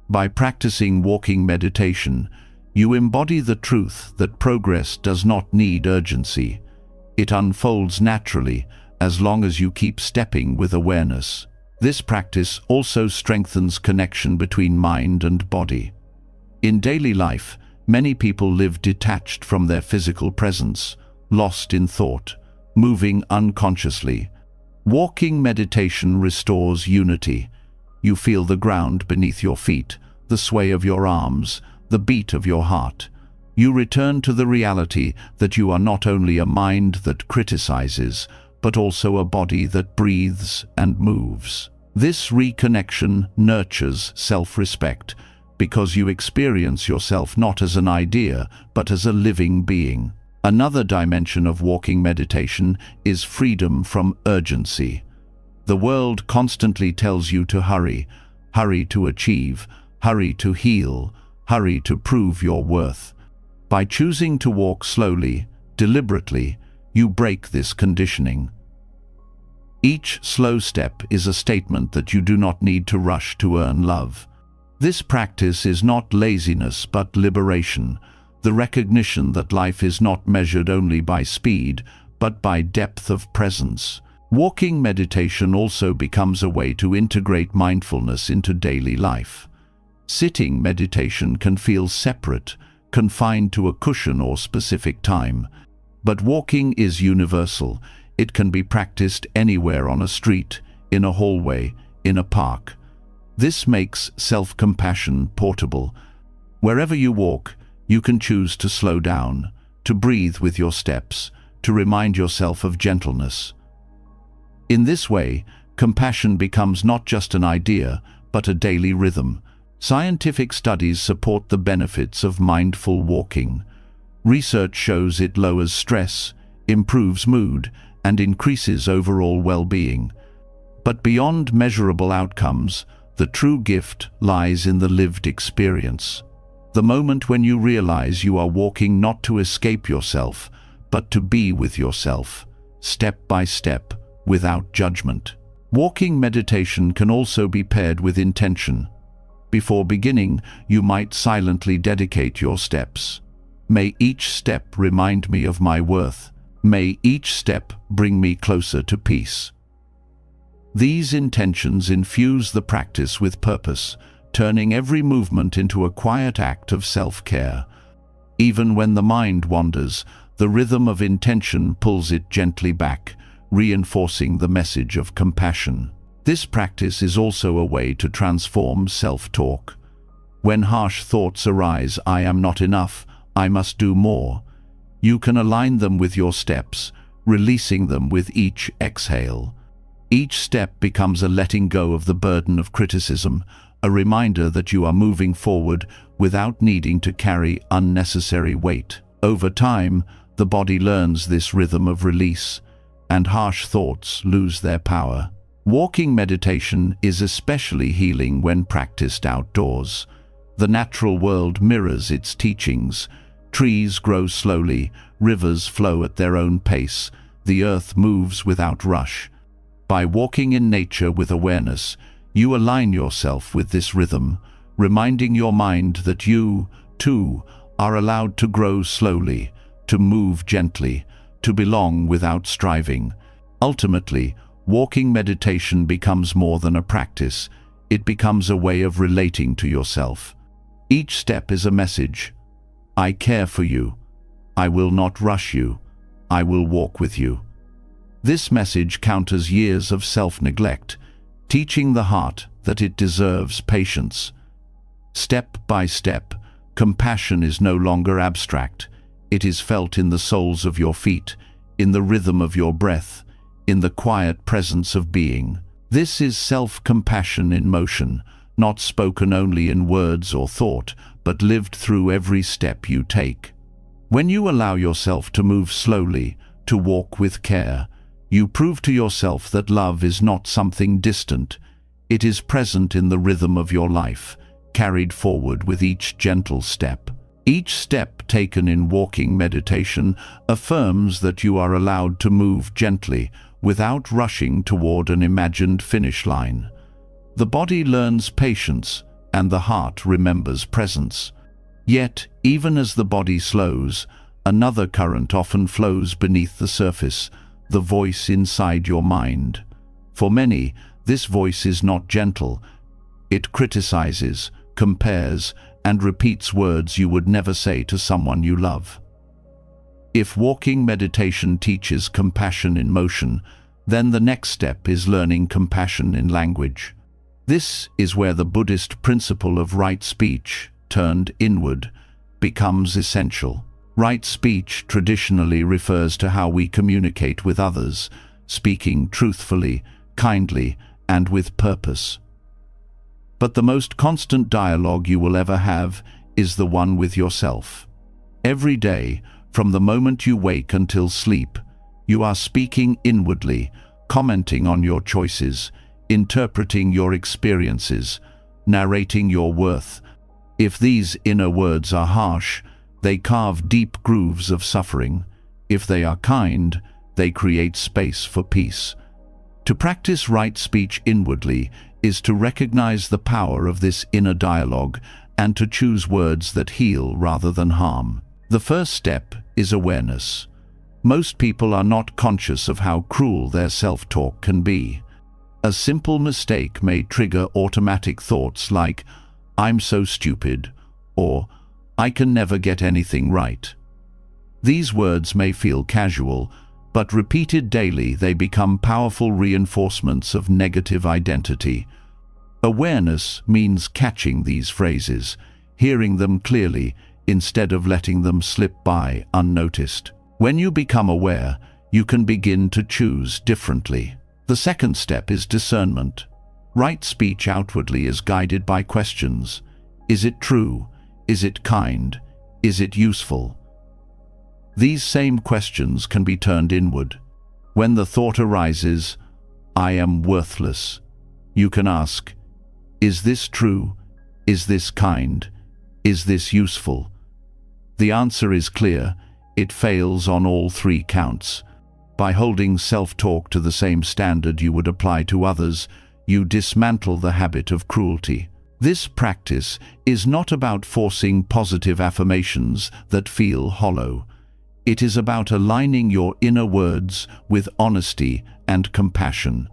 By practicing walking meditation, you embody the truth that progress does not need urgency. It unfolds naturally as long as you keep stepping with awareness. This practice also strengthens connection between mind and body. In daily life, many people live detached from their physical presence, lost in thought, moving unconsciously. Walking meditation restores unity. You feel the ground beneath your feet, the sway of your arms, the beat of your heart. You return to the reality that you are not only a mind that criticizes, but also a body that breathes and moves. This reconnection nurtures self-respect, because you experience yourself not as an idea, but as a living being. Another dimension of walking meditation is freedom from urgency. The world constantly tells you to hurry, hurry to achieve, hurry to heal, hurry to prove your worth. By choosing to walk slowly, deliberately, you break this conditioning. Each slow step is a statement that you do not need to rush to earn love. This practice is not laziness but liberation, the recognition that life is not measured only by speed, but by depth of presence. Walking meditation also becomes a way to integrate mindfulness into daily life. Sitting meditation can feel separate, confined to a cushion or specific time. But walking is universal. It can be practiced anywhere on a street, in a hallway, in a park. This makes self-compassion portable. Wherever you walk, you can choose to slow down, to breathe with your steps, to remind yourself of gentleness. In this way, compassion becomes not just an idea, but a daily rhythm. Scientific studies support the benefits of mindful walking. Research shows it lowers stress, improves mood, and increases overall well-being. But beyond measurable outcomes, the true gift lies in the lived experience. The moment when you realize you are walking not to escape yourself, but to be with yourself, step by step, without judgment. Walking meditation can also be paired with intention. Before beginning, you might silently dedicate your steps. May each step remind me of my worth. May each step bring me closer to peace. These intentions infuse the practice with purpose, turning every movement into a quiet act of self-care. Even when the mind wanders, the rhythm of intention pulls it gently back, reinforcing the message of compassion. This practice is also a way to transform self-talk. When harsh thoughts arise, "I am not enough, I must do more," you can align them with your steps, releasing them with each exhale. Each step becomes a letting go of the burden of criticism, a reminder that you are moving forward without needing to carry unnecessary weight. Over time, the body learns this rhythm of release, and harsh thoughts lose their power. Walking meditation is especially healing when practiced outdoors. The natural world mirrors its teachings. Trees grow slowly, rivers flow at their own pace, the earth moves without rush. By walking in nature with awareness, you align yourself with this rhythm, reminding your mind that you, too, are allowed to grow slowly, to move gently, to belong without striving. Ultimately, walking meditation becomes more than a practice. It becomes a way of relating to yourself. Each step is a message. I care for you. I will not rush you. I will walk with you. This message counters years of self-neglect, teaching the heart that it deserves patience. Step by step, compassion is no longer abstract. It is felt in the soles of your feet, in the rhythm of your breath, in the quiet presence of being. This is self-compassion in motion, not spoken only in words or thought, but lived through every step you take. When you allow yourself to move slowly, to walk with care, you prove to yourself that love is not something distant. It is present in the rhythm of your life, carried forward with each gentle step. Each step taken in walking meditation affirms that you are allowed to move gently, without rushing toward an imagined finish line. The body learns patience, and the heart remembers presence. Yet, even as the body slows, another current often flows beneath the surface, the voice inside your mind. For many, this voice is not gentle. It criticizes, compares, and repeats words you would never say to someone you love. If walking meditation teaches compassion in motion, then the next step is learning compassion in language. This is where the Buddhist principle of right speech, turned inward, becomes essential. Right speech traditionally refers to how we communicate with others, speaking truthfully, kindly, and with purpose. But the most constant dialogue you will ever have is the one with yourself. Every day, From the moment you wake until sleep, you are speaking inwardly, commenting on your choices, interpreting your experiences, narrating your worth. If these inner words are harsh, they carve deep grooves of suffering. If they are kind, they create space for peace. To practice right speech inwardly is to recognize the power of this inner dialogue and to choose words that heal rather than harm. The first step is awareness. Most people are not conscious of how cruel their self-talk can be. A simple mistake may trigger automatic thoughts like, "I'm so stupid," or "I can never get anything right." These words may feel casual, but repeated daily they become powerful reinforcements of negative identity. Awareness means catching these phrases, hearing them clearly, instead of letting them slip by unnoticed. When you become aware, you can begin to choose differently. The second step is discernment. Right speech outwardly is guided by questions. Is it true? Is it kind? Is it useful? These same questions can be turned inward. When the thought arises, "I am worthless," you can ask, "Is this true? Is this kind? Is this useful?" The answer is clear. It fails on all three counts. By holding self-talk to the same standard you would apply to others, you dismantle the habit of cruelty. This practice is not about forcing positive affirmations that feel hollow. It is about aligning your inner words with honesty and compassion.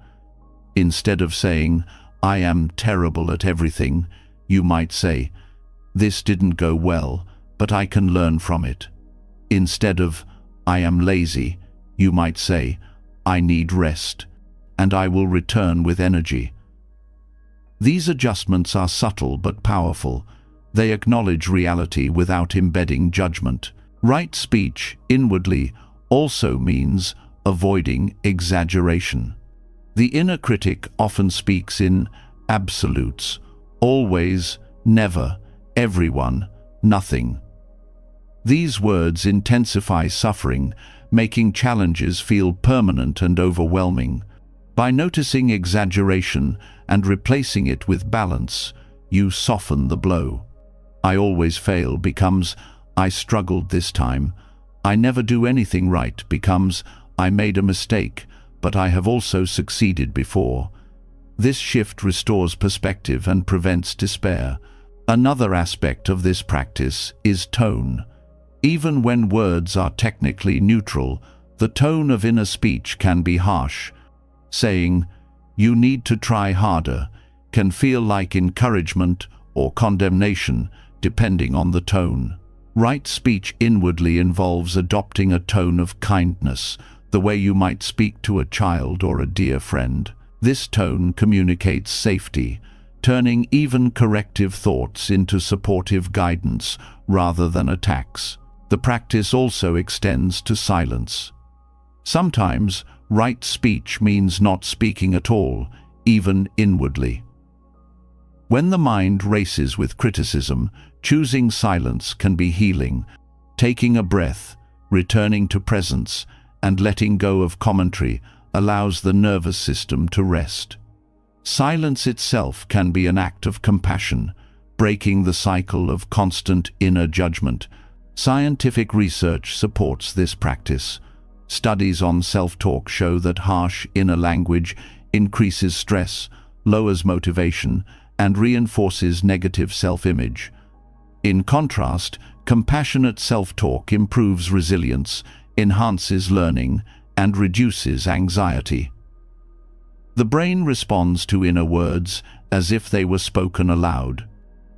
Instead of saying, "I am terrible at everything," you might say, "This didn't go well, but I can learn from it." Instead of, "I am lazy," you might say, "I need rest, and I will return with energy." These adjustments are subtle but powerful. They acknowledge reality without embedding judgment. Right speech inwardly also means avoiding exaggeration. The inner critic often speaks in absolutes: always, never, everyone, nothing. These words intensify suffering, making challenges feel permanent and overwhelming. By noticing exaggeration and replacing it with balance, you soften the blow. "I always fail" becomes "I struggled this time." "I never do anything right" becomes "I made a mistake, but I have also succeeded before." This shift restores perspective and prevents despair. Another aspect of this practice is tone. Even when words are technically neutral, the tone of inner speech can be harsh. Saying, "You need to try harder," can feel like encouragement or condemnation, depending on the tone. Right speech inwardly involves adopting a tone of kindness, the way you might speak to a child or a dear friend. This tone communicates safety, turning even corrective thoughts into supportive guidance rather than attacks. The practice also extends to silence. Sometimes, right speech means not speaking at all, even inwardly. When the mind races with criticism, choosing silence can be healing. Taking a breath, returning to presence, and letting go of commentary allows the nervous system to rest. Silence itself can be an act of compassion, breaking the cycle of constant inner judgment. Scientific research supports this practice. Studies on self-talk show that harsh inner language increases stress, lowers motivation, and reinforces negative self-image. In contrast, compassionate self-talk improves resilience, enhances learning, and reduces anxiety. The brain responds to inner words as if they were spoken aloud.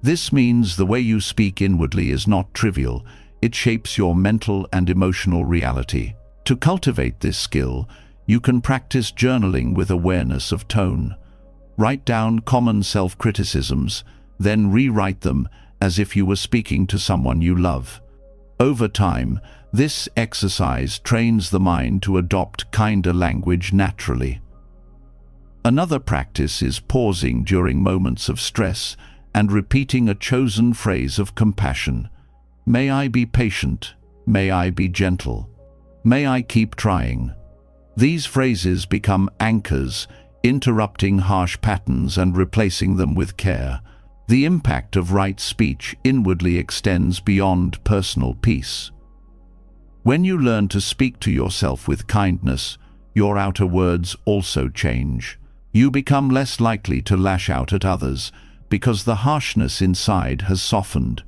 This means the way you speak inwardly is not trivial. It shapes your mental and emotional reality. To cultivate this skill, you can practice journaling with awareness of tone. Write down common self-criticisms, then rewrite them as if you were speaking to someone you love. Over time, this exercise trains the mind to adopt kinder language naturally. Another practice is pausing during moments of stress and repeating a chosen phrase of compassion. "May I be patient? May I be gentle. May I keep trying. These phrases become anchors, interrupting harsh patterns and replacing them with care. The impact of right speech inwardly extends beyond personal peace. When you learn to speak to yourself with kindness, your outer words also change. You become less likely to lash out at others because the harshness inside has softened.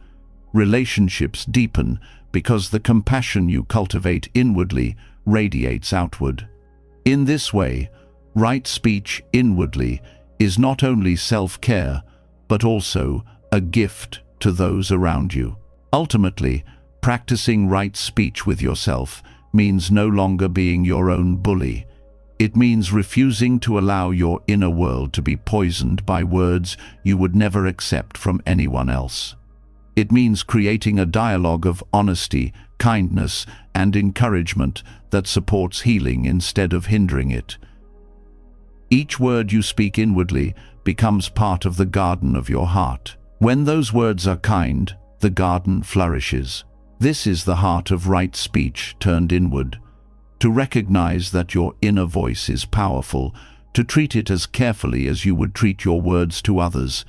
Relationships deepen because the compassion you cultivate inwardly radiates outward. In this way, right speech inwardly is not only self-care, but also a gift to those around you. Ultimately, practicing right speech with yourself means no longer being your own bully. It means refusing to allow your inner world to be poisoned by words you would never accept from anyone else. It means creating a dialogue of honesty, kindness, and encouragement that supports healing instead of hindering it. Each word you speak inwardly becomes part of the garden of your heart. When those words are kind, the garden flourishes. This is the heart of right speech turned inward. To recognize that your inner voice is powerful, to treat it as carefully as you would treat your words to others,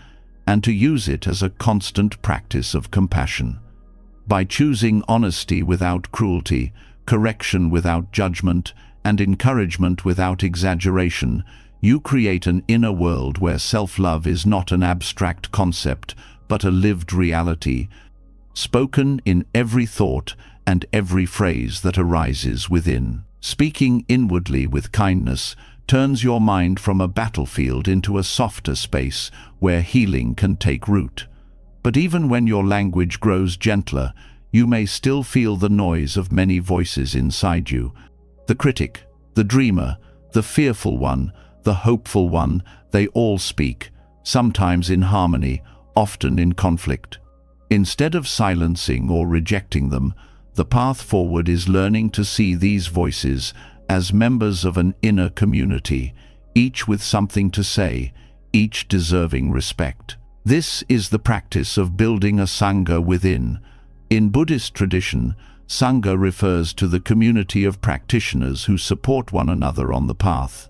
and to use it as a constant practice of compassion. By choosing honesty without cruelty, correction without judgment, and encouragement without exaggeration, you create an inner world where self-love is not an abstract concept, but a lived reality, spoken in every thought and every phrase that arises within. Speaking inwardly with kindness turns your mind from a battlefield into a softer space where healing can take root. But even when your language grows gentler, you may still feel the noise of many voices inside you. The critic, the dreamer, the fearful one, the hopeful one, they all speak, sometimes in harmony, often in conflict. Instead of silencing or rejecting them, the path forward is learning to see these voices as members of an inner community, each with something to say, each deserving respect. This is the practice of building a sangha within. In Buddhist tradition, sangha refers to the community of practitioners who support one another on the path.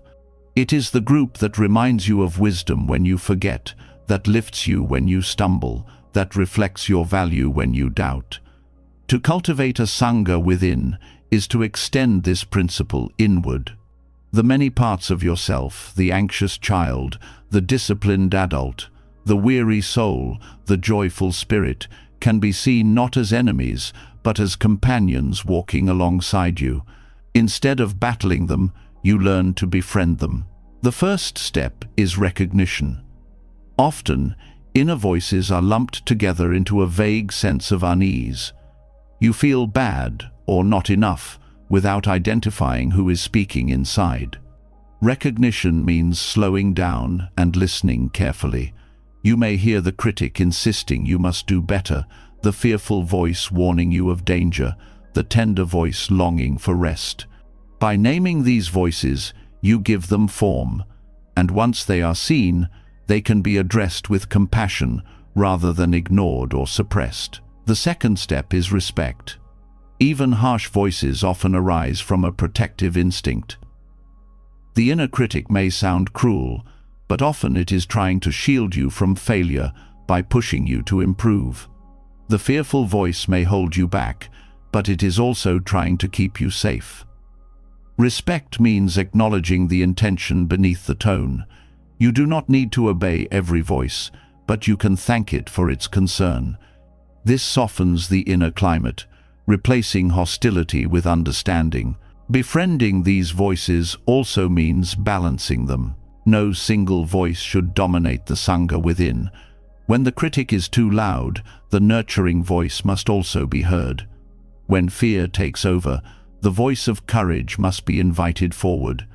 It is the group that reminds you of wisdom when you forget, that lifts you when you stumble, that reflects your value when you doubt. To cultivate a sangha within is to extend this principle inward. The many parts of yourself, the anxious child, the disciplined adult, the weary soul, the joyful spirit, can be seen not as enemies, but as companions walking alongside you. Instead of battling them, you learn to befriend them. The first step is recognition. Often, inner voices are lumped together into a vague sense of unease. You feel bad or not enough without identifying who is speaking inside. Recognition means slowing down and listening carefully. You may hear the critic insisting you must do better, the fearful voice warning you of danger, the tender voice longing for rest. By naming these voices, you give them form, and once they are seen, they can be addressed with compassion rather than ignored or suppressed. The second step is respect. Even harsh voices often arise from a protective instinct. The inner critic may sound cruel, but often it is trying to shield you from failure by pushing you to improve. The fearful voice may hold you back, but it is also trying to keep you safe. Respect means acknowledging the intention beneath the tone. You do not need to obey every voice, but you can thank it for its concern. This softens the inner climate, replacing hostility with understanding. Befriending these voices also means balancing them. No single voice should dominate the sangha within. When the critic is too loud, the nurturing voice must also be heard. When fear takes over, the voice of courage must be invited forward.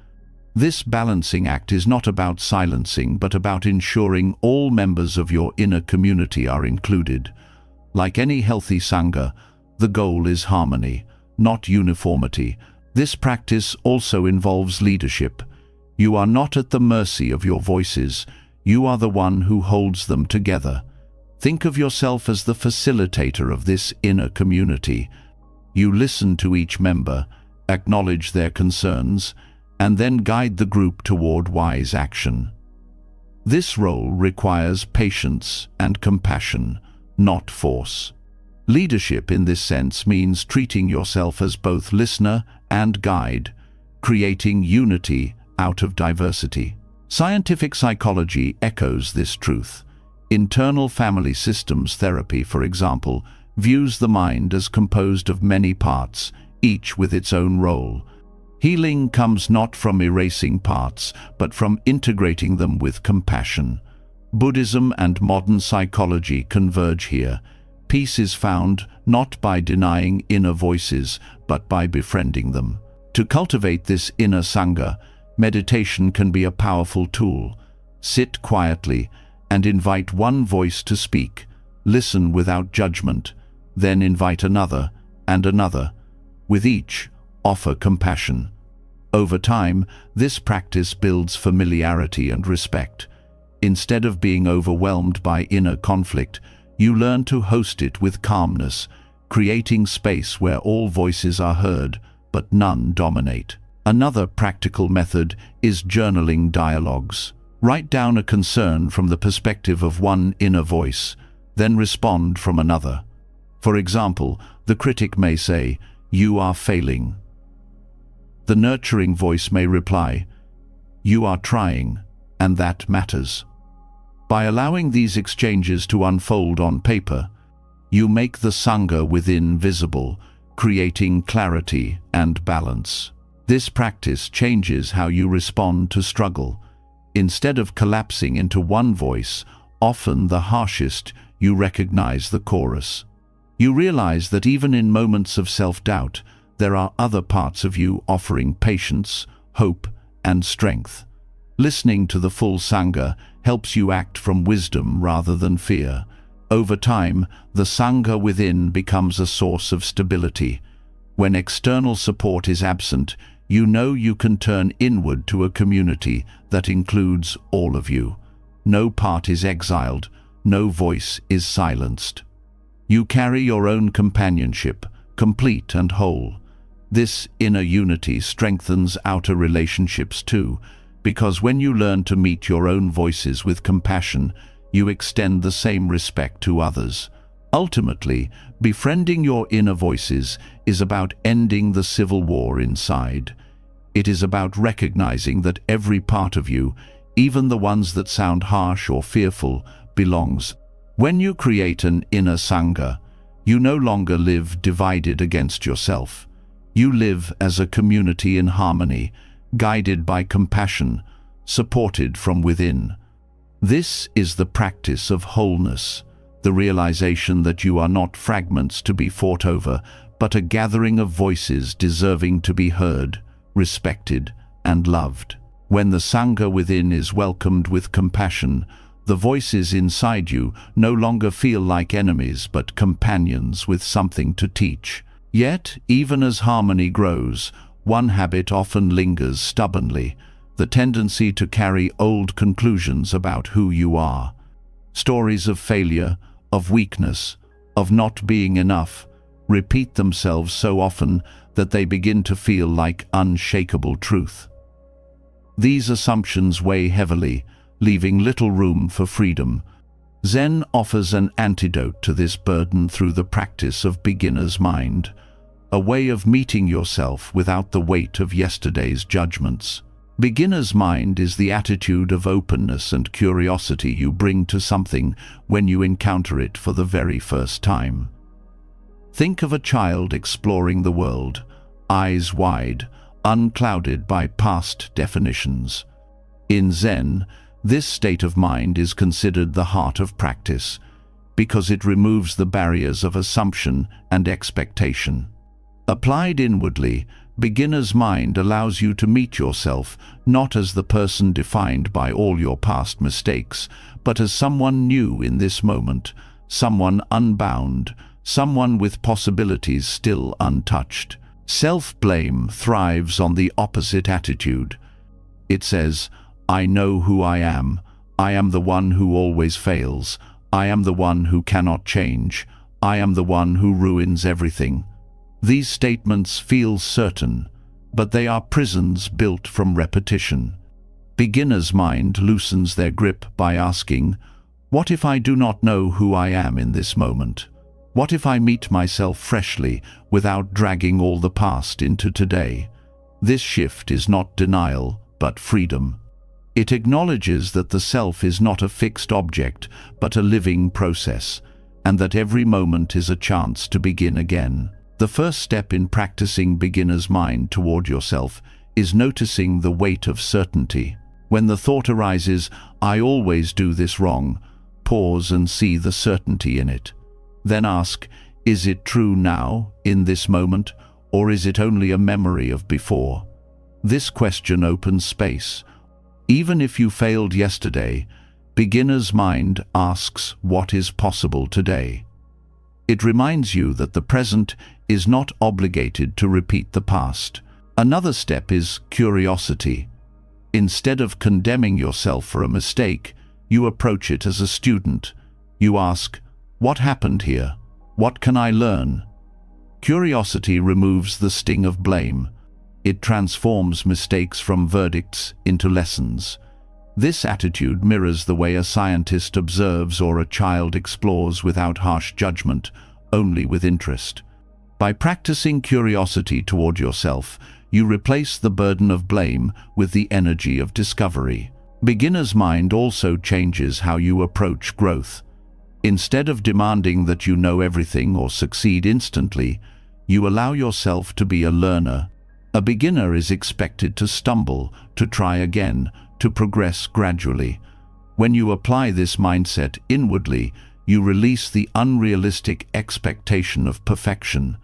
This balancing act is not about silencing, but about ensuring all members of your inner community are included. Like any healthy sangha, the goal is harmony, not uniformity. This practice also involves leadership. You are not at the mercy of your voices. You are the one who holds them together. Think of yourself as the facilitator of this inner community. You listen to each member, acknowledge their concerns, and then guide the group toward wise action. This role requires patience and compassion, not force. Leadership in this sense means treating yourself as both listener and guide, creating unity out of diversity. Scientific psychology echoes this truth. Internal family systems therapy, for example, views the mind as composed of many parts, each with its own role. Healing comes not from erasing parts, but from integrating them with compassion. Buddhism and modern psychology converge here. Peace is found not by denying inner voices, but by befriending them. To cultivate this inner sangha, meditation can be a powerful tool. Sit quietly and invite one voice to speak. Listen without judgment, then invite another and another. With each, offer compassion. Over time, this practice builds familiarity and respect. Instead of being overwhelmed by inner conflict, you learn to host it with calmness, creating space where all voices are heard, but none dominate. Another practical method is journaling dialogues. Write down a concern from the perspective of one inner voice, then respond from another. For example, the critic may say, "You are failing." The nurturing voice may reply, "You are trying, and that matters." By allowing these exchanges to unfold on paper, you make the sangha within visible, creating clarity and balance. This practice changes how you respond to struggle. Instead of collapsing into one voice, often the harshest, you recognize the chorus. You realize that even in moments of self-doubt, there are other parts of you offering patience, hope, and strength. Listening to the full sangha helps you act from wisdom rather than fear. Over time, the sangha within becomes a source of stability. When external support is absent, you know you can turn inward to a community that includes all of you. No part is exiled, no voice is silenced. You carry your own companionship, complete and whole. This inner unity strengthens outer relationships too, because when you learn to meet your own voices with compassion, you extend the same respect to others. Ultimately, befriending your inner voices is about ending the civil war inside. It is about recognizing that every part of you, even the ones that sound harsh or fearful, belongs. When you create an inner sangha, you no longer live divided against yourself. You live as a community in harmony, guided by compassion, supported from within. This is the practice of wholeness, the realization that you are not fragments to be fought over, but a gathering of voices deserving to be heard, respected, and loved. When the sangha within is welcomed with compassion, the voices inside you no longer feel like enemies but companions with something to teach. Yet, even as harmony grows, one habit often lingers stubbornly, the tendency to carry old conclusions about who you are. Stories of failure, of weakness, of not being enough, repeat themselves so often that they begin to feel like unshakable truth. These assumptions weigh heavily, leaving little room for freedom. Zen offers an antidote to this burden through the practice of beginner's mind, a way of meeting yourself without the weight of yesterday's judgments. Beginner's mind is the attitude of openness and curiosity you bring to something when you encounter it for the very first time. Think of a child exploring the world, eyes wide, unclouded by past definitions. In Zen, this state of mind is considered the heart of practice, because it removes the barriers of assumption and expectation. Applied inwardly, beginner's mind allows you to meet yourself not as the person defined by all your past mistakes, but as someone new in this moment, someone unbound, someone with possibilities still untouched. Self-blame thrives on the opposite attitude. It says, "I know who I am the one who always fails, I am the one who cannot change, I am the one who ruins everything." These statements feel certain, but they are prisons built from repetition. Beginner's mind loosens their grip by asking, what if I do not know who I am in this moment? What if I meet myself freshly without dragging all the past into today? This shift is not denial, but freedom. It acknowledges that the self is not a fixed object, but a living process, and that every moment is a chance to begin again. The first step in practicing beginner's mind toward yourself is noticing the weight of certainty. When the thought arises, I always do this wrong, pause and see the certainty in it. Then ask, is it true now, in this moment, or is it only a memory of before? This question opens space. Even if you failed yesterday, beginner's mind asks what is possible today. It reminds you that the present is not obligated to repeat the past. Another step is curiosity. Instead of condemning yourself for a mistake, you approach it as a student. You ask, what happened here? What can I learn? Curiosity removes the sting of blame. It transforms mistakes from verdicts into lessons. This attitude mirrors the way a scientist observes or a child explores without harsh judgment, only with interest. By practicing curiosity toward yourself, you replace the burden of blame with the energy of discovery. Beginner's mind also changes how you approach growth. Instead of demanding that you know everything or succeed instantly, you allow yourself to be a learner. A beginner is expected to stumble, to try again, to progress gradually. When you apply this mindset inwardly, you release the unrealistic expectation of perfection.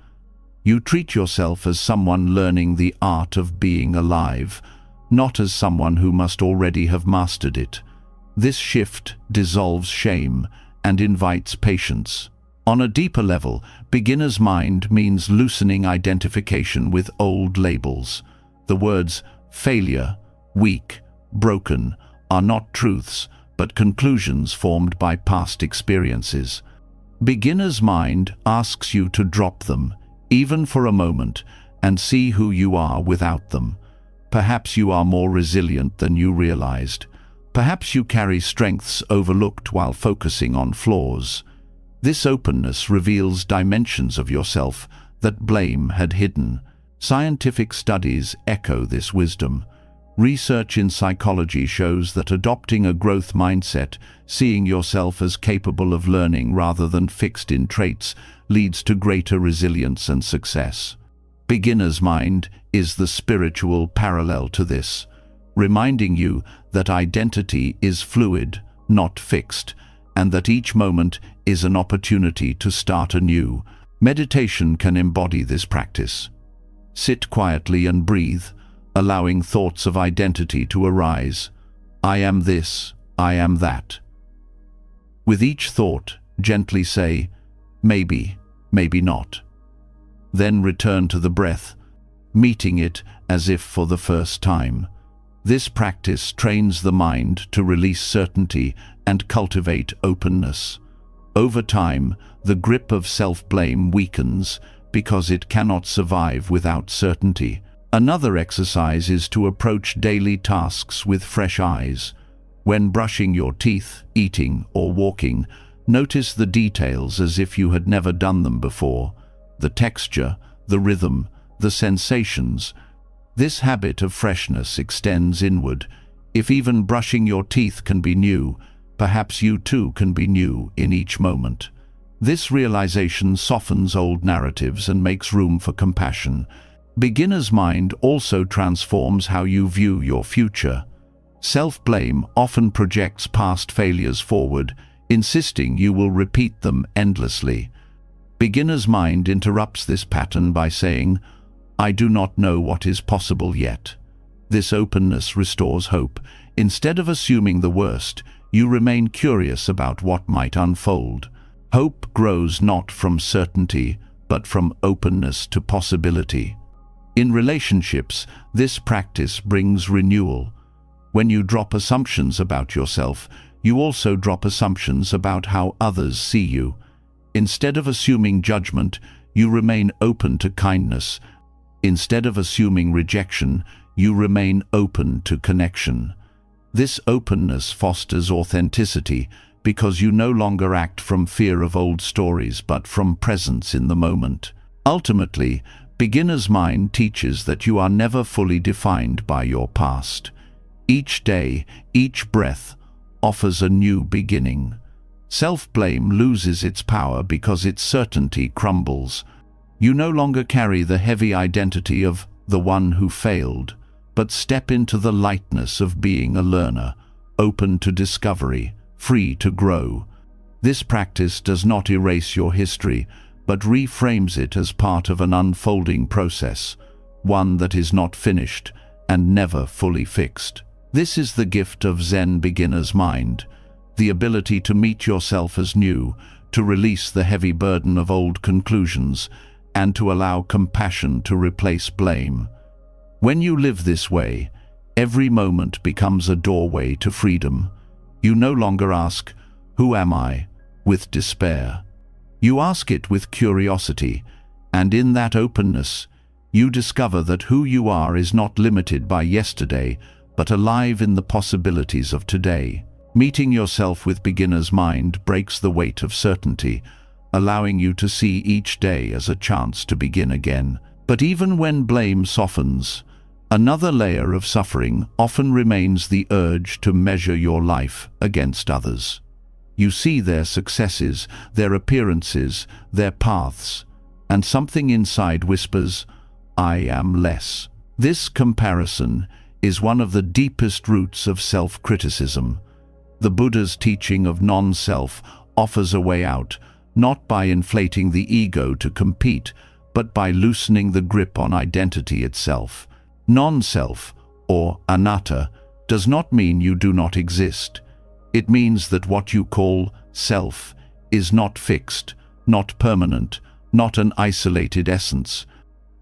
You treat yourself as someone learning the art of being alive, not as someone who must already have mastered it. This shift dissolves shame and invites patience. On a deeper level, beginner's mind means loosening identification with old labels. The words failure, weak, broken are not truths, but conclusions formed by past experiences. Beginner's mind asks you to drop them, even for a moment, and see who you are without them. Perhaps you are more resilient than you realized. Perhaps you carry strengths overlooked while focusing on flaws. This openness reveals dimensions of yourself that blame had hidden. Scientific studies echo this wisdom. Research in psychology shows that adopting a growth mindset, seeing yourself as capable of learning rather than fixed in traits, leads to greater resilience and success. Beginner's mind is the spiritual parallel to this, reminding you that identity is fluid, not fixed, and that each moment is an opportunity to start anew. Meditation can embody this practice. Sit quietly and breathe, allowing thoughts of identity to arise. I am this, I am that. With each thought, gently say, maybe, maybe not. Then return to the breath, meeting it as if for the first time. This practice trains the mind to release certainty and cultivate openness. Over time, the grip of self-blame weakens because it cannot survive without certainty. Another exercise is to approach daily tasks with fresh eyes. When brushing your teeth, eating, or walking, notice the details as if you had never done them before. The texture, the rhythm, the sensations. This habit of freshness extends inward. If even brushing your teeth can be new, perhaps you too can be new in each moment. This realization softens old narratives and makes room for compassion. Beginner's mind also transforms how you view your future. Self-blame often projects past failures forward, insisting you will repeat them endlessly. Beginner's mind interrupts this pattern by saying, I do not know what is possible yet. This openness restores hope. Instead of assuming the worst, you remain curious about what might unfold. Hope grows not from certainty, but from openness to possibility. In relationships, this practice brings renewal. When you drop assumptions about yourself, you also drop assumptions about how others see you. Instead of assuming judgment, you remain open to kindness. Instead of assuming rejection, you remain open to connection. This openness fosters authenticity because you no longer act from fear of old stories but from presence in the moment. Ultimately, beginner's mind teaches that you are never fully defined by your past. Each day, each breath, offers a new beginning. Self-blame loses its power because its certainty crumbles. You no longer carry the heavy identity of the one who failed, but step into the lightness of being a learner, open to discovery, free to grow. This practice does not erase your history, but reframes it as part of an unfolding process, one that is not finished and never fully fixed. This is the gift of Zen beginner's mind, the ability to meet yourself as new, to release the heavy burden of old conclusions, and to allow compassion to replace blame. When you live this way, every moment becomes a doorway to freedom. You no longer ask, "Who am I?" with despair. You ask it with curiosity, and in that openness, you discover that who you are is not limited by yesterday, but alive in the possibilities of today. Meeting yourself with beginner's mind breaks the weight of certainty, allowing you to see each day as a chance to begin again. But even when blame softens, another layer of suffering often remains: the urge to measure your life against others. You see their successes, their appearances, their paths, and something inside whispers, "I am less." This comparison is one of the deepest roots of self-criticism. The Buddha's teaching of non-self offers a way out, not by inflating the ego to compete, but by loosening the grip on identity itself. Non-self, or anatta, does not mean you do not exist. It means that what you call self is not fixed, not permanent, not an isolated essence.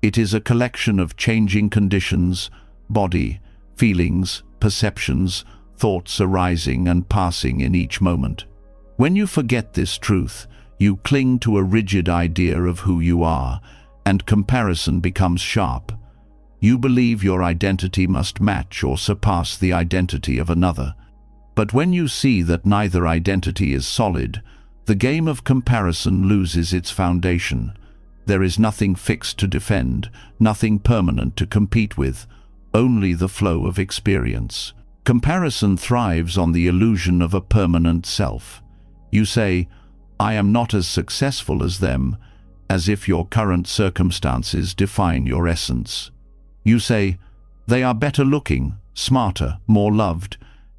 It is a collection of changing conditions, body, feelings, perceptions, thoughts arising and passing in each moment. When you forget this truth, you cling to a rigid idea of who you are, and comparison becomes sharp. You believe your identity must match or surpass the identity of another. But when you see that neither identity is solid, the game of comparison loses its foundation. There is nothing fixed to defend, nothing permanent to compete with, only the flow of experience. Comparison thrives on the illusion of a permanent self. You say, "I am not as successful as them," as if your current circumstances define your essence. You say, "They are better looking, smarter, more loved,"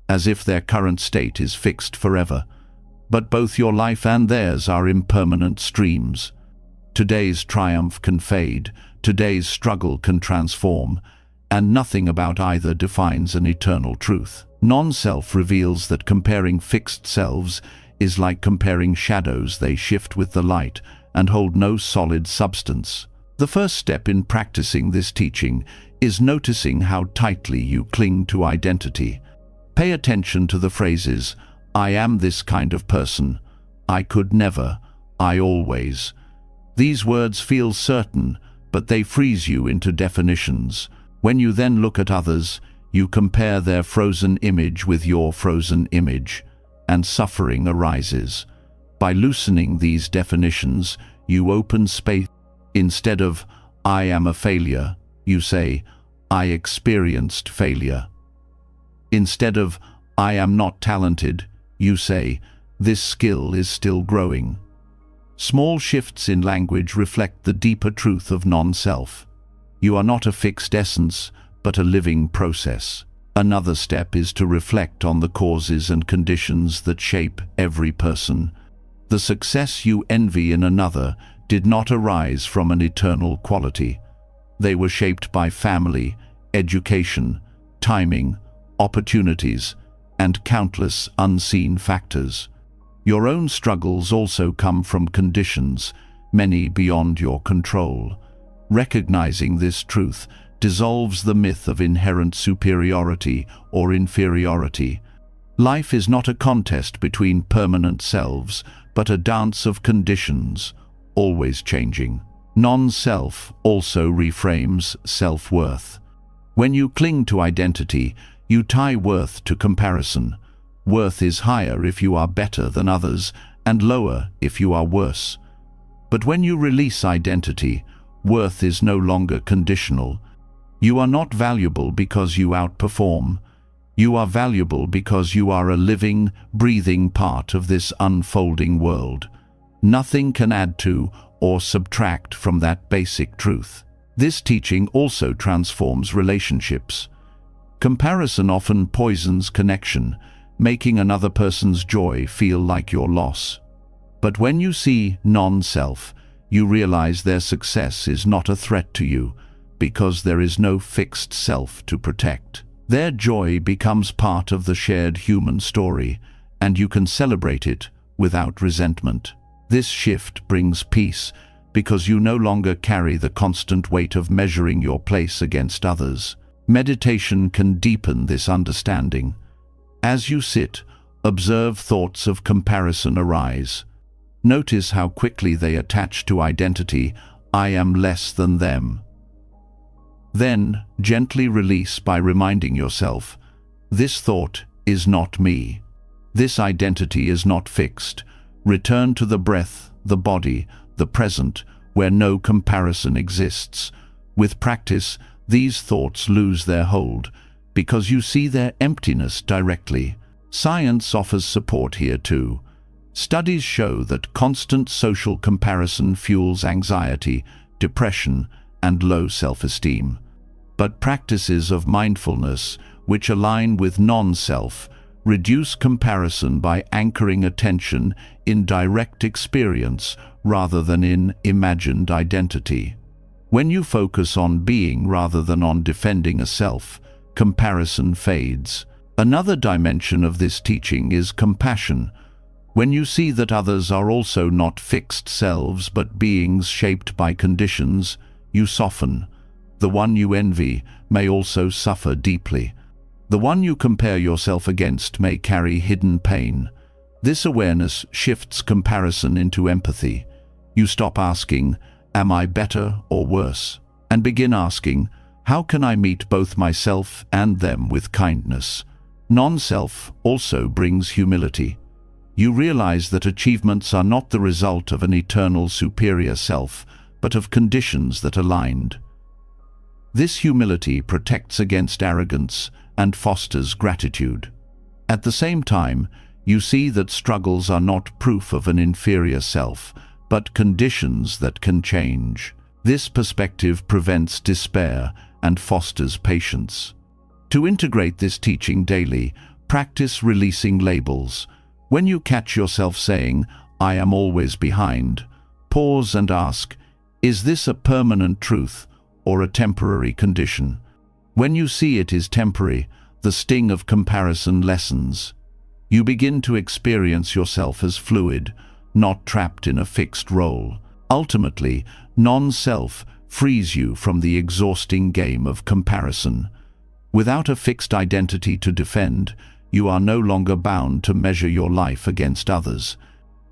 as if their current state is fixed forever. But both your life and theirs are impermanent streams. Today's triumph can fade, today's struggle can transform, and nothing about either defines an eternal truth. Non-self reveals that comparing fixed selves is like comparing shadows. They shift with the light and hold no solid substance. The first step in practicing this teaching is noticing how tightly you cling to identity. Pay attention to the phrases, "I am this kind of person," "I could never," "I always." These words feel certain, but they freeze you into definitions. When you then look at others, you compare their frozen image with your frozen image, and suffering arises. By loosening these definitions, you open space. Instead of, "I am a failure," you say, "I experienced failure." Instead of, "I am not talented," you say, "This skill is still growing." Small shifts in language reflect the deeper truth of non-self. You are not a fixed essence, but a living process. Another step is to reflect on the causes and conditions that shape every person. The success you envy in another did not arise from an eternal quality. They were shaped by family, education, timing, opportunities, and countless unseen factors. Your own struggles also come from conditions, many beyond your control. Recognizing this truth dissolves the myth of inherent superiority or inferiority. Life is not a contest between permanent selves, but a dance of conditions, always changing. Non-self also reframes self-worth. When you cling to identity, you tie worth to comparison. Worth is higher if you are better than others, and lower if you are worse. But when you release identity, worth is no longer conditional. You are not valuable because you outperform. You are valuable because you are a living, breathing part of this unfolding world. Nothing can add to or subtract from that basic truth. This teaching also transforms relationships. Comparison often poisons connection, making another person's joy feel like your loss. But when you see non-self, you realize their success is not a threat to you, because there is no fixed self to protect. Their joy becomes part of the shared human story, and you can celebrate it without resentment. This shift brings peace, because you no longer carry the constant weight of measuring your place against others. Meditation can deepen this understanding. As you sit, observe thoughts of comparison arise. Notice how quickly they attach to identity, I am less than them. Then, gently release by reminding yourself, this thought is not me. This identity is not fixed. Return to the breath, the body, the present, where no comparison exists. With practice, these thoughts lose their hold, because you see their emptiness directly. Science offers support here too. Studies show that constant social comparison fuels anxiety, depression, and low self-esteem. But practices of mindfulness, which align with non-self, reduce comparison by anchoring attention in direct experience rather than in imagined identity. When you focus on being rather than on defending a self, comparison fades. Another dimension of this teaching is compassion. When you see that others are also not fixed selves but beings shaped by conditions, you soften. The one you envy may also suffer deeply. The one you compare yourself against may carry hidden pain. This awareness shifts comparison into empathy. You stop asking, am I better or worse? And begin asking, how can I meet both myself and them with kindness? Non-self also brings humility. You realize that achievements are not the result of an eternal superior self, but of conditions that aligned. This humility protects against arrogance and fosters gratitude. At the same time, you see that struggles are not proof of an inferior self, but conditions that can change. This perspective prevents despair and fosters patience. To integrate this teaching daily, practice releasing labels. When you catch yourself saying, I am always behind, pause and ask, is this a permanent truth or a temporary condition? When you see it is temporary, the sting of comparison lessens. You begin to experience yourself as fluid, not trapped in a fixed role. Ultimately, non-self frees you from the exhausting game of comparison. Without a fixed identity to defend, you are no longer bound to measure your life against others.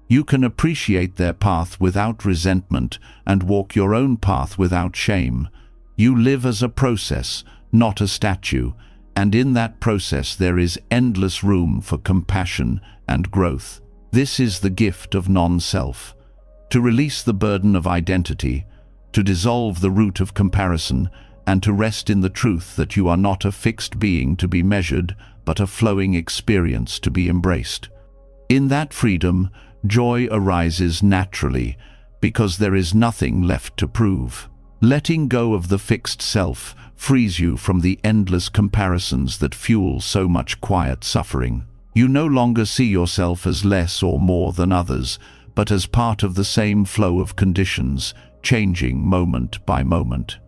You can appreciate their path without resentment and walk your own path without shame. You live as a process, not a statue, and in that process there is endless room for compassion and growth. This is the gift of non-self. To release the burden of identity, to dissolve the root of comparison, and to rest in the truth that you are not a fixed being to be measured, but a flowing experience to be embraced. In that freedom, joy arises naturally, because there is nothing left to prove. Letting go of the fixed self frees you from the endless comparisons that fuel so much quiet suffering. You no longer see yourself as less or more than others, but as part of the same flow of conditions, changing moment by moment.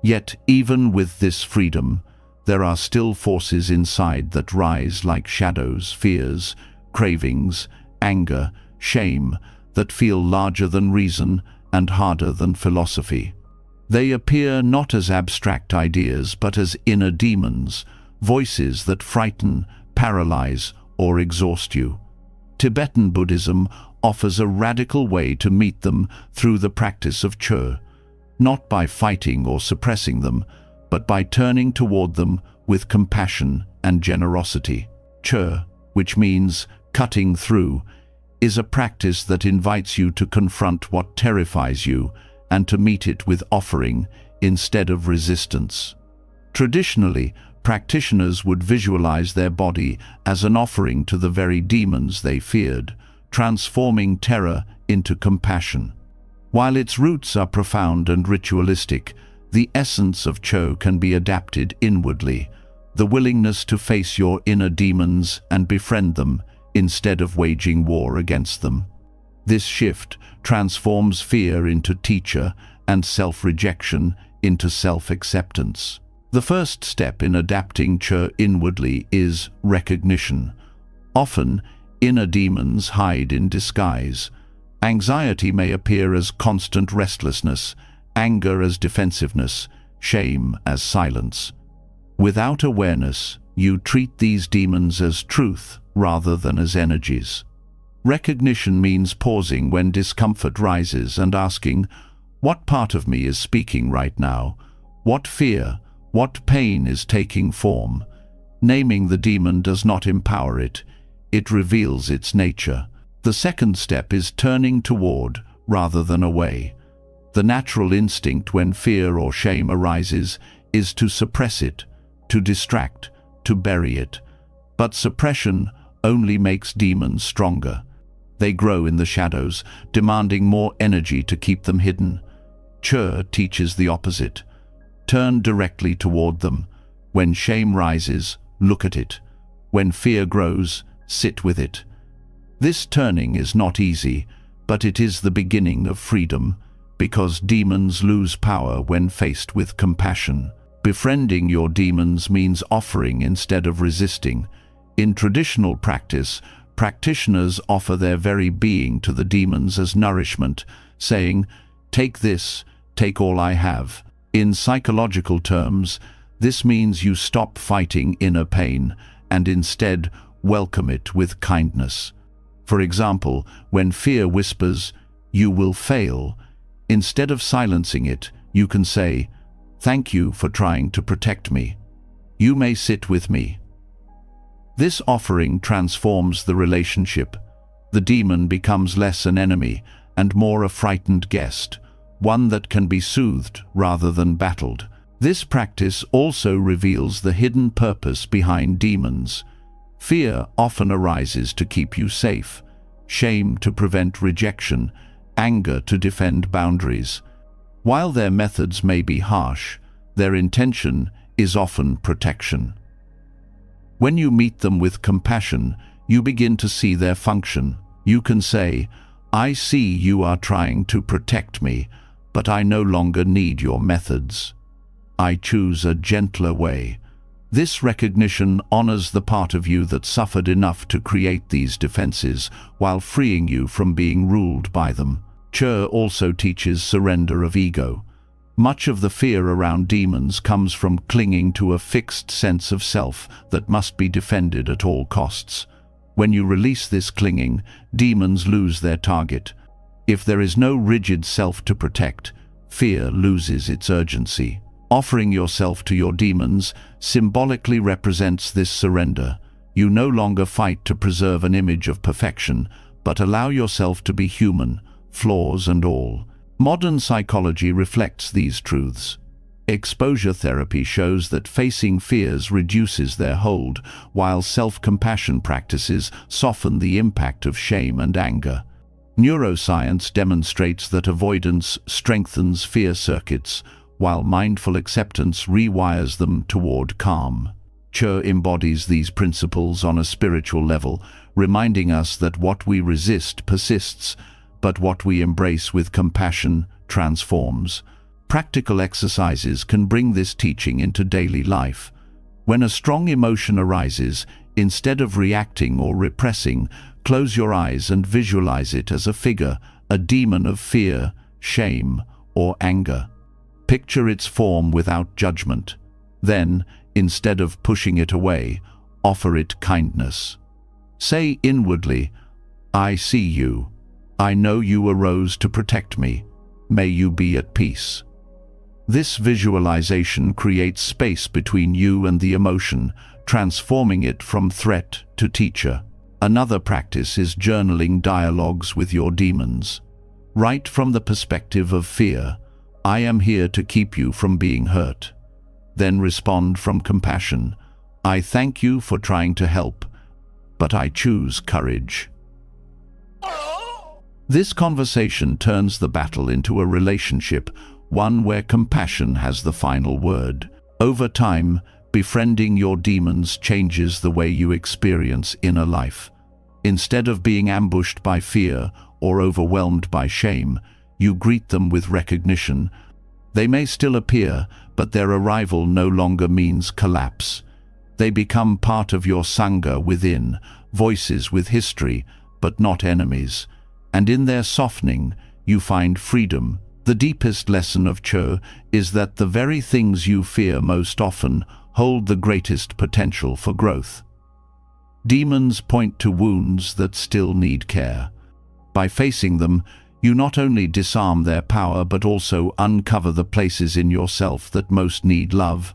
Yet, even with this freedom, there are still forces inside that rise like shadows, fears, cravings, anger, shame, that feel larger than reason and harder than philosophy. They appear not as abstract ideas, but as inner demons, voices that frighten, paralyze, or exhaust you. Tibetan Buddhism offers a radical way to meet them through the practice of Cho. not by fighting or suppressing them, but by turning toward them with compassion and generosity. Che, which means cutting through, is a practice that invites you to confront what terrifies you and to meet it with offering instead of resistance. Traditionally, practitioners would visualize their body as an offering to the very demons they feared, transforming terror into compassion. While its roots are profound and ritualistic, the essence of Che can be adapted inwardly, the willingness to face your inner demons and befriend them instead of waging war against them. This shift transforms fear into teacher and self-rejection into self-acceptance. The first step in adapting Che inwardly is recognition. Often, inner demons hide in disguise. Anxiety may appear as constant restlessness, anger as defensiveness, shame as silence. Without awareness, you treat these demons as truth rather than as energies. Recognition means pausing when discomfort rises and asking, what part of me is speaking right now? What fear, what pain is taking form? Naming the demon does not empower it, it reveals its nature. The second step is turning toward rather than away. The natural instinct when fear or shame arises is to suppress it, to distract, to bury it. But suppression only makes demons stronger. They grow in the shadows, demanding more energy to keep them hidden. Che teaches the opposite. Turn directly toward them. When shame rises, look at it. When fear grows, sit with it. This turning is not easy, but it is the beginning of freedom, because demons lose power when faced with compassion. Befriending your demons means offering instead of resisting. In traditional practice, practitioners offer their very being to the demons as nourishment, saying, "Take this, take all I have." In psychological terms, this means you stop fighting inner pain and instead welcome it with kindness. For example, when fear whispers, "You will fail," instead of silencing it, you can say, "Thank you for trying to protect me. You may sit with me." This offering transforms the relationship. The demon becomes less an enemy and more a frightened guest, one that can be soothed rather than battled. This practice also reveals the hidden purpose behind demons. Fear often arises to keep you safe, shame to prevent rejection, anger to defend boundaries. While their methods may be harsh, their intention is often protection. When you meet them with compassion, you begin to see their function. You can say, "I see you are trying to protect me, but I no longer need your methods. I choose a gentler way." This recognition honors the part of you that suffered enough to create these defenses while freeing you from being ruled by them. Che also teaches surrender of ego. Much of the fear around demons comes from clinging to a fixed sense of self that must be defended at all costs. When you release this clinging, demons lose their target. If there is no rigid self to protect, fear loses its urgency. Offering yourself to your demons symbolically represents this surrender. You no longer fight to preserve an image of perfection, but allow yourself to be human, flaws and all. Modern psychology reflects these truths. Exposure therapy shows that facing fears reduces their hold, while self-compassion practices soften the impact of shame and anger. Neuroscience demonstrates that avoidance strengthens fear circuits, while mindful acceptance rewires them toward calm. Che embodies these principles on a spiritual level, reminding us that what we resist persists, but what we embrace with compassion transforms. Practical exercises can bring this teaching into daily life. When a strong emotion arises, instead of reacting or repressing, close your eyes and visualize it as a figure, a demon of fear, shame, or anger. Picture its form without judgment. Then, instead of pushing it away, offer it kindness. Say inwardly, "I see you. I know you arose to protect me. May you be at peace." This visualization creates space between you and the emotion, transforming it from threat to teacher. Another practice is journaling dialogues with your demons. Write from the perspective of fear, "I am here to keep you from being hurt." Then respond from compassion, "I thank you for trying to help, but I choose courage." This conversation turns the battle into a relationship, one where compassion has the final word. Over time, befriending your demons changes the way you experience inner life. Instead of being ambushed by fear or overwhelmed by shame, you greet them with recognition. They may still appear, but their arrival no longer means collapse. They become part of your sangha within, voices with history, but not enemies. And in their softening, you find freedom. The deepest lesson of Cho is that the very things you fear most often hold the greatest potential for growth. Demons point to wounds that still need care. By facing them, you not only disarm their power but also uncover the places in yourself that most need love.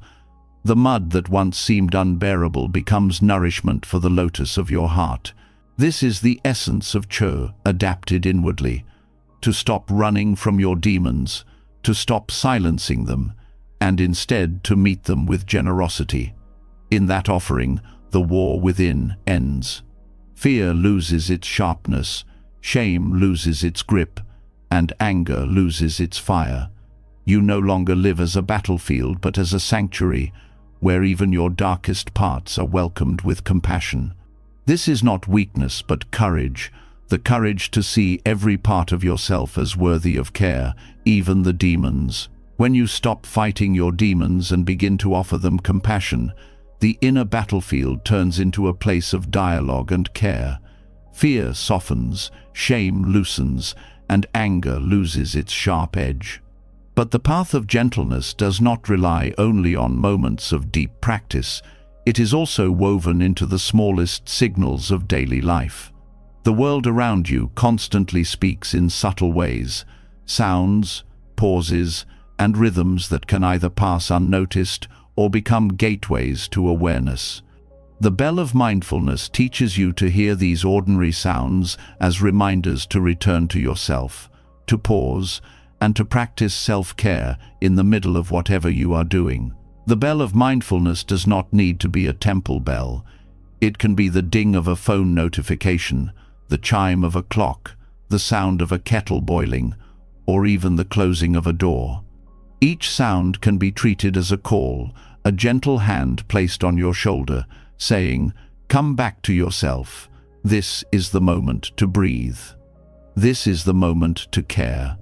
The mud that once seemed unbearable becomes nourishment for the lotus of your heart. This is the essence of Cho, adapted inwardly. To stop running from your demons, to stop silencing them, and instead to meet them with generosity. In that offering, the war within ends. Fear loses its sharpness, shame loses its grip, and anger loses its fire. You no longer live as a battlefield but as a sanctuary, where even your darkest parts are welcomed with compassion. This is not weakness but courage, the courage to see every part of yourself as worthy of care, even the demons. When you stop fighting your demons and begin to offer them compassion, the inner battlefield turns into a place of dialogue and care. Fear softens, shame loosens, and anger loses its sharp edge. But the path of gentleness does not rely only on moments of deep practice. It is also woven into the smallest signals of daily life. The world around you constantly speaks in subtle ways, sounds, pauses, and rhythms that can either pass unnoticed or become gateways to awareness. The bell of mindfulness teaches you to hear these ordinary sounds as reminders to return to yourself, to pause, and to practice self-care in the middle of whatever you are doing. The bell of mindfulness does not need to be a temple bell. It can be the ding of a phone notification, the chime of a clock, the sound of a kettle boiling, or even the closing of a door. Each sound can be treated as a call, a gentle hand placed on your shoulder, saying, "Come back to yourself. This is the moment to breathe. This is the moment to care."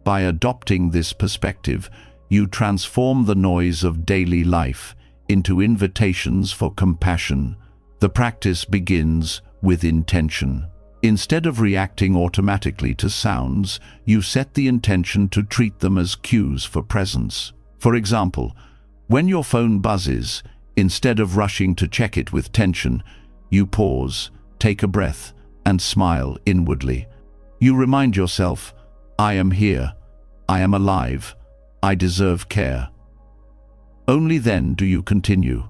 By adopting this perspective, you transform the noise of daily life into invitations for compassion. The practice begins with intention. Instead of reacting automatically to sounds, you set the intention to treat them as cues for presence. For example, when your phone buzzes, instead of rushing to check it with tension, you pause, take a breath, and smile inwardly. You remind yourself, "I am here. I am alive. I deserve care." Only then do you continue.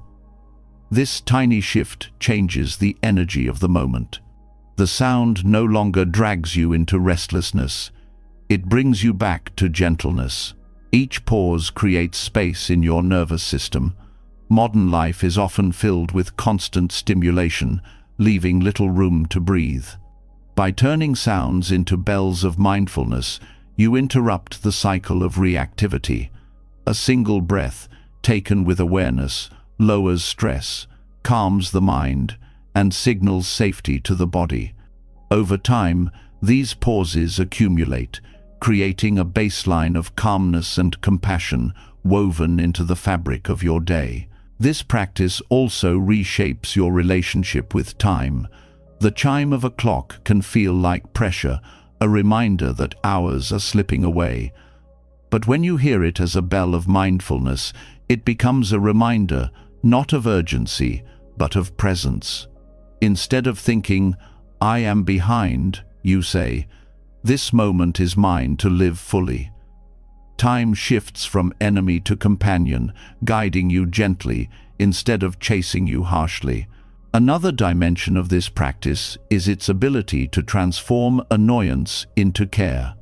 This tiny shift changes the energy of the moment. The sound no longer drags you into restlessness. It brings you back to gentleness. Each pause creates space in your nervous system. Modern life is often filled with constant stimulation, leaving little room to breathe. By turning sounds into bells of mindfulness, you interrupt the cycle of reactivity. A single breath, taken with awareness, lowers stress, calms the mind, and signals safety to the body. Over time, these pauses accumulate, creating a baseline of calmness and compassion woven into the fabric of your day. This practice also reshapes your relationship with time. The chime of a clock can feel like pressure, a reminder that hours are slipping away. But when you hear it as a bell of mindfulness, it becomes a reminder not of urgency, but of presence. Instead of thinking, "I am behind," you say, "This moment is mine to live fully." Time shifts from enemy to companion, guiding you gently instead of chasing you harshly. Another dimension of this practice is its ability to transform annoyance into care.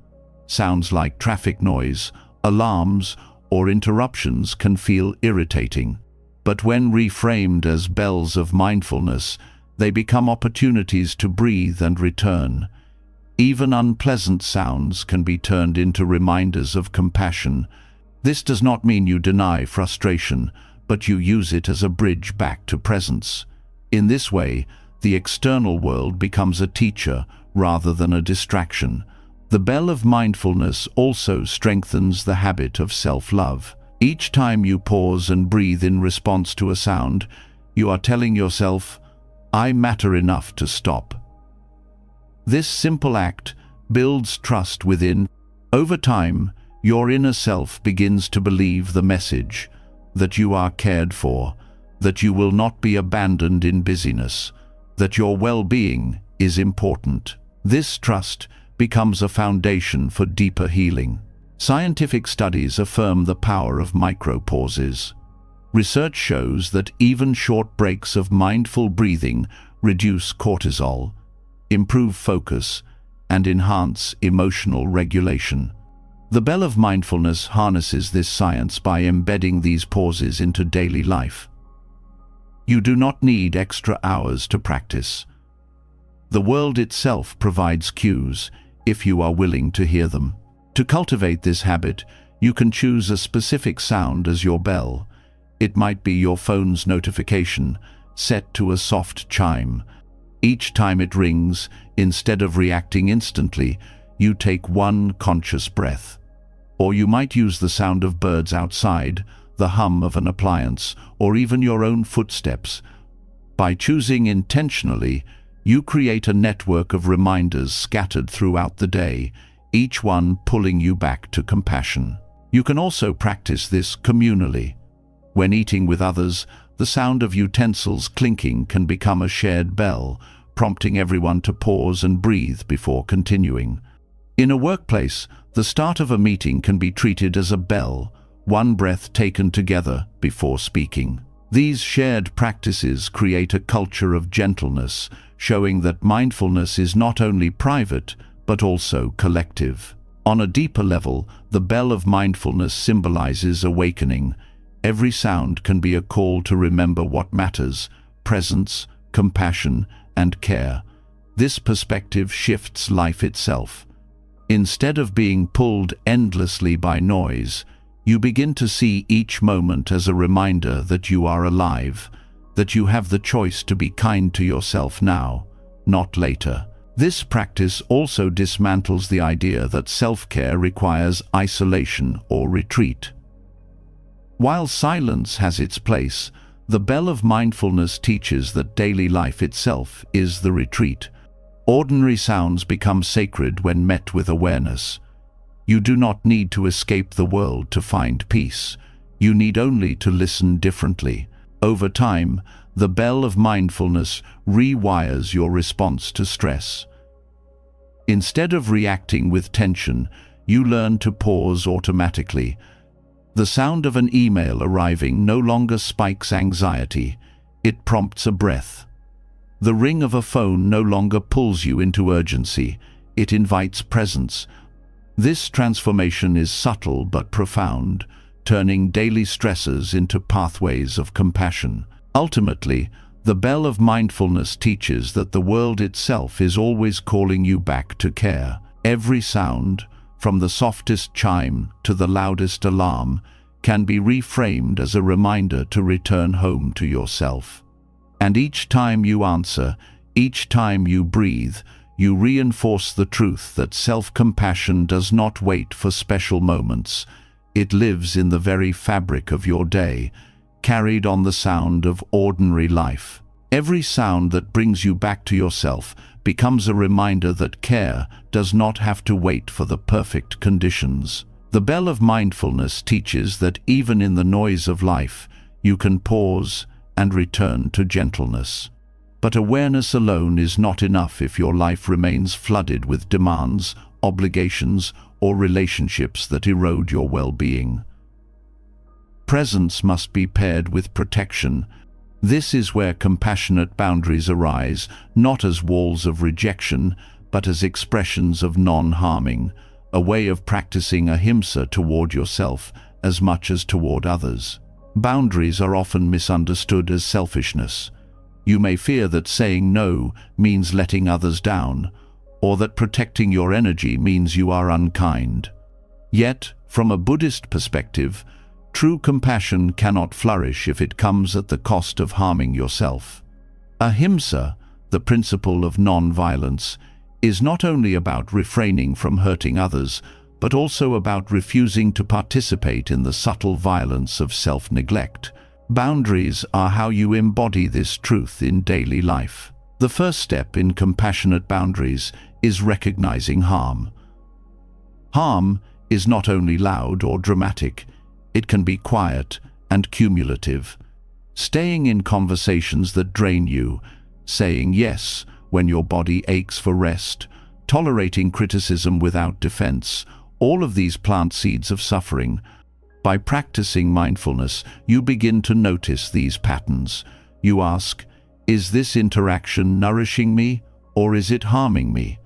Sounds like traffic noise, alarms, or interruptions can feel irritating, but when reframed as bells of mindfulness, they become opportunities to breathe and return. Even unpleasant sounds can be turned into reminders of compassion. This does not mean you deny frustration, but you use it as a bridge back to presence. In this way, the external world becomes a teacher rather than a distraction. The bell of mindfulness also strengthens the habit of self-love. Each time you pause and breathe in response to a sound, you are telling yourself, "I matter enough to stop." This simple act builds trust within. Over time, your inner self begins to believe the message that you are cared for, that you will not be abandoned in busyness, that your well-being is important. This trust becomes a foundation for deeper healing. Scientific studies affirm the power of micro-pauses. Research shows that even short breaks of mindful breathing reduce cortisol, improve focus, and enhance emotional regulation. The bell of mindfulness harnesses this science by embedding these pauses into daily life. You do not need extra hours to practice. The world itself provides cues if you are willing to hear them. To cultivate this habit, you can choose a specific sound as your bell. It might be your phone's notification, set to a soft chime. Each time it rings, instead of reacting instantly, you take one conscious breath. Or you might use the sound of birds outside, the hum of an appliance, or even your own footsteps. By choosing intentionally, you create a network of reminders scattered throughout the day, each one pulling you back to compassion. You can also practice this communally. When eating with others, the sound of utensils clinking can become a shared bell, prompting everyone to pause and breathe before continuing. In a workplace, the start of a meeting can be treated as a bell, one breath taken together before speaking. These shared practices create a culture of gentleness, showing that mindfulness is not only private, but also collective. On a deeper level, the bell of mindfulness symbolizes awakening. Every sound can be a call to remember what matters: presence, compassion, and care. This perspective shifts life itself. Instead of being pulled endlessly by noise, you begin to see each moment as a reminder that you are alive, that you have the choice to be kind to yourself now, not later. This practice also dismantles the idea that self-care requires isolation or retreat. While silence has its place, the bell of mindfulness teaches that daily life itself is the retreat. Ordinary sounds become sacred when met with awareness. You do not need to escape the world to find peace. You need only to listen differently. Over time, the bell of mindfulness rewires your response to stress. Instead of reacting with tension, you learn to pause automatically. The sound of an email arriving no longer spikes anxiety, it prompts a breath. The ring of a phone no longer pulls you into urgency, it invites presence. This transformation is subtle but profound, turning daily stresses into pathways of compassion. Ultimately, the bell of mindfulness teaches that the world itself is always calling you back to care. Every sound, from the softest chime to the loudest alarm, can be reframed as a reminder to return home to yourself. And each time you answer, each time you breathe, you reinforce the truth that self-compassion does not wait for special moments. It lives in the very fabric of your day, carried on the sound of ordinary life. Every sound that brings you back to yourself becomes a reminder that care does not have to wait for the perfect conditions. The bell of mindfulness teaches that even in the noise of life, you can pause and return to gentleness. But awareness alone is not enough if your life remains flooded with demands, obligations, or relationships that erode your well-being. Presence must be paired with protection. This is where compassionate boundaries arise, not as walls of rejection, but as expressions of non-harming, a way of practicing ahimsa toward yourself as much as toward others. Boundaries are often misunderstood as selfishness. You may fear that saying no means letting others down, or that protecting your energy means you are unkind. Yet, from a Buddhist perspective, true compassion cannot flourish if it comes at the cost of harming yourself. Ahimsa, the principle of non-violence, is not only about refraining from hurting others, but also about refusing to participate in the subtle violence of self-neglect. Boundaries are how you embody this truth in daily life. The first step in compassionate boundaries is recognizing harm. Harm is not only loud or dramatic, it can be quiet and cumulative. Staying in conversations that drain you, saying yes when your body aches for rest, tolerating criticism without defense, all of these plant seeds of suffering. By practicing mindfulness, you begin to notice these patterns. You ask, is this interaction nourishing me, or is it harming me?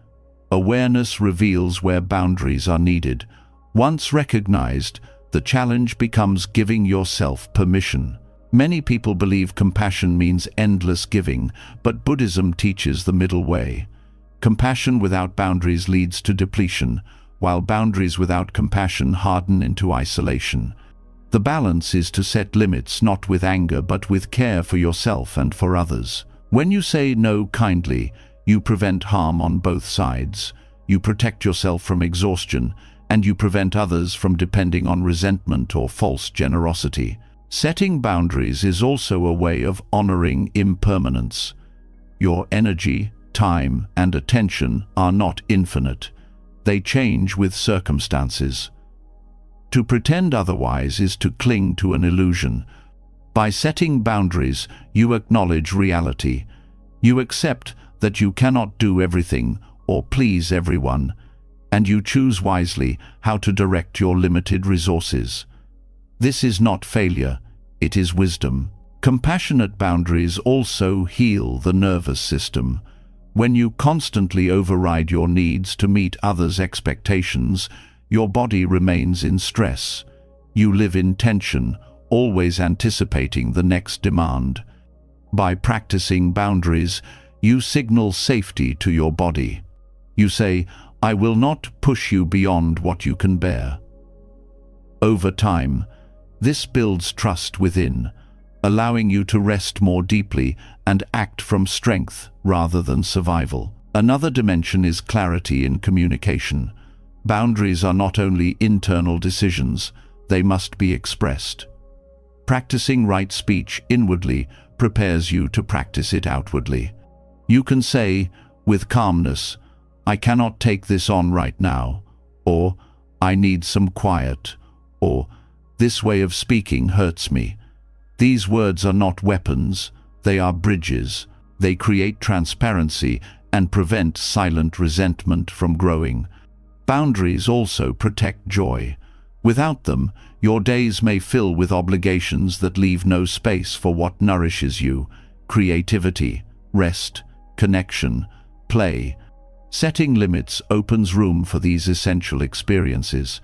Awareness reveals where boundaries are needed. Once recognized, the challenge becomes giving yourself permission. Many people believe compassion means endless giving, but Buddhism teaches the middle way. Compassion without boundaries leads to depletion, while boundaries without compassion harden into isolation. The balance is to set limits not with anger but with care for yourself and for others. When you say no kindly, you prevent harm on both sides. You protect yourself from exhaustion, and you prevent others from depending on resentment or false generosity. Setting boundaries is also a way of honoring impermanence. Your energy, time, and attention are not infinite. They change with circumstances. To pretend otherwise is to cling to an illusion. By setting boundaries, you acknowledge reality. You accept that you cannot do everything or please everyone, and you choose wisely how to direct your limited resources. This is not failure, it is wisdom. Compassionate boundaries also heal the nervous system. When you constantly override your needs to meet others' expectations, your body remains in stress. You live in tension, always anticipating the next demand. By practicing boundaries, you signal safety to your body. You say, I will not push you beyond what you can bear. Over time, this builds trust within, allowing you to rest more deeply and act from strength rather than survival. Another dimension is clarity in communication. Boundaries are not only internal decisions, they must be expressed. Practicing right speech inwardly prepares you to practice it outwardly. You can say, with calmness, I cannot take this on right now, or I need some quiet, or this way of speaking hurts me. These words are not weapons, they are bridges. They create transparency and prevent silent resentment from growing. Boundaries also protect joy. Without them, your days may fill with obligations that leave no space for what nourishes you: creativity, rest, connection, play. Setting limits opens room for these essential experiences.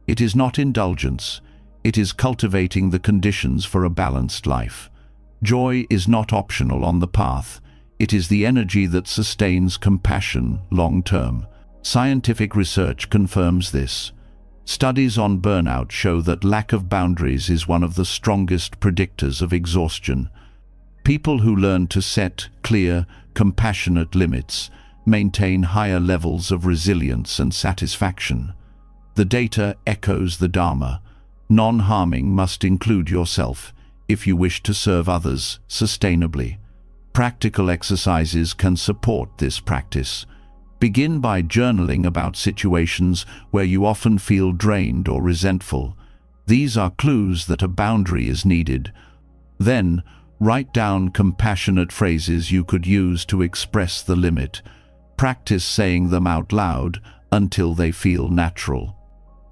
It is not indulgence. It is cultivating the conditions for a balanced life. Joy is not optional on the path. It is the energy that sustains compassion long-term. Scientific research confirms this. Studies on burnout show that lack of boundaries is one of the strongest predictors of exhaustion. People who learn to set clear, compassionate limits maintain higher levels of resilience and satisfaction. The data echoes the Dharma. Non-harming must include yourself if you wish to serve others sustainably. Practical exercises can support this practice. Begin by journaling about situations where you often feel drained or resentful. These are clues that a boundary is needed. Then, write down compassionate phrases you could use to express the limit. Practice saying them out loud until they feel natural.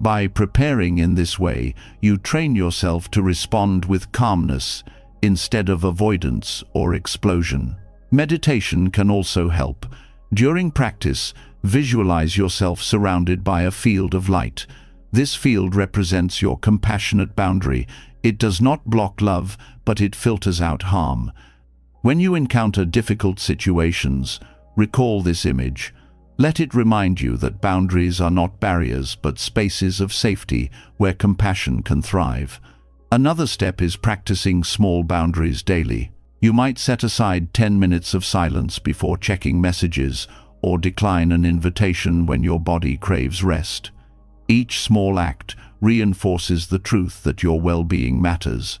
By preparing in this way, you train yourself to respond with calmness instead of avoidance or explosion. Meditation can also help. During practice, visualize yourself surrounded by a field of light. This field represents your compassionate boundary. It does not block love, but it filters out harm. When you encounter difficult situations, recall this image. Let it remind you that boundaries are not barriers, but spaces of safety where compassion can thrive. Another step is practicing small boundaries daily. You might set aside 10 minutes of silence before checking messages or decline an invitation when your body craves rest. Each small act reinforces the truth that your well-being matters.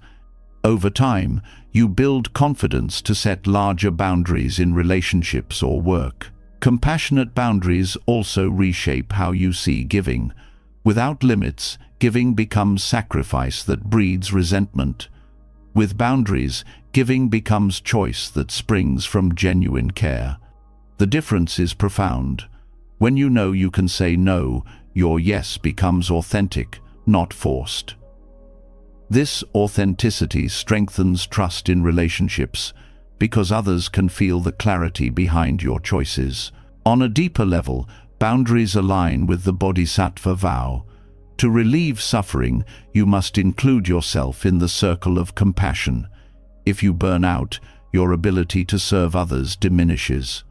Over time, you build confidence to set larger boundaries in relationships or work. Compassionate boundaries also reshape how you see giving. Without limits, giving becomes sacrifice that breeds resentment. With boundaries, giving becomes choice that springs from genuine care. The difference is profound. When you know you can say no, your yes becomes authentic, not forced. This authenticity strengthens trust in relationships because others can feel the clarity behind your choices. On a deeper level, boundaries align with the Bodhisattva vow. To relieve suffering, you must include yourself in the circle of compassion. If you burn out, your ability to serve others diminishes.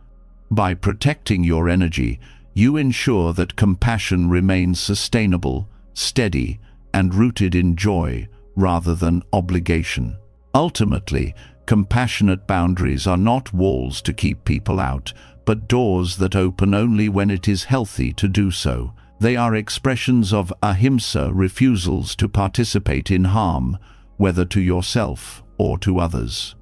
By protecting your energy, you ensure that compassion remains sustainable, steady, and rooted in joy rather than obligation. Ultimately, compassionate boundaries are not walls to keep people out, but doors that open only when it is healthy to do so. They are expressions of ahimsa, refusals to participate in harm, whether to yourself or to others.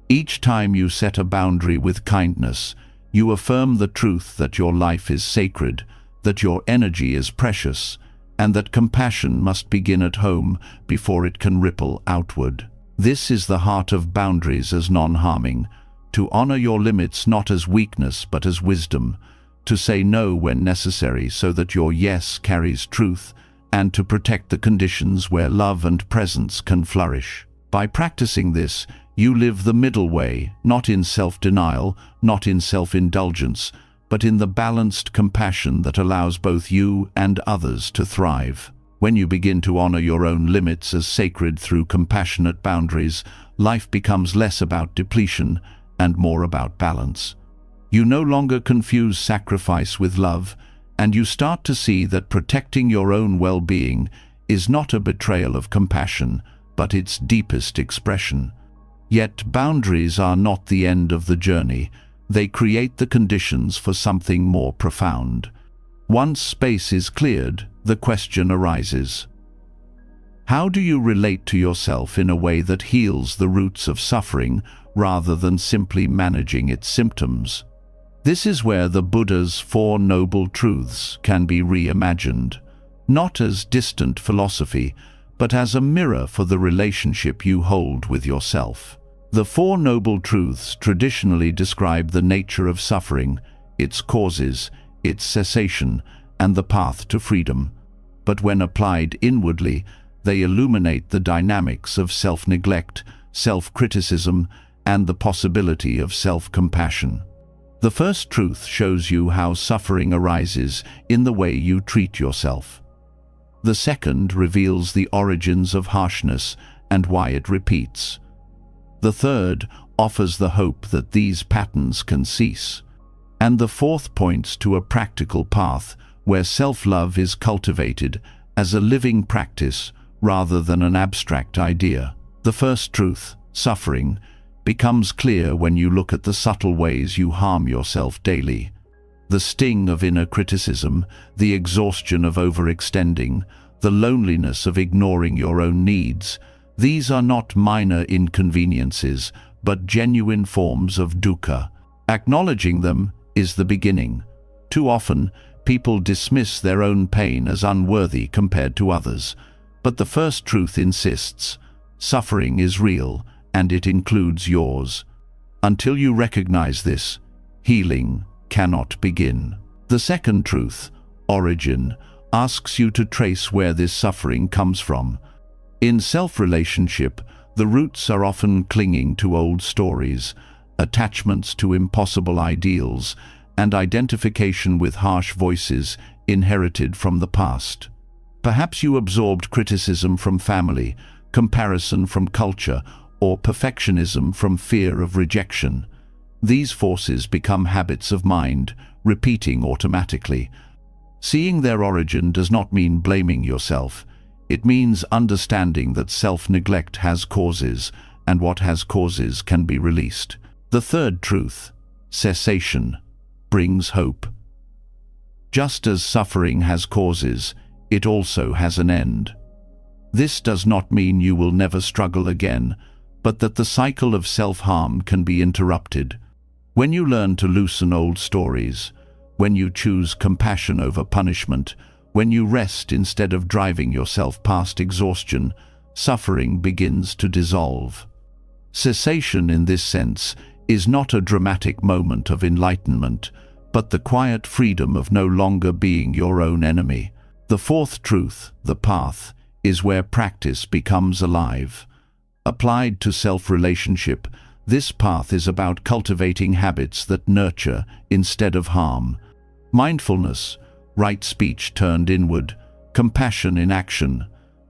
Each time you set a boundary with kindness, you affirm the truth that your life is sacred, that your energy is precious, and that compassion must begin at home before it can ripple outward. This is the heart of boundaries as non-harming, to honor your limits not as weakness but as wisdom, to say no when necessary so that your yes carries truth, and to protect the conditions where love and presence can flourish. By practicing this, you live the middle way, not in self-denial, not in self-indulgence, but in the balanced compassion that allows both you and others to thrive. When you begin to honor your own limits as sacred through compassionate boundaries, life becomes less about depletion and more about balance. You no longer confuse sacrifice with love, and you start to see that protecting your own well-being is not a betrayal of compassion, but its deepest expression. Yet boundaries are not the end of the journey. They create the conditions for something more profound. Once space is cleared, the question arises: how do you relate to yourself in a way that heals the roots of suffering rather than simply managing its symptoms? This is where the Buddha's Four Noble Truths can be reimagined, not as distant philosophy, but as a mirror for the relationship you hold with yourself. The Four Noble Truths traditionally describe the nature of suffering, its causes, its cessation, and the path to freedom. But when applied inwardly, they illuminate the dynamics of self-neglect, self-criticism, and the possibility of self-compassion. The first truth shows you how suffering arises in the way you treat yourself. The second reveals the origins of harshness and why it repeats. The third offers the hope that these patterns can cease. And the fourth points to a practical path where self-love is cultivated as a living practice rather than an abstract idea. The first truth, suffering, becomes clear when you look at the subtle ways you harm yourself daily. The sting of inner criticism, the exhaustion of overextending, the loneliness of ignoring your own needs. These are not minor inconveniences, but genuine forms of dukkha. Acknowledging them is the beginning. Too often, people dismiss their own pain as unworthy compared to others. But the first truth insists: suffering is real, and it includes yours. Until you recognize this, healing cannot begin. The second truth, origin, asks you to trace where this suffering comes from. In self-relationship, the roots are often clinging to old stories, attachments to impossible ideals, and identification with harsh voices inherited from the past. Perhaps you absorbed criticism from family, comparison from culture, or perfectionism from fear of rejection. These forces become habits of mind, repeating automatically. Seeing their origin does not mean blaming yourself. It means understanding that self-neglect has causes, and what has causes can be released. The third truth, cessation, brings hope. Just as suffering has causes, it also has an end. This does not mean you will never struggle again, but that the cycle of self-harm can be interrupted. When you learn to loosen old stories, when you choose compassion over punishment, when you rest instead of driving yourself past exhaustion, suffering begins to dissolve. Cessation in this sense is not a dramatic moment of enlightenment, but the quiet freedom of no longer being your own enemy. The fourth truth, the path, is where practice becomes alive. Applied to self-relationship, this path is about cultivating habits that nurture instead of harm. Mindfulness, right speech turned inward, compassion in action,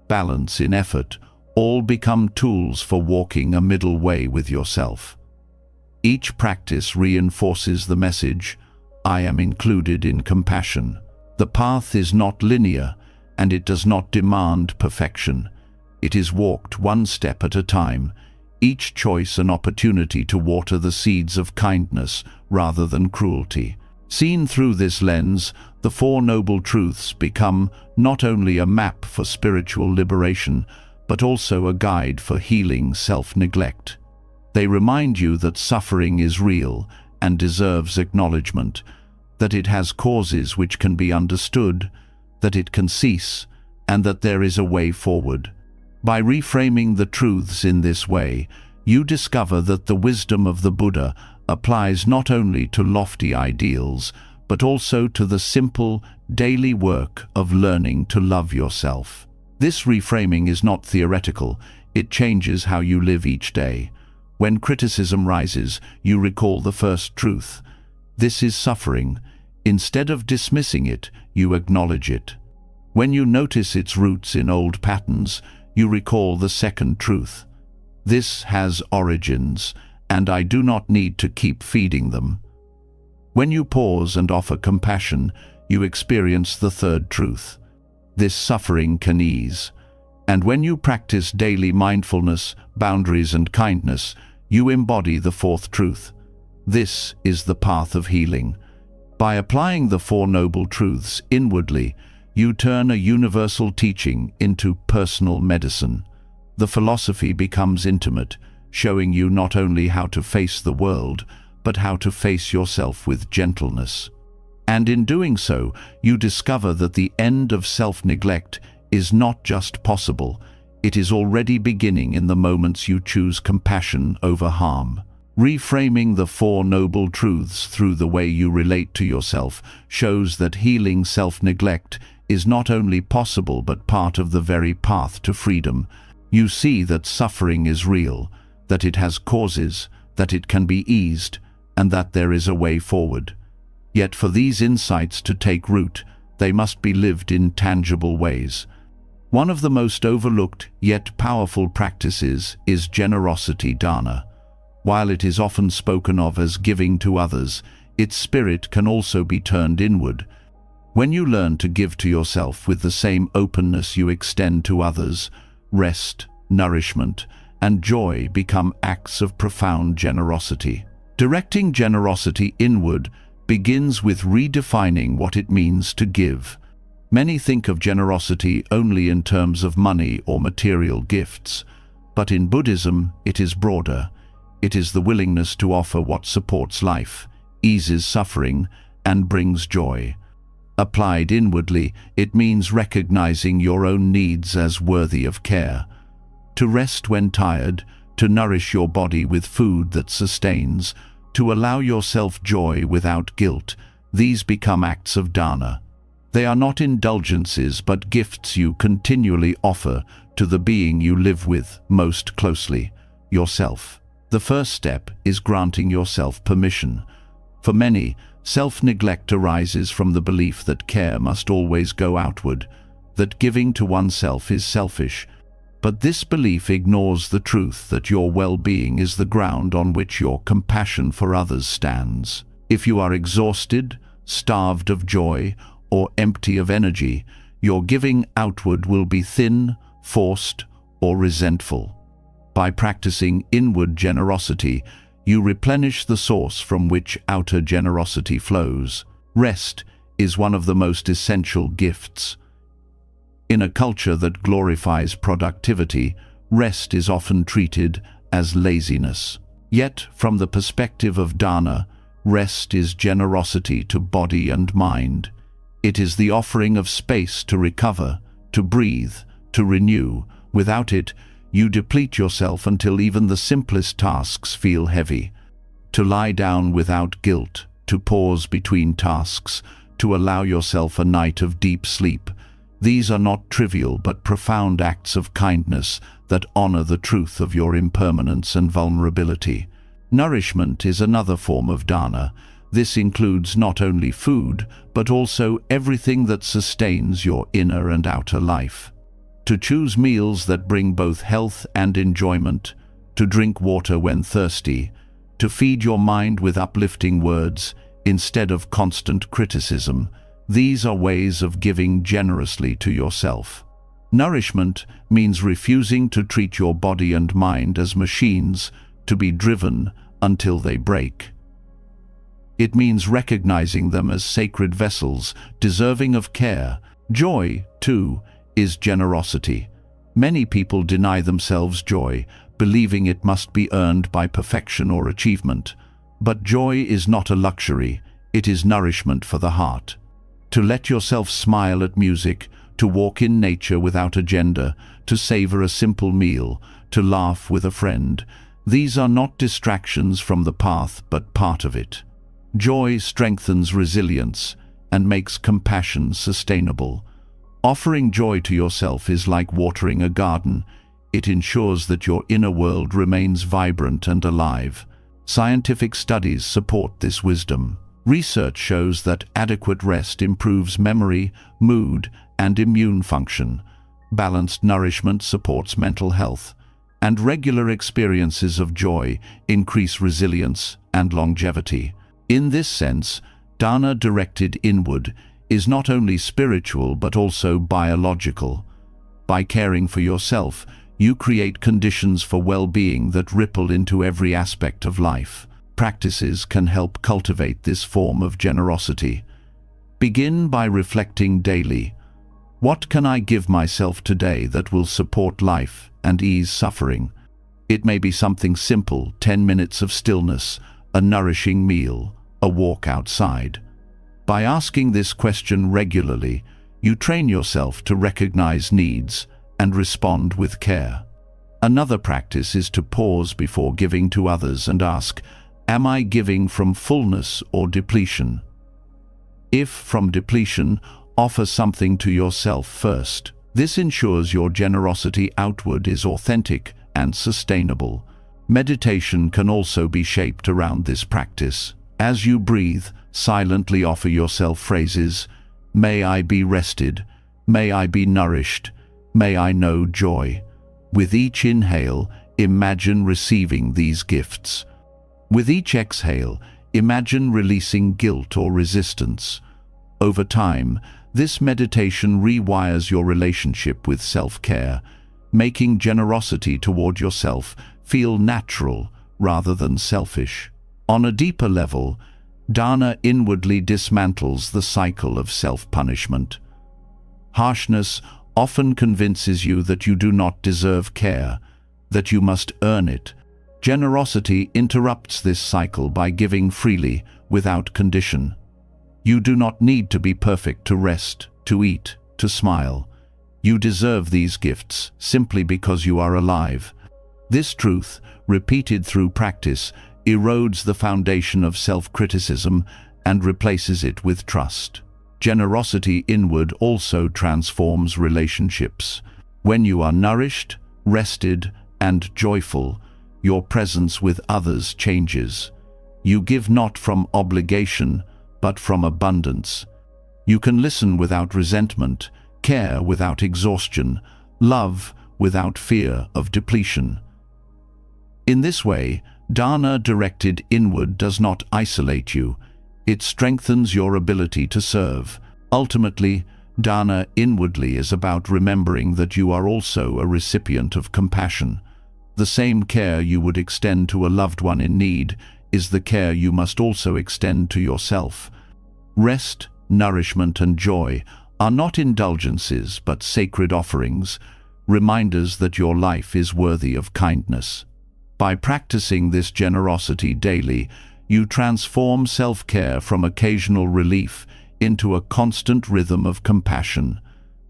balance in effort, all become tools for walking a middle way with yourself. Each practice reinforces the message, I am included in compassion. The path is not linear, and it does not demand perfection. It is walked one step at a time, each choice an opportunity to water the seeds of kindness rather than cruelty. Seen through this lens, the Four Noble Truths become not only a map for spiritual liberation, but also a guide for healing self-neglect. They remind you that suffering is real and deserves acknowledgement, that it has causes which can be understood, that it can cease, and that there is a way forward. By reframing the truths in this way, you discover that the wisdom of the Buddha applies not only to lofty ideals, but also to the simple, daily work of learning to love yourself. This reframing is not theoretical, it changes how you live each day. When criticism rises, you recall the first truth. This is suffering. Instead of dismissing it, you acknowledge it. When you notice its roots in old patterns, you recall the second truth. This has origins, and I do not need to keep feeding them. When you pause and offer compassion, you experience the third truth. This suffering can ease. And when you practice daily mindfulness, boundaries, and kindness, you embody the fourth truth. This is the path of healing. By applying the Four Noble Truths inwardly, you turn a universal teaching into personal medicine. The philosophy becomes intimate, showing you not only how to face the world, but how to face yourself with gentleness. And in doing so, you discover that the end of self-neglect is not just possible, it is already beginning in the moments you choose compassion over harm. Reframing the Four Noble Truths through the way you relate to yourself shows that healing self-neglect is not only possible but part of the very path to freedom. You see that suffering is real, that it has causes, that it can be eased, and that there is a way forward. Yet for these insights to take root, they must be lived in tangible ways. One of the most overlooked yet powerful practices is generosity dana. While it is often spoken of as giving to others, its spirit can also be turned inward. When you learn to give to yourself with the same openness you extend to others, rest, nourishment, and joy become acts of profound generosity. Directing generosity inward begins with redefining what it means to give. Many think of generosity only in terms of money or material gifts, but in Buddhism it is broader. It is the willingness to offer what supports life, eases suffering, and brings joy. Applied inwardly, it means recognizing your own needs as worthy of care. To rest when tired, to nourish your body with food that sustains, to allow yourself joy without guilt, these become acts of dana. They are not indulgences but gifts you continually offer to the being you live with most closely, yourself. The first step is granting yourself permission. For many, self-neglect arises from the belief that care must always go outward, that giving to oneself is selfish. But this belief ignores the truth that your well-being is the ground on which your compassion for others stands. If you are exhausted, starved of joy, or empty of energy, your giving outward will be thin, forced, or resentful. By practicing inward generosity, you replenish the source from which outer generosity flows. Rest is one of the most essential gifts. In a culture that glorifies productivity, rest is often treated as laziness. Yet, from the perspective of dana, rest is generosity to body and mind. It is the offering of space to recover, to breathe, to renew. Without it, you deplete yourself until even the simplest tasks feel heavy. To lie down without guilt, to pause between tasks, to allow yourself a night of deep sleep. These are not trivial but profound acts of kindness that honor the truth of your impermanence and vulnerability. Nourishment is another form of dana. This includes not only food, but also everything that sustains your inner and outer life. To choose meals that bring both health and enjoyment, to drink water when thirsty, to feed your mind with uplifting words instead of constant criticism, these are ways of giving generously to yourself. Nourishment means refusing to treat your body and mind as machines to be driven until they break. It means recognizing them as sacred vessels, deserving of care. Joy, too, is generosity. Many people deny themselves joy, believing it must be earned by perfection or achievement. But joy is not a luxury, it is nourishment for the heart. To let yourself smile at music, to walk in nature without agenda, to savor a simple meal, to laugh with a friend, these are not distractions from the path but part of it. Joy strengthens resilience and makes compassion sustainable. Offering joy to yourself is like watering a garden. It ensures that your inner world remains vibrant and alive. Scientific studies support this wisdom. Research shows that adequate rest improves memory, mood, and immune function. Balanced nourishment supports mental health, and regular experiences of joy increase resilience and longevity. In this sense, dana directed inward is not only spiritual but also biological. By caring for yourself, you create conditions for well-being that ripple into every aspect of life. Practices can help cultivate this form of generosity. Begin by reflecting daily. What can I give myself today that will support life and ease suffering? It may be something simple, 10 minutes of stillness, a nourishing meal, a walk outside. By asking this question regularly, you train yourself to recognize needs and respond with care. Another practice is to pause before giving to others and ask, am I giving from fullness or depletion? If from depletion, offer something to yourself first. This ensures your generosity outward is authentic and sustainable. Meditation can also be shaped around this practice. As you breathe, silently offer yourself phrases, may I be rested, may I be nourished, may I know joy. With each inhale, imagine receiving these gifts. With each exhale, imagine releasing guilt or resistance. Over time, this meditation rewires your relationship with self-care, making generosity toward yourself feel natural rather than selfish. On a deeper level, dana inwardly dismantles the cycle of self-punishment. Harshness often convinces you that you do not deserve care, that you must earn it. Generosity interrupts this cycle by giving freely, without condition. You do not need to be perfect to rest, to eat, to smile. You deserve these gifts simply because you are alive. This truth, repeated through practice, erodes the foundation of self-criticism and replaces it with trust. Generosity inward also transforms relationships. When you are nourished, rested, and joyful, your presence with others changes. You give not from obligation, but from abundance. You can listen without resentment, care without exhaustion, love without fear of depletion. In this way, dana directed inward does not isolate you. It strengthens your ability to serve. Ultimately, dana inwardly is about remembering that you are also a recipient of compassion. The same care you would extend to a loved one in need is the care you must also extend to yourself. Rest, nourishment, and joy are not indulgences but sacred offerings, reminders that your life is worthy of kindness. By practicing this generosity daily, you transform self-care from occasional relief into a constant rhythm of compassion,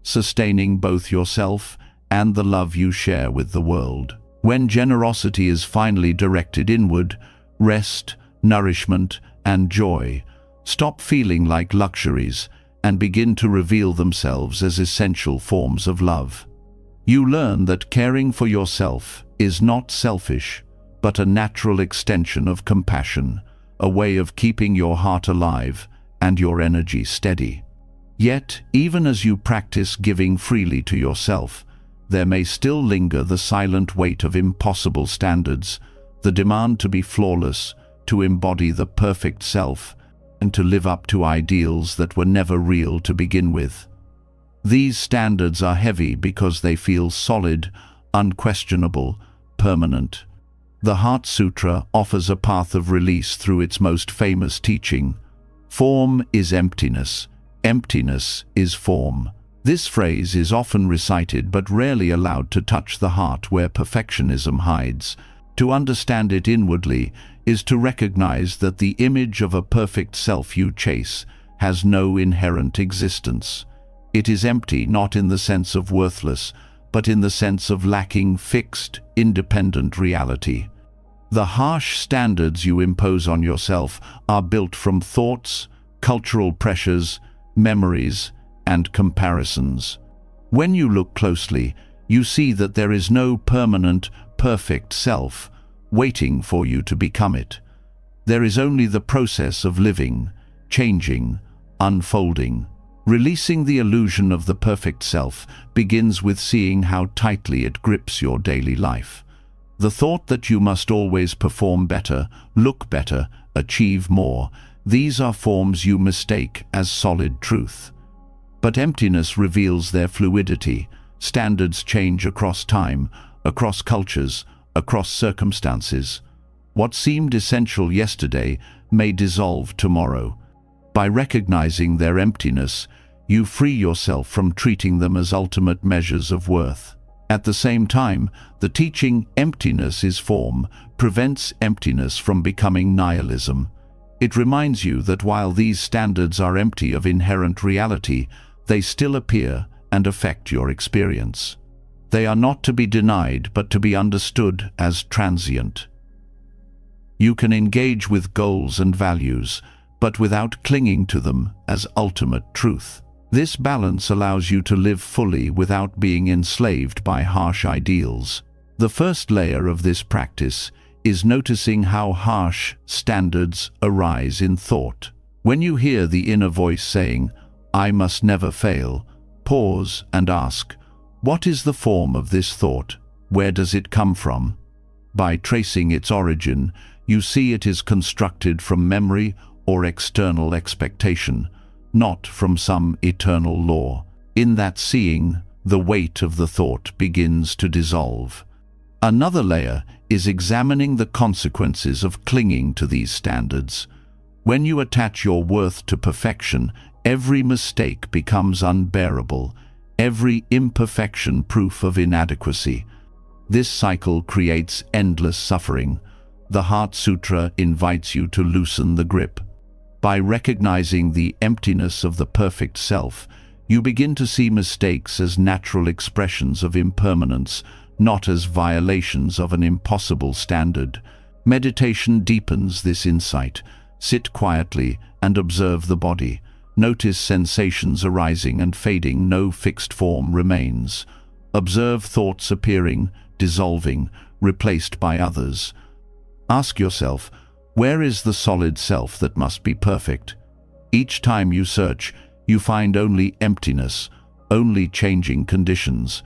sustaining both yourself and the love you share with the world. When generosity is finally directed inward, rest, nourishment, and joy stop feeling like luxuries and begin to reveal themselves as essential forms of love. You learn that caring for yourself is not selfish, but a natural extension of compassion, a way of keeping your heart alive and your energy steady. Yet, even as you practice giving freely to yourself, there may still linger the silent weight of impossible standards, the demand to be flawless, to embody the perfect self, and to live up to ideals that were never real to begin with. These standards are heavy because they feel solid, unquestionable, permanent. The Heart Sutra offers a path of release through its most famous teaching. Form is emptiness. Emptiness is form. This phrase is often recited but rarely allowed to touch the heart where perfectionism hides. To understand it inwardly is to recognize that the image of a perfect self you chase has no inherent existence. It is empty not in the sense of worthless, but in the sense of lacking fixed, independent reality. The harsh standards you impose on yourself are built from thoughts, cultural pressures, memories, and comparisons. When you look closely, you see that there is no permanent, perfect self waiting for you to become it. There is only the process of living, changing, unfolding. Releasing the illusion of the perfect self begins with seeing how tightly it grips your daily life. The thought that you must always perform better, look better, achieve more, these are forms you mistake as solid truth. But emptiness reveals their fluidity. Standards change across time, across cultures, across circumstances. What seemed essential yesterday may dissolve tomorrow. By recognizing their emptiness, you free yourself from treating them as ultimate measures of worth. At the same time, the teaching "emptiness is form" prevents emptiness from becoming nihilism. It reminds you that while these standards are empty of inherent reality, they still appear and affect your experience. They are not to be denied, but to be understood as transient. You can engage with goals and values, but without clinging to them as ultimate truth. This balance allows you to live fully without being enslaved by harsh ideals. The first layer of this practice is noticing how harsh standards arise in thought. When you hear the inner voice saying, "I must never fail," pause and ask, what is the form of this thought? Where does it come from? By tracing its origin, you see it is constructed from memory or external expectation, not from some eternal law. In that seeing, the weight of the thought begins to dissolve. Another layer is examining the consequences of clinging to these standards. When you attach your worth to perfection, every mistake becomes unbearable, every imperfection proof of inadequacy. This cycle creates endless suffering. The Heart Sutra invites you to loosen the grip. By recognizing the emptiness of the perfect self, you begin to see mistakes as natural expressions of impermanence, not as violations of an impossible standard. Meditation deepens this insight. Sit quietly and observe the body. Notice sensations arising and fading, no fixed form remains. Observe thoughts appearing, dissolving, replaced by others. Ask yourself, where is the solid self that must be perfect? Each time you search, you find only emptiness, only changing conditions.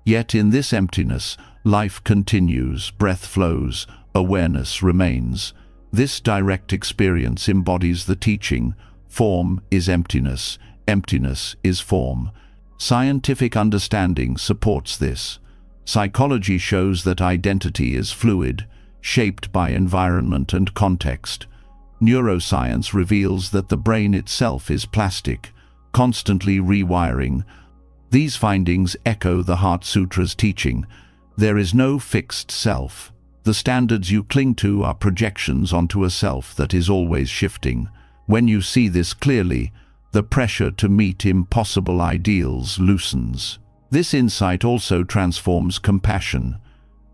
Yet in this emptiness, life continues, breath flows, awareness remains. This direct experience embodies the teaching: form is emptiness, emptiness is form. Scientific understanding supports this. Psychology shows that identity is fluid, shaped by environment and context. Neuroscience reveals that the brain itself is plastic, constantly rewiring. These findings echo the Heart Sutra's teaching. There is no fixed self. The standards you cling to are projections onto a self that is always shifting. When you see this clearly, the pressure to meet impossible ideals loosens. This insight also transforms compassion.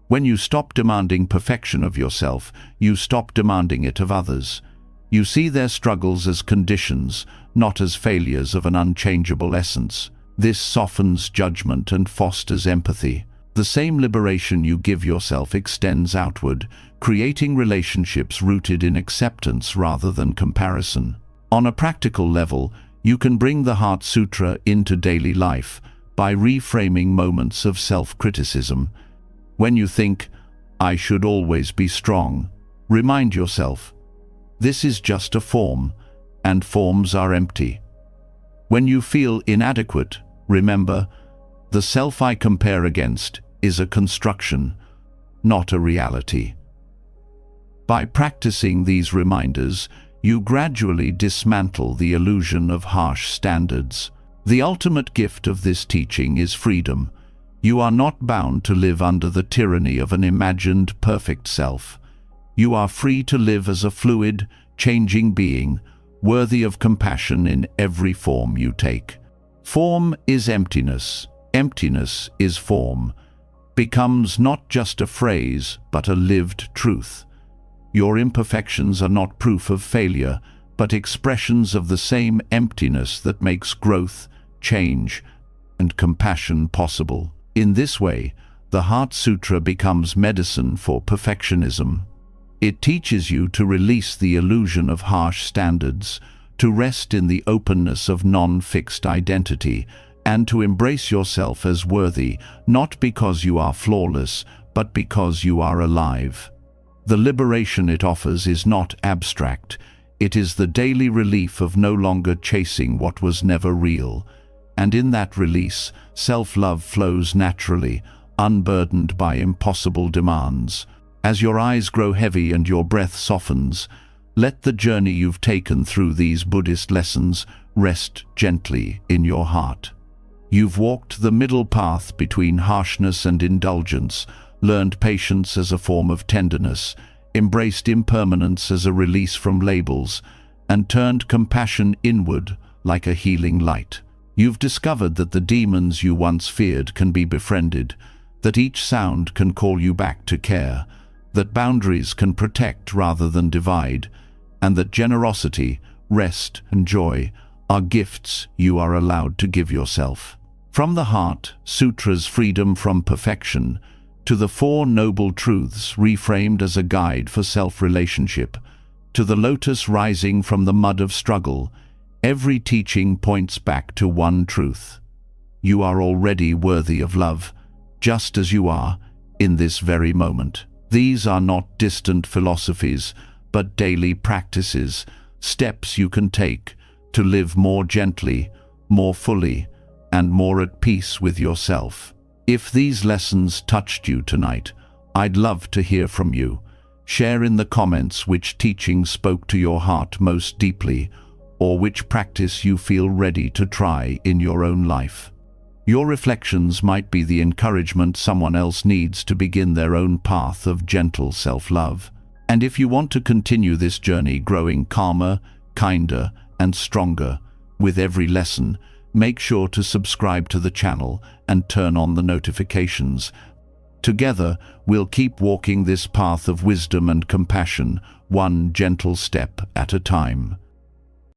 When you stop demanding perfection of yourself, you stop demanding it of others. You see their struggles as conditions, not as failures of an unchangeable essence. This softens judgment and fosters empathy. The same liberation you give yourself extends outward, creating relationships rooted in acceptance rather than comparison. On a practical level, you can bring the Heart Sutra into daily life by reframing moments of self-criticism. When you think, "I should always be strong," remind yourself, this is just a form, and forms are empty. When you feel inadequate, remember, the self I compare against is a construction, not a reality. By practicing these reminders, you gradually dismantle the illusion of harsh standards. The ultimate gift of this teaching is freedom. You are not bound to live under the tyranny of an imagined perfect self. You are free to live as a fluid, changing being, worthy of compassion in every form you take. Form is emptiness. Emptiness is form. Becomes not just a phrase, but a lived truth. Your imperfections are not proof of failure, but expressions of the same emptiness that makes growth, change, and compassion possible. In this way, the Heart Sutra becomes medicine for perfectionism. It teaches you to release the illusion of harsh standards, to rest in the openness of non-fixed identity, and to embrace yourself as worthy, not because you are flawless, but because you are alive. The liberation it offers is not abstract. It is the daily relief of no longer chasing what was never real. And in that release, self-love flows naturally, unburdened by impossible demands. As your eyes grow heavy and your breath softens, let the journey you've taken through these Buddhist lessons rest gently in your heart. You've walked the middle path between harshness and indulgence, learned patience as a form of tenderness, embraced impermanence as a release from labels, and turned compassion inward like a healing light. You've discovered that the demons you once feared can be befriended, that each sound can call you back to care, that boundaries can protect rather than divide, and that generosity, rest, and joy are gifts you are allowed to give yourself. From the Heart Sutra's freedom from perfection to the Four Noble Truths reframed as a guide for self-relationship, to the lotus rising from the mud of struggle, every teaching points back to one truth. You are already worthy of love, just as you are in this very moment. These are not distant philosophies, but daily practices, steps you can take to live more gently, more fully, and more at peace with yourself. If these lessons touched you tonight, I'd love to hear from you. Share in the comments which teaching spoke to your heart most deeply, or which practice you feel ready to try in your own life. Your reflections might be the encouragement someone else needs to begin their own path of gentle self-love. And if you want to continue this journey growing calmer, kinder, and stronger with every lesson, make sure to subscribe to the channel and turn on the notifications. Together, we'll keep walking this path of wisdom and compassion, one gentle step at a time.